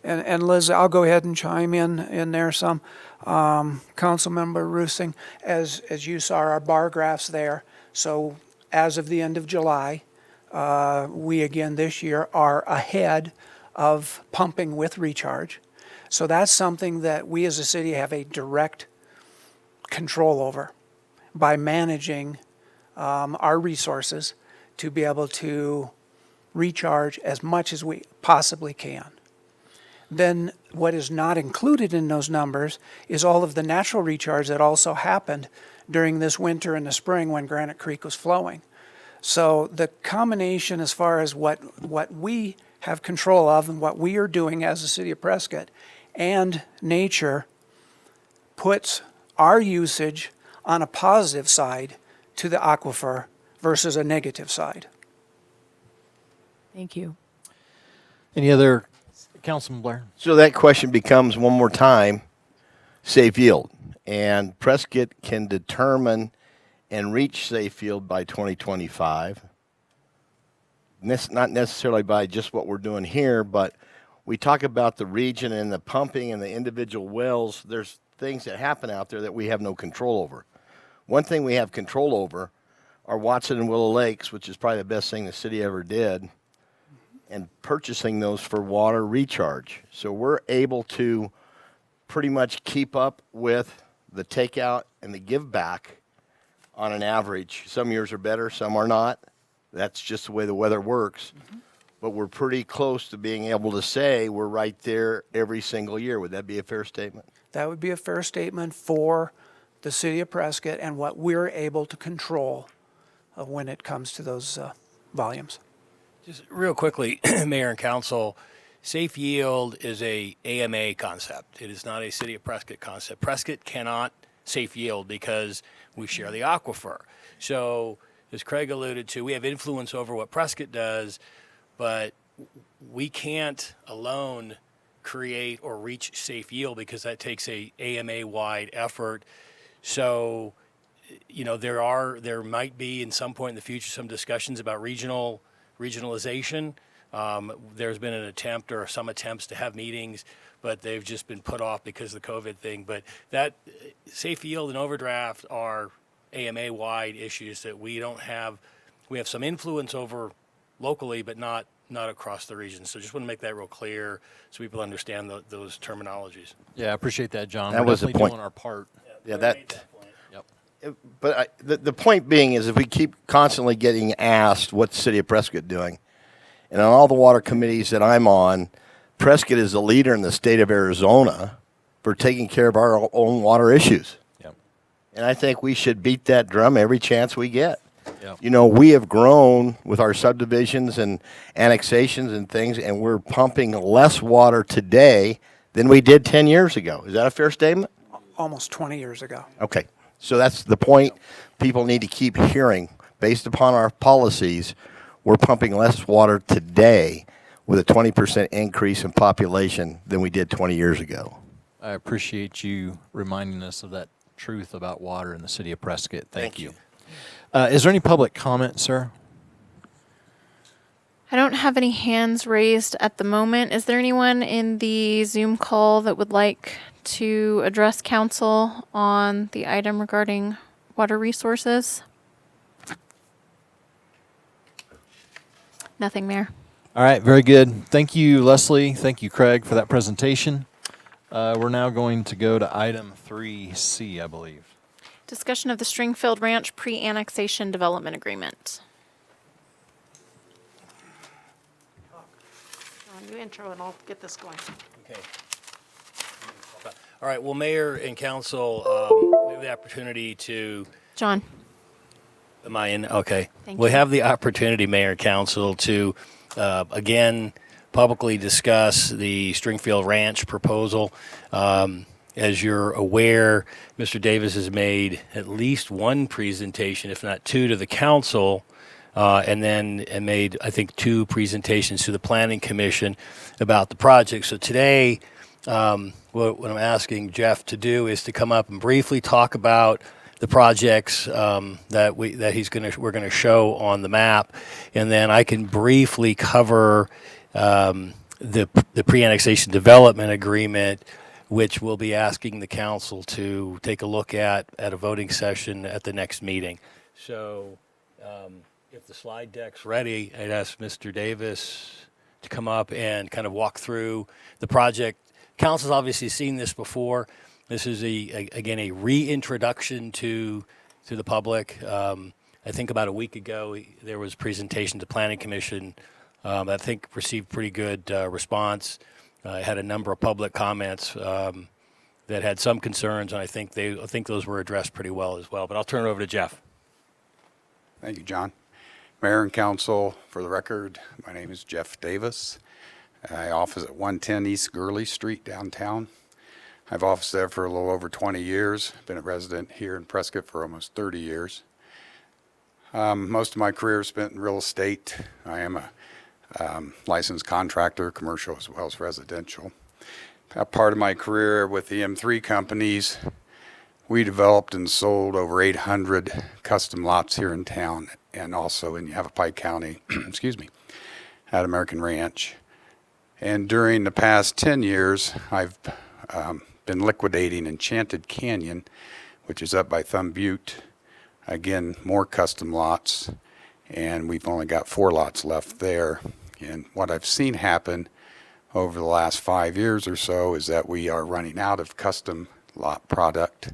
And Liz, I'll go ahead and chime in there some. Councilmember Roosing, as you saw our bar graphs there, so as of the end of July, we again this year are ahead of pumping with recharge. So that's something that we as a city have a direct control over by managing our resources to be able to recharge as much as we possibly can. Then what is not included in those numbers is all of the natural recharge that also happened during this winter and the spring when Granite Creek was flowing. So the combination as far as what we have control of and what we are doing as the city of Prescott and nature puts our usage on a positive side to the aquifer versus a negative side. Thank you. Any other, Councilman Blair? So that question becomes one more time, safe yield. And Prescott can determine and reach safe yield by 2025. Not necessarily by just what we're doing here, but we talk about the region and the pumping and the individual wells. There's things that happen out there that we have no control over. One thing we have control over are Watson and Willow Lakes, which is probably the best thing the city ever did, and purchasing those for water recharge. So we're able to pretty much keep up with the takeout and the give back on an average. Some years are better, some are not. That's just the way the weather works. Mm-hmm. But we're pretty close to being able to say we're right there every single year. Would that be a fair statement? That would be a fair statement for the city of Prescott and what we're able to control when it comes to those volumes. Just real quickly, Mayor and Council, safe yield is a AMA concept. It is not a City of Prescott concept. Prescott cannot safe yield because we share the aquifer. So, as Craig alluded to, we have influence over what Prescott does, but we can't alone create or reach safe yield because that takes a AMA-wide effort. So, you know, there might be in some point in the future some discussions about regional regionalization. There's been an attempt or some attempts to have meetings, but they've just been put off because of the COVID thing. But that safe yield and overdraft are AMA-wide issues that we don't have. We have some influence over locally, but not across the region. So just want to make that real clear so people understand those terminologies. Yeah, I appreciate that, John. That We're was the definitely point. doing our part. Yeah, but the point being is if we keep constantly getting asked what's the city of Prescott doing, and on all the water committees that I'm on, Prescott is the leader in the state of Arizona for taking care of our own water issues. Yep. And I think we should beat that drum every chance we get. Yep. You know, we have grown with our subdivisions and annexations and things, and we're pumping less water today than we did 10 years ago. Is that a fair statement? Almost 20 years ago. Okay. So that's the point people need to keep hearing. Based upon our policies, we're pumping less water today with a 20% increase in population than we did 20 years ago. I appreciate you reminding us of that truth about water in the city of Prescott. Thank you. Is there any public comment, sir? I don't have any hands raised at the moment. Is there anyone in the Zoom call that would like to address council on the item regarding water resources? Nothing, Mayor. All right, very good. Thank you, Leslie. Thank you, Craig, for that presentation. We're now going to go to item 3C, I believe. Discussion of the Stringfield Ranch pre-annexation development agreement. You intro and I'll get this going. Okay. All right. Well, Mayor and Council, we have the opportunity to. John. Am I in? Okay. Thank we you. have the opportunity, Mayor and Council, to again publicly discuss the Stringfield Ranch proposal. As you're aware, Mr. Davis has made at least one presentation, if not two, to the council, and made, I think, two presentations to the Planning Commission about the project. So today, what I'm asking Jeff to do is to come up and briefly talk about the projects that we're going to show on the map, and then I can briefly cover the pre-annexation development agreement, which we'll be asking the council to take a look at a voting session at the next meeting. So if the slide deck's ready, I'd ask Mr. Davis to come up and kind of walk through the project. Council's obviously seen this before. This is again a reintroduction to the public. I think about a week ago there was a presentation to Planning Commission that I think received pretty good response. It had a number of public comments that had some concerns, and I think those were addressed pretty well as well. But I'll turn it over to Jeff. Thank you, John. Mayor and Council, for the record, my name is Jeff Davis. I office at 110 East Gurley Street downtown. I've officed there for a little over 20 years. Been a resident here in Prescott for almost 30 years. Most of my career spent in real estate. I am a licensed contractor, commercial as well as residential. Part of my career with the M3 companies, we developed and sold over 800 custom lots here in town and also in Yavapai County, excuse me, at American Ranch. And during the past 10 years, I've been liquidating Enchanted Canyon, which is up by Thumb Butte. Again, more custom lots, and we've only got 4 lots left there. And what I've seen happen over the last 5 years or so is that we are running out of custom lot product.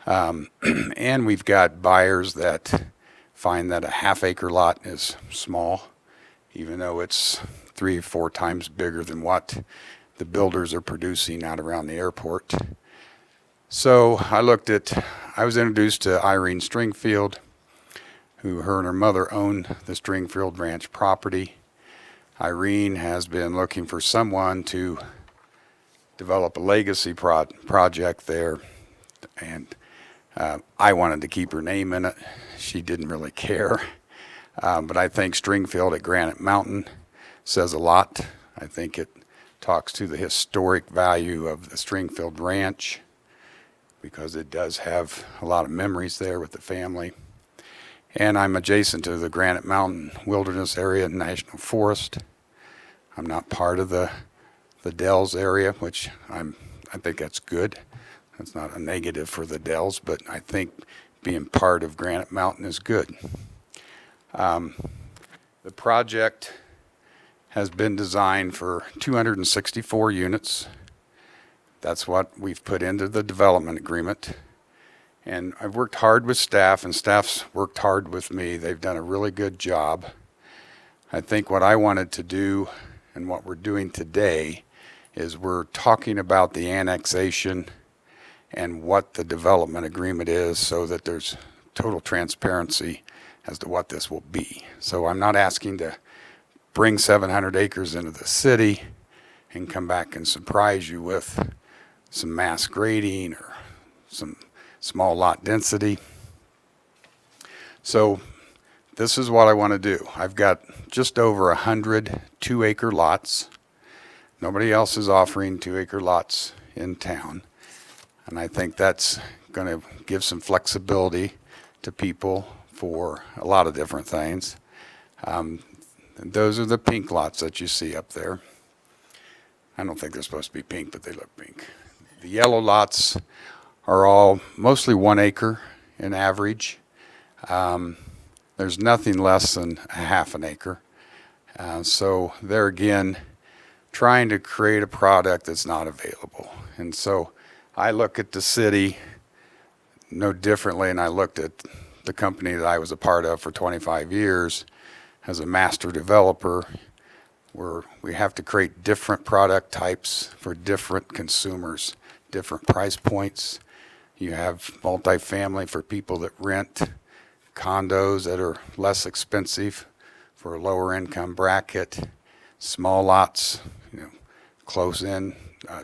And we've got buyers that find that a half-acre lot is small, even though it's 3 or 4 times bigger than what the builders are producing out around the airport. So I was introduced to Irene Stringfield, who her and her mother own the Stringfield Ranch property. Irene has been looking for someone to develop a legacy project there, and I wanted to keep her name in it. She didn't really care, but I think Stringfield at Granite Mountain says a lot. I think it talks to the historic value of the Stringfield Ranch because it does have a lot of memories there with the family. And I'm adjacent to the Granite Mountain Wilderness Area National Forest. I'm not part of the Dells area, which I think that's good. That's not a negative for the Dells, but I think being part of Granite Mountain is good. The project has been designed for 264 units. That's what we've put into the development agreement. And I've worked hard with staff, and staff's worked hard with me. They've done a really good job. I think what I wanted to do and what we're doing today is we're talking about the annexation and what the development agreement is so that there's total transparency as to what this will be. So I'm not asking to bring 700 acres into the city and come back and surprise you with some mass grading or some small lot density. So this is what I want to do. I've got just over 100 2-acre lots. Nobody else is offering 2-acre lots in town. And I think that's going to give some flexibility to people for a lot of different things. And those are the pink lots that you see up there. I don't think they're supposed to be pink, but they look pink. The yellow lots are all mostly 1 acre in average. There's nothing less than a half an acre. So they're again trying to create a product that's not available. And so I look at the city no differently, and I looked at the company that I was a part of for 25 years as a master developer, where we have to create different product types for different consumers, different price points. You have multifamily for people that rent, condos that are less expensive for a lower income bracket, small lots, close in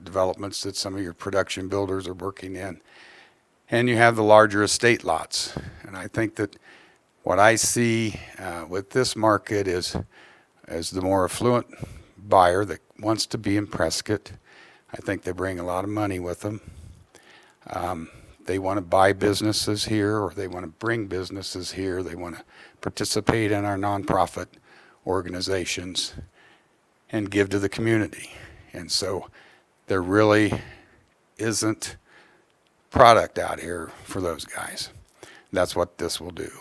developments that some of your production builders are working in. And you have the larger estate lots. And I think that what I see with this market is as the more affluent buyer that wants to be in Prescott. I think they bring a lot of money with them. They want to buy businesses here, or they want to bring businesses here. They want to participate in our nonprofit organizations and give to the community. And so there really isn't product out here for those guys. That's what this will do.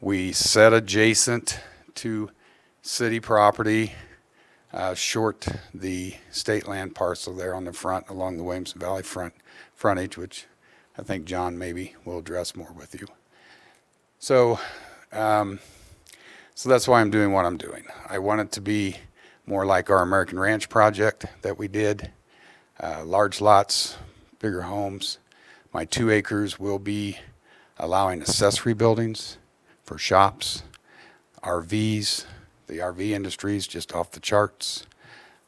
We set adjacent to city property, short the state land parcel there on the front along the Williamson Valley frontage, which I think John maybe will address more with you. So that's why I'm doing what I'm doing. I want it to be more like our American Ranch project that we did. Large lots, bigger homes. My 2 acres will be allowing accessory buildings for shops, RVs. The RV industry is just off the charts,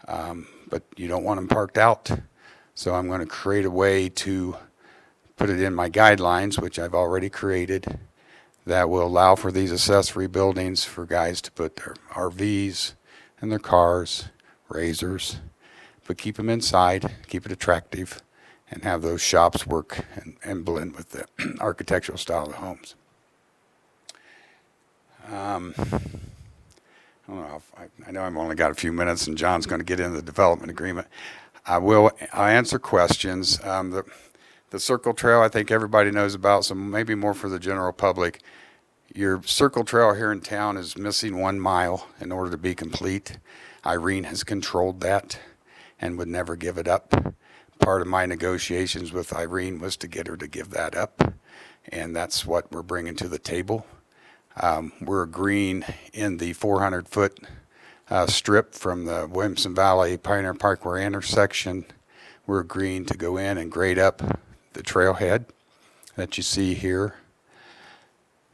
but you don't want them parked out. So I'm going to create a way to put it in my guidelines, which I've already created, that will allow for these accessory buildings for guys to put their RVs and their cars, razors, but keep them inside, keep it attractive, and have those shops work and blend with the architectural style of the homes. I don't know I know I've only got a few minutes, and John's going to get into the development agreement. I'll answer questions. The Circle Trail, I think everybody knows about, so maybe more for the general public. Your Circle Trail here in town is missing 1 mile in order to be complete. Irene has controlled that and would never give it up. Part of my negotiations with Irene was to get her to give that up, and that's what we're bringing to the table. We're agreeing in the 400-foot strip from the Williamson Valley Pioneer Parkway intersection. We're agreeing to go in and grade up the trailhead that you see here.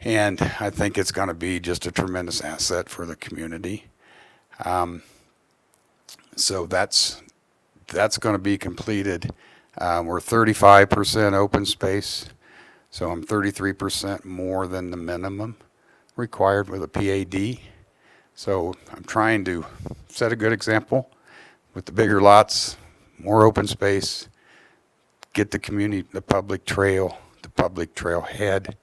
And I think it's going to be just a tremendous asset for the community. So that's going to be completed. We're 35% open space, so I'm 33% more than the minimum required with a PAD. So I'm trying to set a good example with the bigger lots, more open space, get the community, the public trail, the public trailhead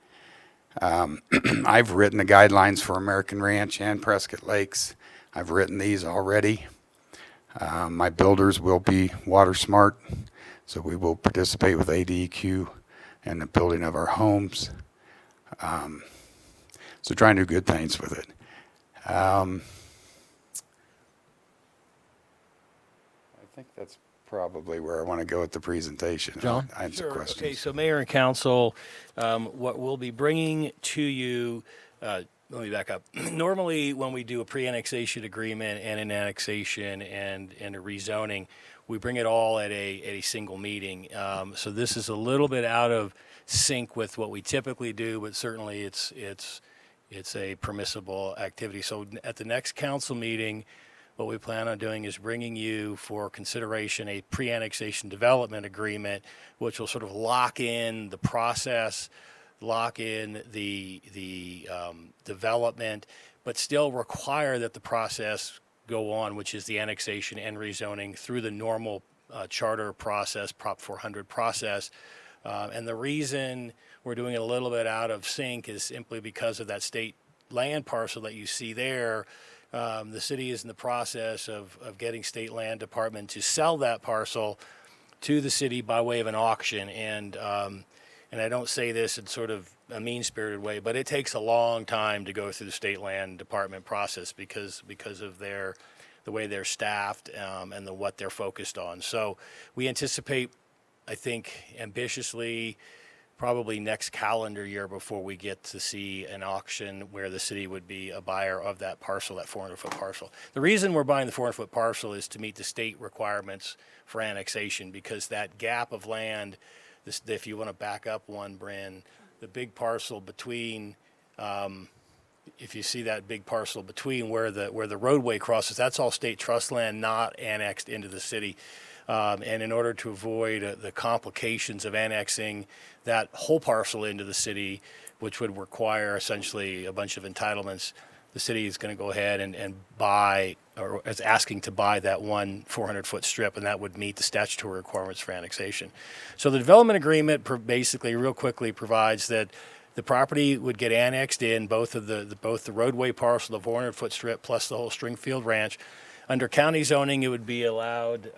I've written the guidelines for American Ranch and Prescott Lakes. I've written these already. My builders will be water smart, so we will participate with ADEQ in the building of our homes. So trying to do good things with it. I think that's probably where I want to go with the presentation. John? I'll answer questions. Okay, so Mayor and Council, what we'll be bringing to you, let me back up. Normally, when we do a pre-annexation agreement and an annexation and a rezoning, we bring it all at a single meeting. So this is a little bit out of sync with what we typically do, but certainly it's a permissible activity. So at the next council meeting, what we plan on doing is bringing you for consideration a pre-annexation development agreement, which will sort of lock in the process, lock in the development, but still require that the process go on, which is the annexation and rezoning through the normal charter process, Prop 400 process. And the reason we're doing it a little bit out of sync is simply because of that state land parcel that you see there. The city is in the process of getting state land department to sell that parcel to the city by way of an auction. And I don't say this in sort of a mean-spirited way, but it takes a long time to go through the state land department process because of the way they're staffed and what they're focused on. So we anticipate, I think, ambitiously, probably next calendar year before we get to see an auction where the city would be a buyer of that parcel, that 400-foot parcel. The reason we're buying the 400-foot parcel is to meet the state requirements for annexation, because that gap of land, if you want to back up one, Bryn, the big parcel between, if you see that big parcel between where the roadway crosses, that's all state trust land not annexed into the city. And in order to avoid the complications of annexing that whole parcel into the city, which would require essentially a bunch of entitlements, the city is going to go ahead and buy, or is asking to buy that one 400-foot strip, and that would meet the statutory requirements for annexation. So the development agreement basically, real quickly, provides that the property would get annexed in, both the roadway parcel, the 400-foot strip, plus the whole Stringfield Ranch. Under county zoning, it would be allowed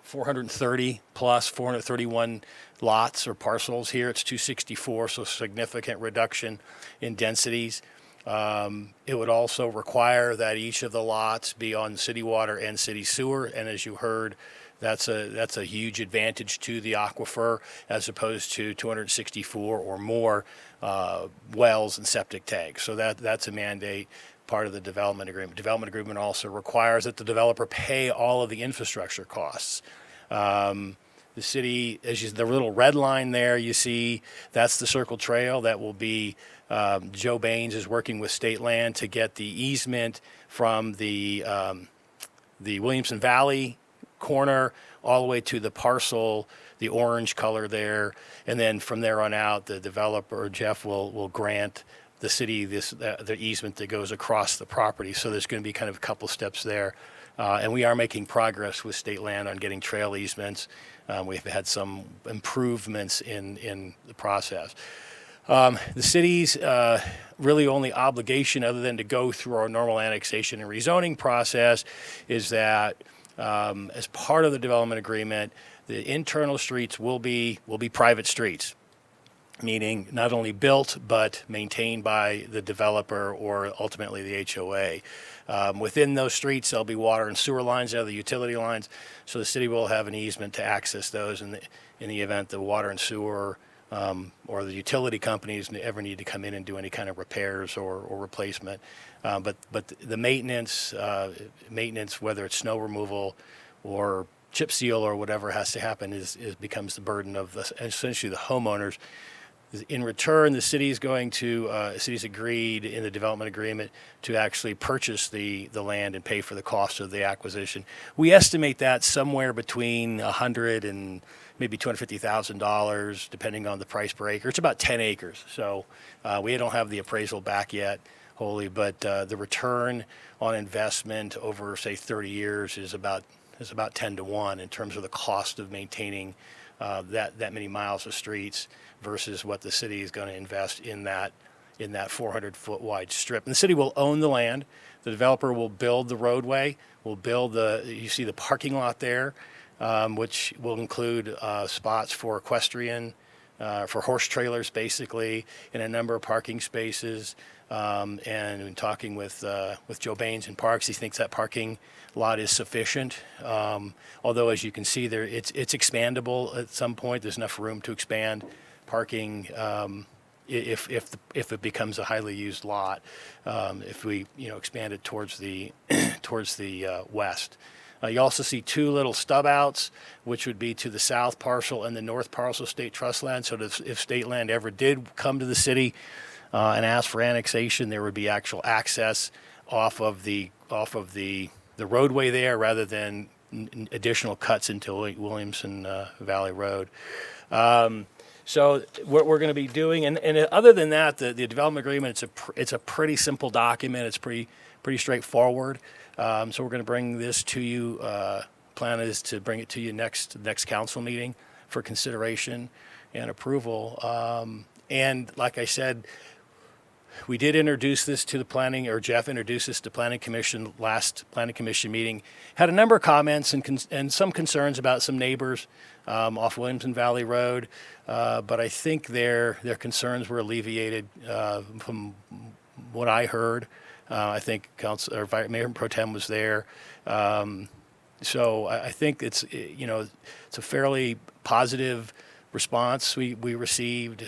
430 plus 431 lots or parcels. Here it's 264, so significant reduction in densities. It would also require that each of the lots be on city water and city sewer, and as you heard, that's a huge advantage to the aquifer as opposed to 264 or more wells and septic tanks. So that's a mandate, part of the development agreement. Development agreement also requires that the developer pay all of the infrastructure costs. The city, the little red line there you see, that's the Circle Trail. That will be, Joe Baines is working with state land to get the easement from the Williamson Valley corner all the way to the parcel, the orange color there. And then from there on out, the developer, Jeff, will grant the city the easement that goes across the property. So there's going to be kind of a couple steps there. And we are making progress with state land on getting trail easements. We've had some improvements in the process. The city's really only obligation, other than to go through our normal annexation and rezoning process, is that as part of the development agreement, the internal streets will be private streets, meaning not only built but maintained by the developer or ultimately the HOA. Within those streets, there'll be water and sewer lines, other utility lines, so the city will have an easement to access those in the event the water and sewer or the utility companies ever need to come in and do any kind of repairs or replacement. But the maintenance, whether it's snow removal or chip seal or whatever has to happen, becomes the burden of essentially the homeowners. In return, the city's agreed in the development agreement to actually purchase the land and pay for the cost of the acquisition. We estimate that somewhere between $100,000 and maybe $250,000, depending on the price per acre. It's about 10 acres, so we don't have the appraisal back yet wholly, but the return on investment over, say, 30 years is about 10 to 1 in terms of the cost of maintaining that many miles of streets versus what the city is going to invest in that in that 400-foot wide strip. And the city will own the land. The developer will build the roadway, will build you see the parking lot there, which will include spots for equestrian, for horse trailers, basically, and a number of parking spaces. And in talking with Joe Baines in Parks, he thinks that parking lot is sufficient. Although, as you can see there, it's expandable at some point. There's enough room to expand parking if it becomes a highly used lot. If we expand it towards the west. You also see two little stub outs, which would be to the south parcel and the north parcel state trust land. So if state land ever did come to the city and ask for annexation, there would be actual access off of the roadway there, rather than additional cuts into Williamson Valley Road. So what we're going to be doing, and other than that, the development agreement, it's a pretty simple document. It's pretty straightforward. So we're going to bring this to you. Plan is to bring it to you next council meeting for consideration and approval. And like I said, we did introduce this to the planning, or Jeff introduced this to planning commission last planning commission meeting. Had a number of comments and some concerns about some neighbors off Williamson Valley Road, but I think their concerns were alleviated from what I heard. I think Mayor Pro Tem was there. So I think it's a fairly positive response we received.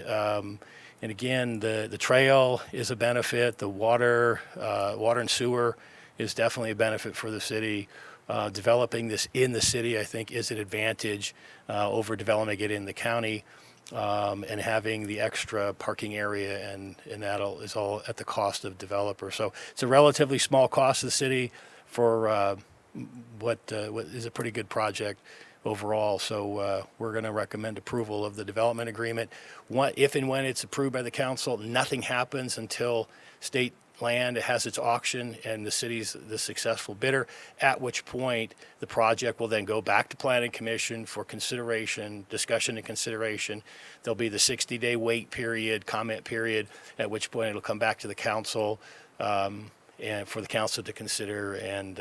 And again, the trail is a benefit. The water and sewer is definitely a benefit for the city. Developing this in the city, I think, is an advantage over developing it in the county, and having the extra parking area, and that is all at the cost of developer. So it's a relatively small cost to the city for what is a pretty good project overall. So we're going to recommend approval of the development agreement. If and when it's approved by the council, nothing happens until state land has its auction and the city's the successful bidder, at which point the project will then go back to planning commission for consideration, discussion and consideration. There'll be the 60-day wait period, comment period, at which point it'll come back to the council, and for the council to consider and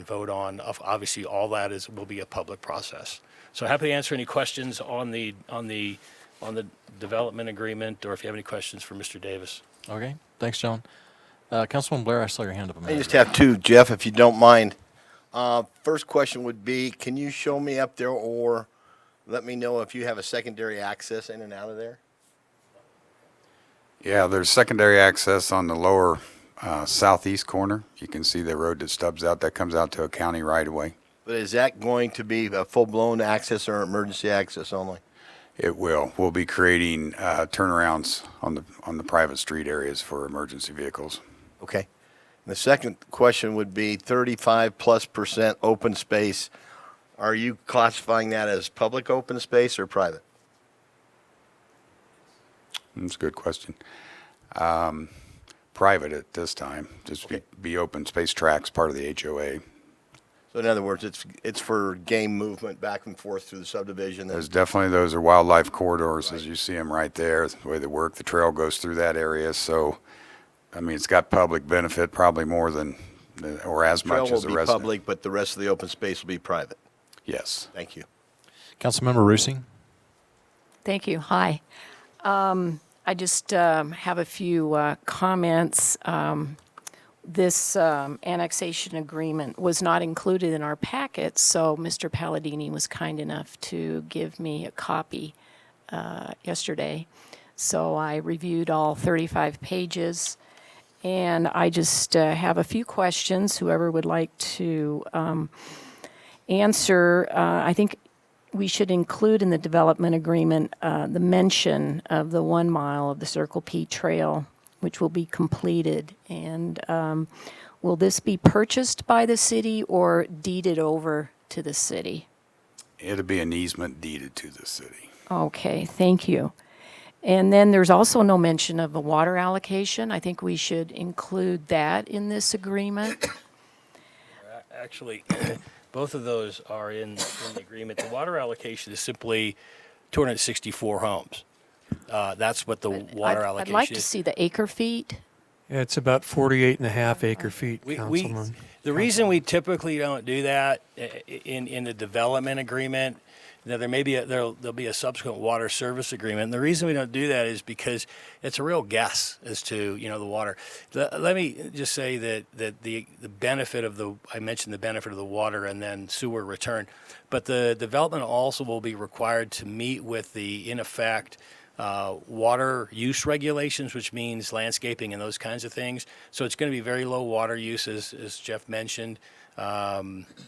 vote on. Obviously, all that will be a public process. So happy to answer any questions on the development agreement, or if you have any questions for Mr. Davis. Okay, thanks, John. Councilman Blair, I saw your hand up a minute I just ago. have two, Jeff, if you don't mind. First question would be, can you show me up there, or let me know if you have a secondary access in and out of there? Yeah, there's secondary access on the lower southeast corner. You can see the road that stubs out. That comes out to a county right-of-way. But is that going to be a full-blown access or emergency access only? It will. We'll be creating turnarounds on the private street areas for emergency vehicles. Okay. And the second question would be 35+% open space. Are you classifying that as public open space or private? That's a good question. Private at this time, just be open space tracks, part of the HOA. So in other words, it's for game movement back and forth through the subdivision. Those are wildlife corridors, as you see them right there. The way they work, the trail goes through that area. So, I mean, it's got public benefit, probably more than, or as much as the Trail will be resident. public, but the rest of the open space will be private. Yes. Thank you. Councilmember Roosing. Thank you. Hi. I just have a few comments. This annexation agreement was not included in our packet, so Mr. Palladini was kind enough to give me a copy yesterday. So I reviewed all 35 pages, and I just have a few questions, whoever would like to answer. I think we should include in the development agreement the mention of the 1 mile of the Circle P Trail, which will be completed. And will this be purchased by the city or deeded over to the city? It'll be an easement deeded to the city. Okay, thank you. And then there's also no mention of a water allocation. I think we should include that in this agreement. Actually, both of those are in the agreement. The water allocation is simply 264 homes. That's what the water I'd allocation like to is. see the acre feet. Yeah, it's about 48 and a half acre feet, We, Councilman. the reason we typically don't do that in the development agreement, now there may be there'll be a subsequent water service agreement. And the reason we don't do that is because it's a real guess as to the water. Let me just say that the benefit of I mentioned the benefit of the water and then sewer return, but the development also will be required to meet with the in effect water use regulations, which means landscaping and those kinds of things. So it's going to be very low water use, as Jeff mentioned,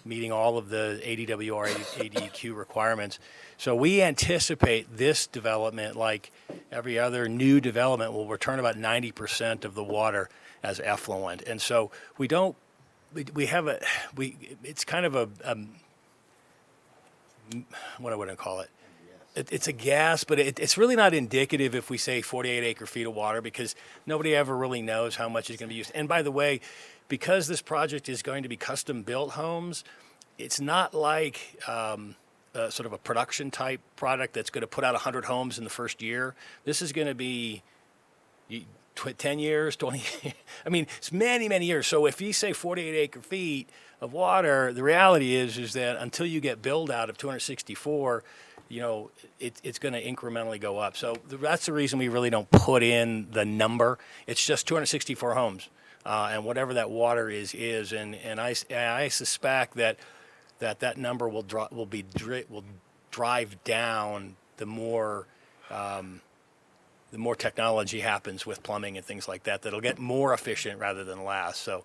meeting all of the ADWR, ADQ requirements. So we anticipate this development, like every other new development, will return about 90% of the water as effluent. And so we don't, it's kind of what I wouldn't call it. It's a gas, but it's really not indicative if we say 48 acre feet of water, because nobody ever really knows how much is going to be used. And by the way, because this project is going to be custom built homes, it's not like sort of a production type product that's going to put out 100 homes in the first year. This is going to be 10 years, 20, I mean, it's many, many years. So if you say 48 acre feet of water, the reality is that until you get build out of 264, it's going to incrementally go up. So that's the reason we really don't put in the number. It's just 264 homes, and whatever that water is. And I suspect that number will drive down the more technology happens with plumbing and things like that. That'll get more efficient rather than less. So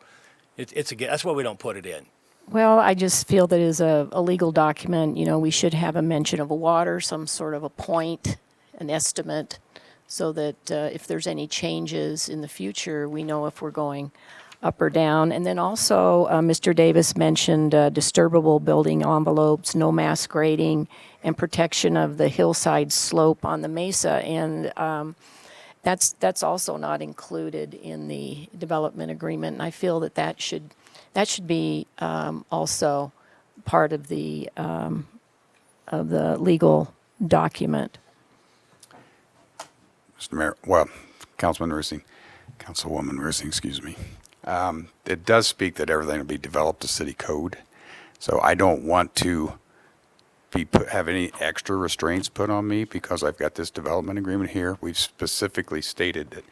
that's why we don't put it in. Well, I just feel that as a legal document, we should have a mention of a water, some sort of a point, an estimate, so that if there's any changes in the future, we know if we're going up or down. And then also, Mr. Davis mentioned disturbable building envelopes, no mass grading, and protection of the hillside slope on the mesa. And that's also not included in the development agreement. And I feel that should be also part of the legal document. Mr. Mayor, Councilwoman Rusing, excuse me. It does speak that everything will be developed to city code. So I don't want to have any extra restraints put on me because I've got this development agreement here. We've specifically stated that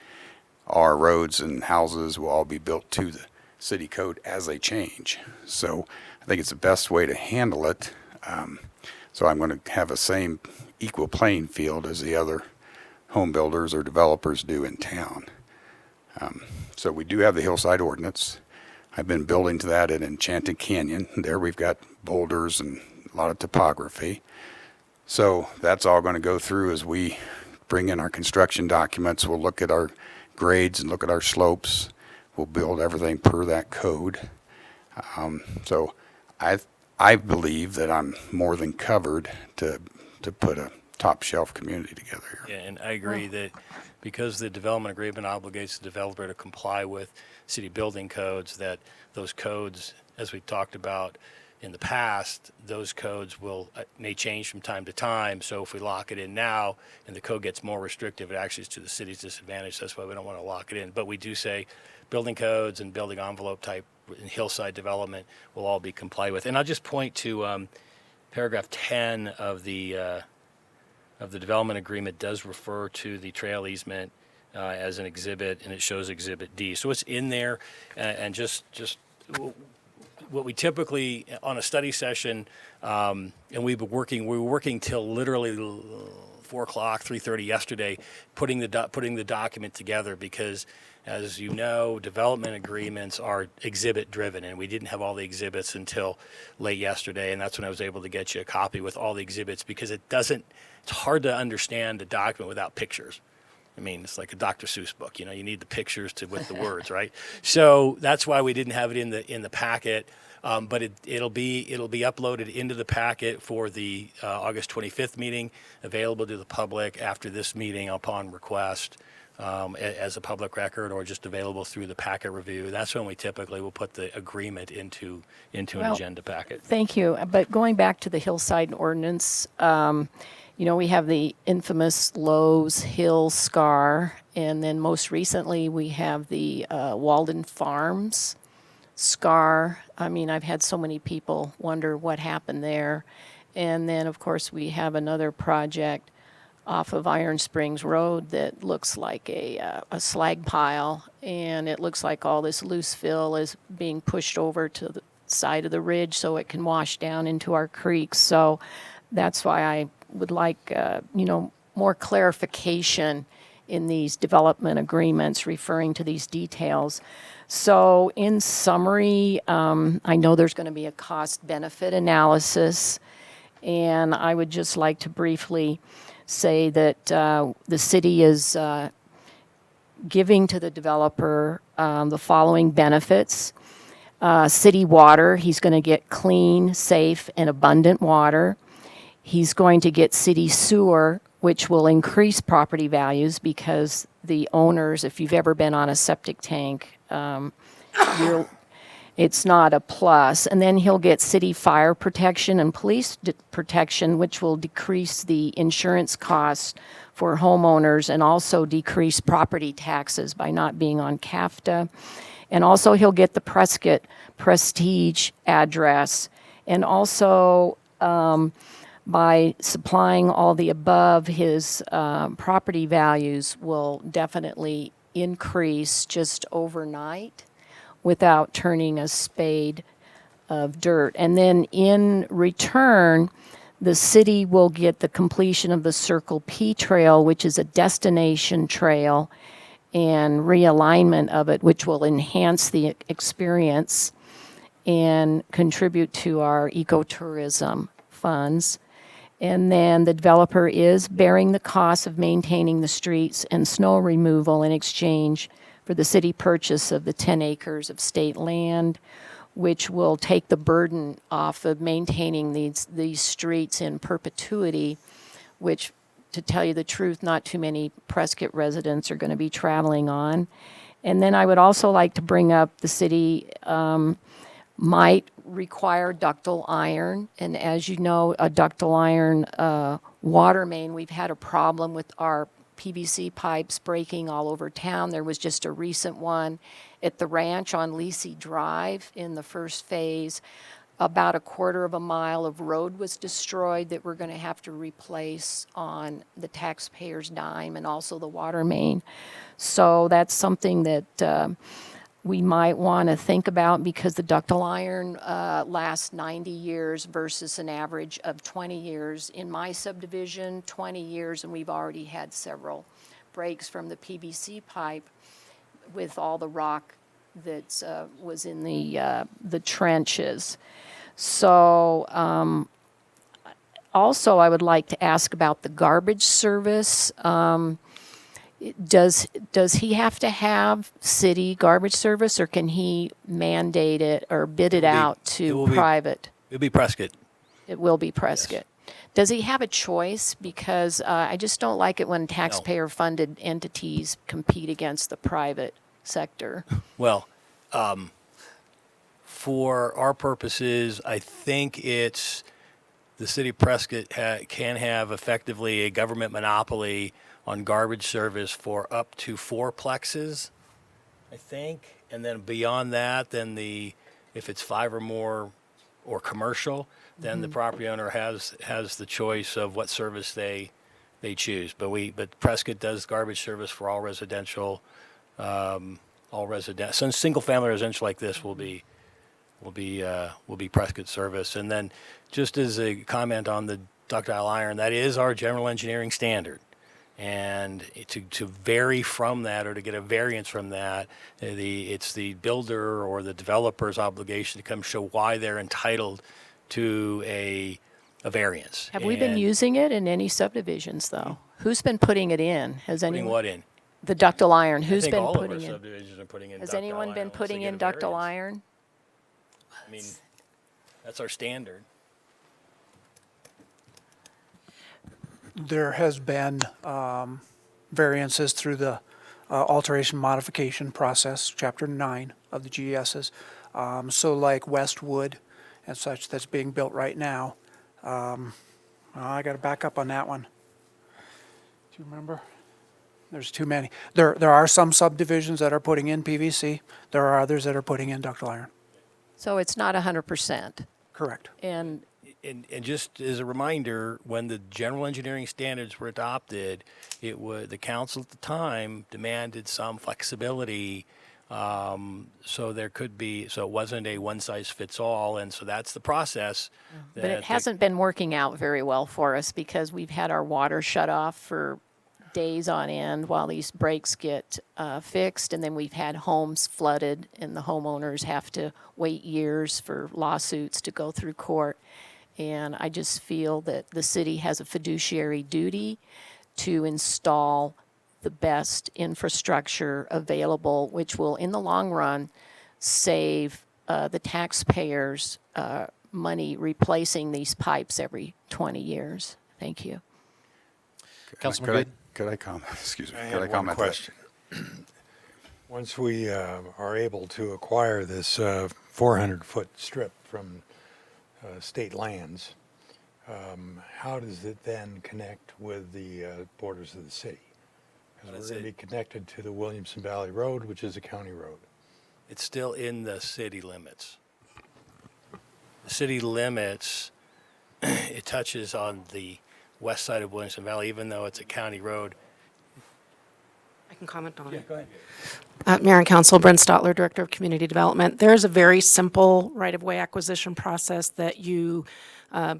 our roads and houses will all be built to the city code as they change. So I think it's the best way to handle it. So I'm going to have a same equal playing field as the other home builders or developers do in town. So we do have the hillside ordinance. I've been building to that at Enchanted Canyon. There we've got boulders and a lot of topography. So that's all going to go through as we bring in our construction documents. We'll look at our grades and look at our slopes. We'll build everything per that code. So I believe that I'm more than covered to put a top shelf community together here. Yeah, and I agree that because the development agreement obligates the developer to comply with city building codes, that those codes, as we talked about in the past, those codes may change from time to time. So if we lock it in now and the code gets more restrictive, it actually is to the city's disadvantage. That's why we don't want to lock it in. But we do say building codes and building envelope type and hillside development will all be complied with. And I'll just point to paragraph 10 of the development agreement does refer to the trail easement as an exhibit, and it shows Exhibit D. So it's in there, and just what we typically on a study session, and we were working till literally 4 o'clock, 3:30 yesterday, putting the document together because, as you know, development agreements are exhibit driven, and we didn't have all the exhibits until late yesterday, and that's when I was able to get you a copy with all the exhibits because it's hard to understand a document without pictures. I mean, it's like a Dr. Seuss book. You need the pictures with the words, right? So that's why we didn't have it in the packet. But it'll be uploaded into the packet for the August 25th meeting, available to the public after this meeting upon request. as a public record or just available through the packet review, that's when we typically will put the agreement into an Well, agenda packet. Thank you. But going back to the hillside ordinance, we have the infamous Lowe's Hill scar, and then most recently we have the Walden Farms scar. I mean, I've had so many people wonder what happened there. And then, of course, we have another project off of Iron Springs Road that looks like a slag pile, and it looks like all this loose fill is being pushed over to the side of the ridge so it can wash down into our creeks. So that's why I would like, more clarification in these development agreements referring to these details. So in summary, I know there's going to be a cost-benefit analysis, and I would just like to briefly say that the city is giving to the developer the following benefits. City water, he's going to get clean, safe, and abundant water. He's going to get city sewer, which will increase property values because the owners, if you've ever been on a septic tank, it's not a plus. And then he'll get city fire protection and police protection, which will decrease the insurance costs for homeowners and also decrease property taxes by not being on CAFTA. And also he'll get the Prescott Prestige address. And also by supplying all the above, his property values will definitely increase just overnight without turning a spade of dirt. And then in return, the city will get the completion of the Circle P Trail, which is a destination trail, and realignment of it, which will enhance the experience and contribute to our ecotourism funds. And then the developer is bearing the cost of maintaining the streets and snow removal in exchange for the city purchase of the 10 acres of state land, which will take the burden off of maintaining these streets in perpetuity, which, to tell you the truth, not too many Prescott residents are going to be traveling on. And then I would also like to bring up the city might require ductile iron. And as you know, a ductile iron water main, we've had a problem with our PVC pipes breaking all over town. There was just a recent one at the ranch on Lacey Drive in the first phase. About a quarter of a mile of road was destroyed that we're going to have to replace on the taxpayer's dime, and also the water main. So that's something that we might want to think about, because the ductile iron lasts 90 years versus an average of 20 years. In my subdivision, 20 years, and we've already had several breaks from the PVC pipe with all the rock that was in the trenches. So also I would like to ask about the garbage service. Does he have to have city garbage service, or can he mandate it or bid it out to private? It'll be Prescott. It will be Prescott. Yes. Does he have a choice? Because I just don't like it when taxpayer-funded entities compete against the private sector. Well, for our purposes, I think it's the city of Prescott can have effectively a government monopoly on garbage service for up to 4 plexes, I think. And then beyond that, then if it's 5 or more or commercial, then the property owner has the choice of what service they choose. But Prescott does garbage service for all residential, So single family residential like this will be Prescott service. And then just as a comment on the ductile iron, that is our general engineering standard. And to vary from that, or to get a variance from that, it's the builder or the developer's obligation to come show why they're entitled to a variance. Have we been using it in any subdivisions, though? Who's been putting it in? Has Putting anyone? what in? The ductile iron. I Who's think been all putting of our in? subdivisions are putting in Has ductile anyone iron been unless they putting get in a ductile variance. iron? I mean, that's our standard. There has been variances through the alteration modification process, Chapter 9 of the GSs. So like Westwood and such that's being built right now. I got to back up on that one. Do you remember? There's too many. There are some subdivisions that are putting in PVC. There are others that are putting in ductile iron. So it's not 100%. Correct. And just as a reminder, when the general engineering standards were adopted, the council at the time demanded some flexibility, so it wasn't a one size fits all, and so that's the process. But it hasn't been working out very well for us because we've had our water shut off for days on end while these breaks get fixed, and then we've had homes flooded, and the homeowners have to wait years for lawsuits to go through court. And I just feel that the city has a fiduciary duty to install the best infrastructure available, which will, in the long run, save the taxpayers money replacing these pipes every 20 years. Thank you. Councilman Good? Could I comment? Excuse me. I Could I had one comment? question. Once we are able to acquire this 400-foot strip from state lands, how does it then connect with the borders of the city? Because we're going to be connected to the Williamson Valley Road, which is a county road. It's still in the city limits. The city limits, it touches on the west side of Williamson Valley, even though it's a county road. I can comment on it. Go ahead. Mayor and Council, Brent Stotler, Director of Community Development. There's a very simple right-of-way acquisition process that you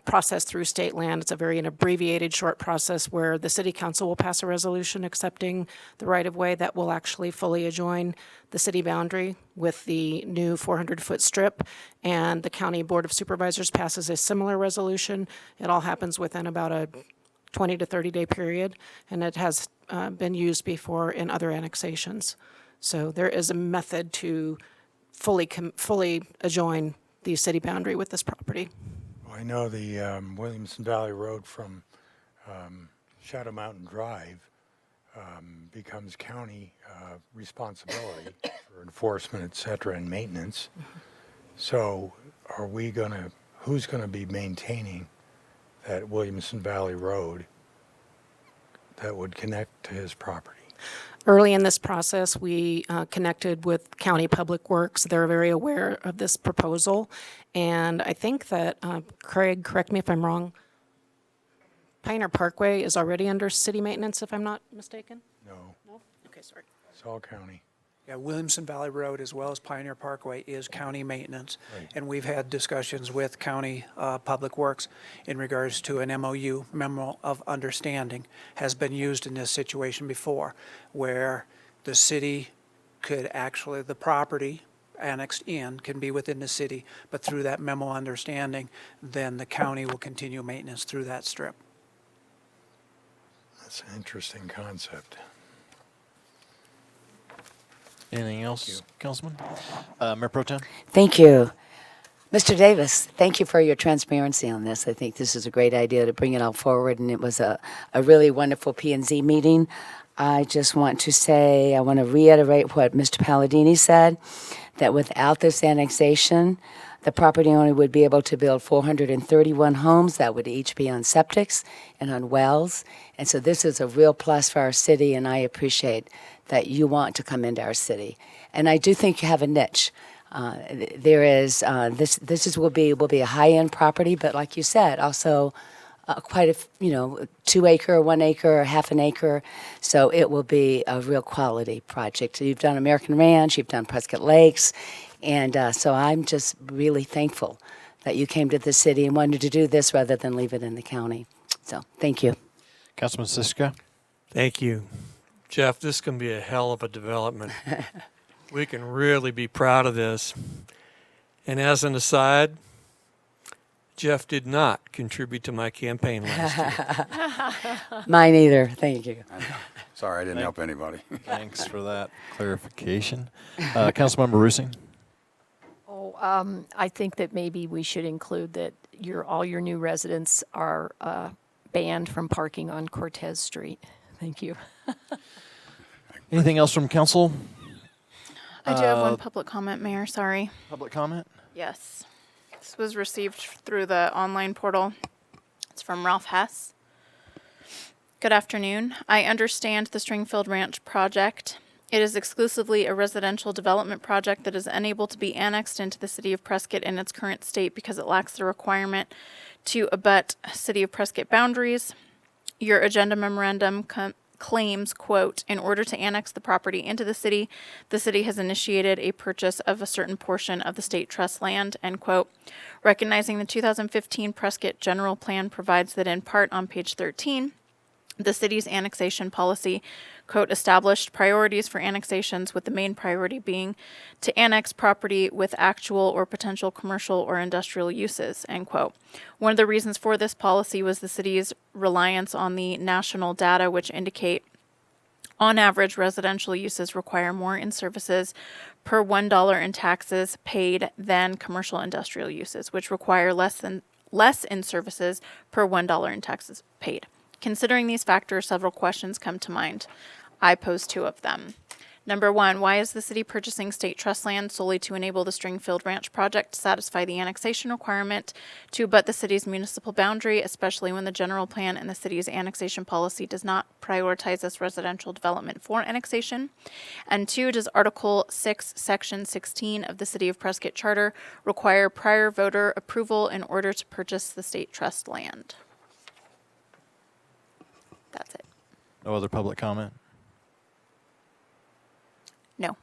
process through state land. It's a very abbreviated, short process where the City Council will pass a resolution accepting the right-of-way that will actually fully adjoin the city boundary with the new 400-foot strip, and the County Board of Supervisors passes a similar resolution. It all happens within about a 20 to 30-day period, and it has been used before in other annexations. So there is a method to fully adjoin the city boundary with this property. Well, I know the Williamson Valley Road from Shadow Mountain Drive becomes county responsibility for enforcement, et cetera, and maintenance. So who's going to be maintaining that Williamson Valley Road that would connect to his property? Early in this process, we connected with County Public Works. They're very aware of this proposal. And I think that, Craig, correct me if I'm wrong, Pioneer Parkway is already under city maintenance, if I'm not mistaken? No, No? Okay, sorry. it's all county. Yeah, Williamson Valley Road as well as Pioneer Parkway is county maintenance. Right. And we've had discussions with County Public Works in regards to an MOU, Memo of Understanding, has been used in this situation before, where the city could actually, the property annexed in can be within the city, but through that memo of understanding, then the county will continue maintenance through that strip. That's an interesting concept. Anything else, Councilman? Mayor Pro Tem? Thank you. Mr. Davis, thank you for your transparency on this. I think this is a great idea to bring it all forward, and it was a really wonderful P&Z meeting. I just want to say, I want to reiterate what Mr. Palladini said, that without this annexation, the property owner would be able to build 431 homes that would each be on septics and on wells. And so this is a real plus for our city, and I appreciate that you want to come into our city. And I do think you have a niche. There is will be a high-end property, but like you said, also quite a 2 acre, 1 acre, or half an acre. So it will be a real quality project. You've done American Ranch, you've done Prescott Lakes, and so I'm just really thankful that you came to the city and wanted to do this rather than leave it in the county. So thank you. Councilman Siska? Thank you. Jeff, this can be a hell of a development. We can really be proud of this. And as an aside, Jeff did not contribute to my campaign last year. Mine either. Thank you. Sorry, I didn't help anybody. Thanks for that clarification. Councilmember Roosing? I think that maybe we should include that all your new residents are banned from parking on Cortez Street. Thank you. Anything else from council? I do have one public comment, Mayor. Sorry. Public comment? Yes. This was received through the online portal. It's from Ralph Hess. Good afternoon. I understand the Stringfield Ranch project. It is exclusively a residential development project that is unable to be annexed into the City of Prescott in its current state because it lacks the requirement to abut City of Prescott boundaries. Your agenda memorandum claims, quote, in order to annex the property into the city has initiated a purchase of a certain portion of the state trust land, end quote. Recognizing the 2015 Prescott General Plan provides that in part on page 13, the city's annexation policy, quote, established priorities for annexations, with the main priority being to annex property with actual or potential commercial or industrial uses, end quote. One of the reasons for this policy was the city's reliance on the national data, which indicate on average residential uses require more in services per $1 in taxes paid than commercial industrial uses, which require less in services per $1 in taxes paid. Considering these factors, several questions come to mind. I pose two of them. Number one, why is the city purchasing state trust land solely to enable the Stringfield Ranch project to satisfy the annexation requirement to abut the city's municipal boundary, especially when the general plan and the city's annexation policy does not prioritize this residential development for annexation? And two, does Article 6, Section 16 of the City of Prescott Charter require prior voter approval in order to purchase the state trust land? That's it. No other public comment? No.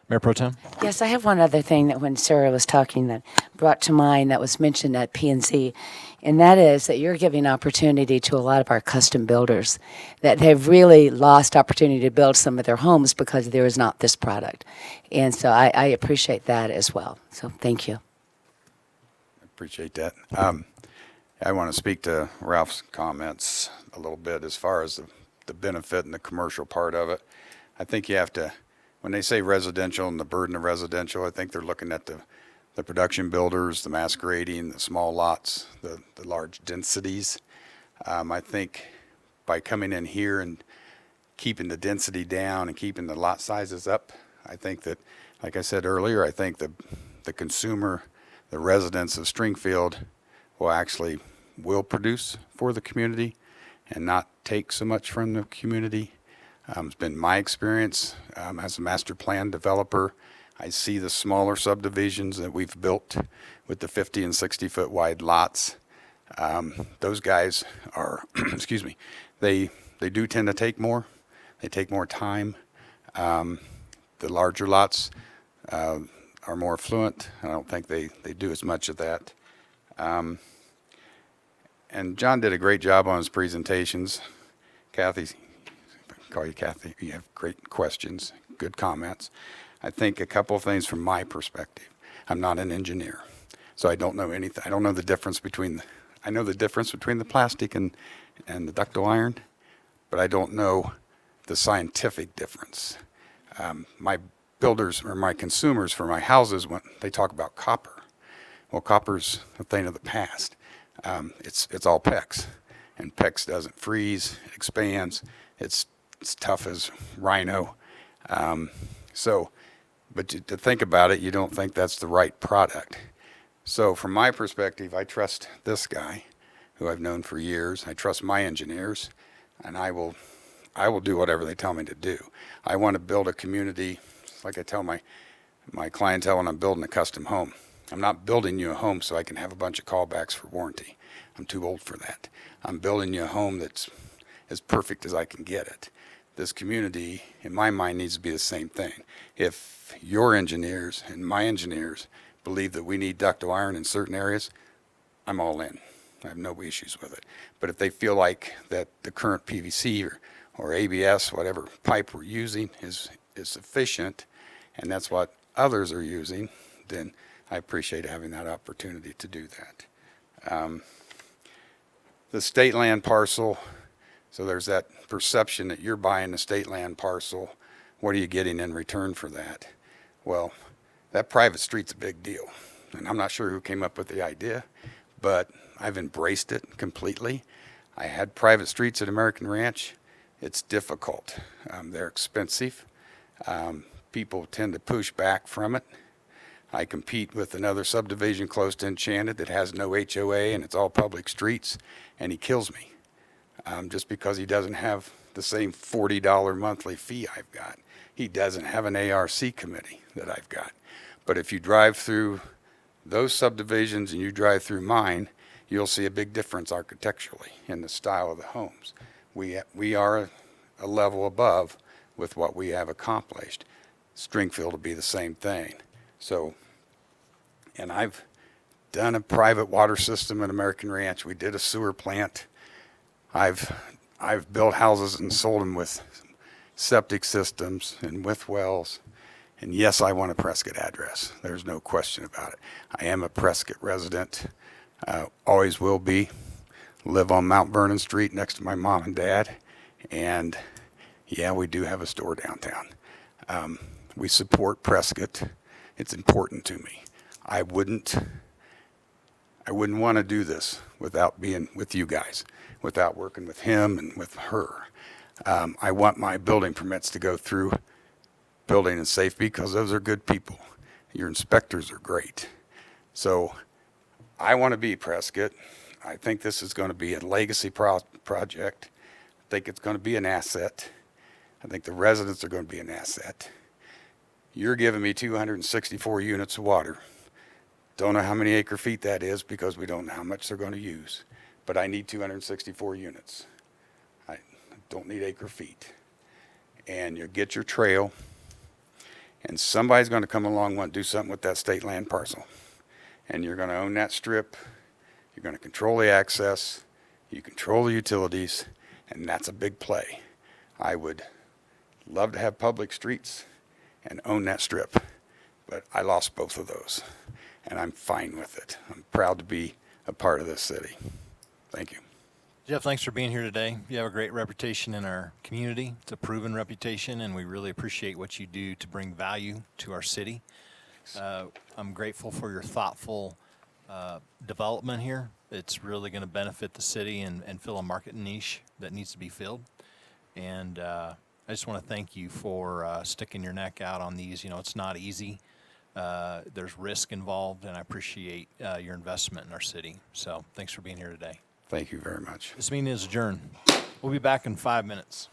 Mayor Pro Tem? Yes, I have one other thing that when Sarah was talking that brought to mind that was mentioned at P&Z, and that is that you're giving opportunity to a lot of our custom builders that have really lost opportunity to build some of their homes because there is not this product. And so I appreciate that as well. So thank you. Appreciate that. I want to speak to Ralph's comments a little bit as far as the benefit and the commercial part of it. I think you have to, when they say residential and the burden of residential, I think they're looking at the production builders, the mass grading, the small lots, the large densities. I think by coming in here and keeping the density down and keeping the lot sizes up, I think that, like I said earlier, I think the consumer, the residents of Stringfield will produce for the community and not take so much from the community. It's been my experience as a master plan developer. I see the smaller subdivisions that we've built with the 50 and 60 foot wide lots. Those guys are, excuse me, they do tend to take more. They take more time. The larger lots are more affluent. I don't think they do as much of that. And John did a great job on his presentations. Kathy, I call you Kathy, you have great questions, good comments. I think a couple of things from my perspective. I'm not an engineer, so I don't know anything. I don't know the difference between, I know the difference between the plastic and the ductile iron, but I don't know the scientific difference. My builders or my consumers for my houses, when they talk about copper, well, copper's a thing of the past. It's all PEX, and PEX doesn't freeze, it expands, it's tough as rhino. But to think about it, you don't think that's the right product. So from my perspective, I trust this guy, who I've known for years. I trust my engineers, and I will do whatever they tell me to do. I want to build a community, like I tell my clientele when I'm building a custom home. I'm not building you a home so I can have a bunch of callbacks for warranty. I'm too old for that. I'm building you a home that's as perfect as I can get it. This community, in my mind, needs to be the same thing. If your engineers and my engineers believe that we need ductile iron in certain areas, I'm all in. I have no issues with it. But if they feel like that the current PVC or ABS, whatever pipe we're using is sufficient, and that's what others are using, then I appreciate having that opportunity to do that. The state land parcel, so there's that perception that you're buying a state land parcel. What are you getting in return for that? Well, that private street's a big deal. And I'm not sure who came up with the idea, but I've embraced it completely. I had private streets at American Ranch. It's difficult. They're expensive. People tend to push back from it. I compete with another subdivision close to Enchanted that has no HOA and it's all public streets, and he kills me just because he doesn't have the same $40 monthly fee I've got. He doesn't have an ARC committee that I've got. But if you drive through those subdivisions and you drive through mine, you'll see a big difference architecturally in the style of the homes. We are a level above with what we have accomplished. Springfield will be the same thing. So, and I've done a private water system at American Ranch. We did a sewer plant. I've built houses and sold them with septic systems and with wells. And yes, I want a Prescott address. There's no question about it. I am a Prescott resident. Always will be. Live on Mount Vernon Street next to my mom and dad. And yeah, we do have a store downtown. We support Prescott. It's important to me. I wouldn't want to do this without being with you guys, without working with him and with her. I want my building permits to go through building and safety because those are good people. Your inspectors are great. So I want to be Prescott. I think this is going to be a legacy project. I think it's going to be an asset. I think the residents are going to be an asset. You're giving me 264 units of water. Don't know how many acre feet that is because we don't know how much they're going to use. But I need 264 units. I don't need acre feet. And you get your trail, and somebody's going to come along and want to do something with that state land parcel. And you're going to own that strip. You're going to control the access. You control the utilities, and that's a big play. I would love to have public streets and own that strip, but I lost both of those, and I'm fine with it. I'm proud to be a part of this city. Thank you. Jeff, thanks for being here today. You have a great reputation in our community. It's a proven reputation, and we really appreciate what you do to bring value to our city. I'm grateful for your thoughtful development here. It's really going to benefit the city and fill a market niche that needs to be filled. And I just want to thank you for sticking your neck out on these. You know, it's not easy. There's risk involved, and I appreciate your investment in our city. So thanks for being here today. Thank you very much. This meeting is adjourned. We'll be back in 5 minutes.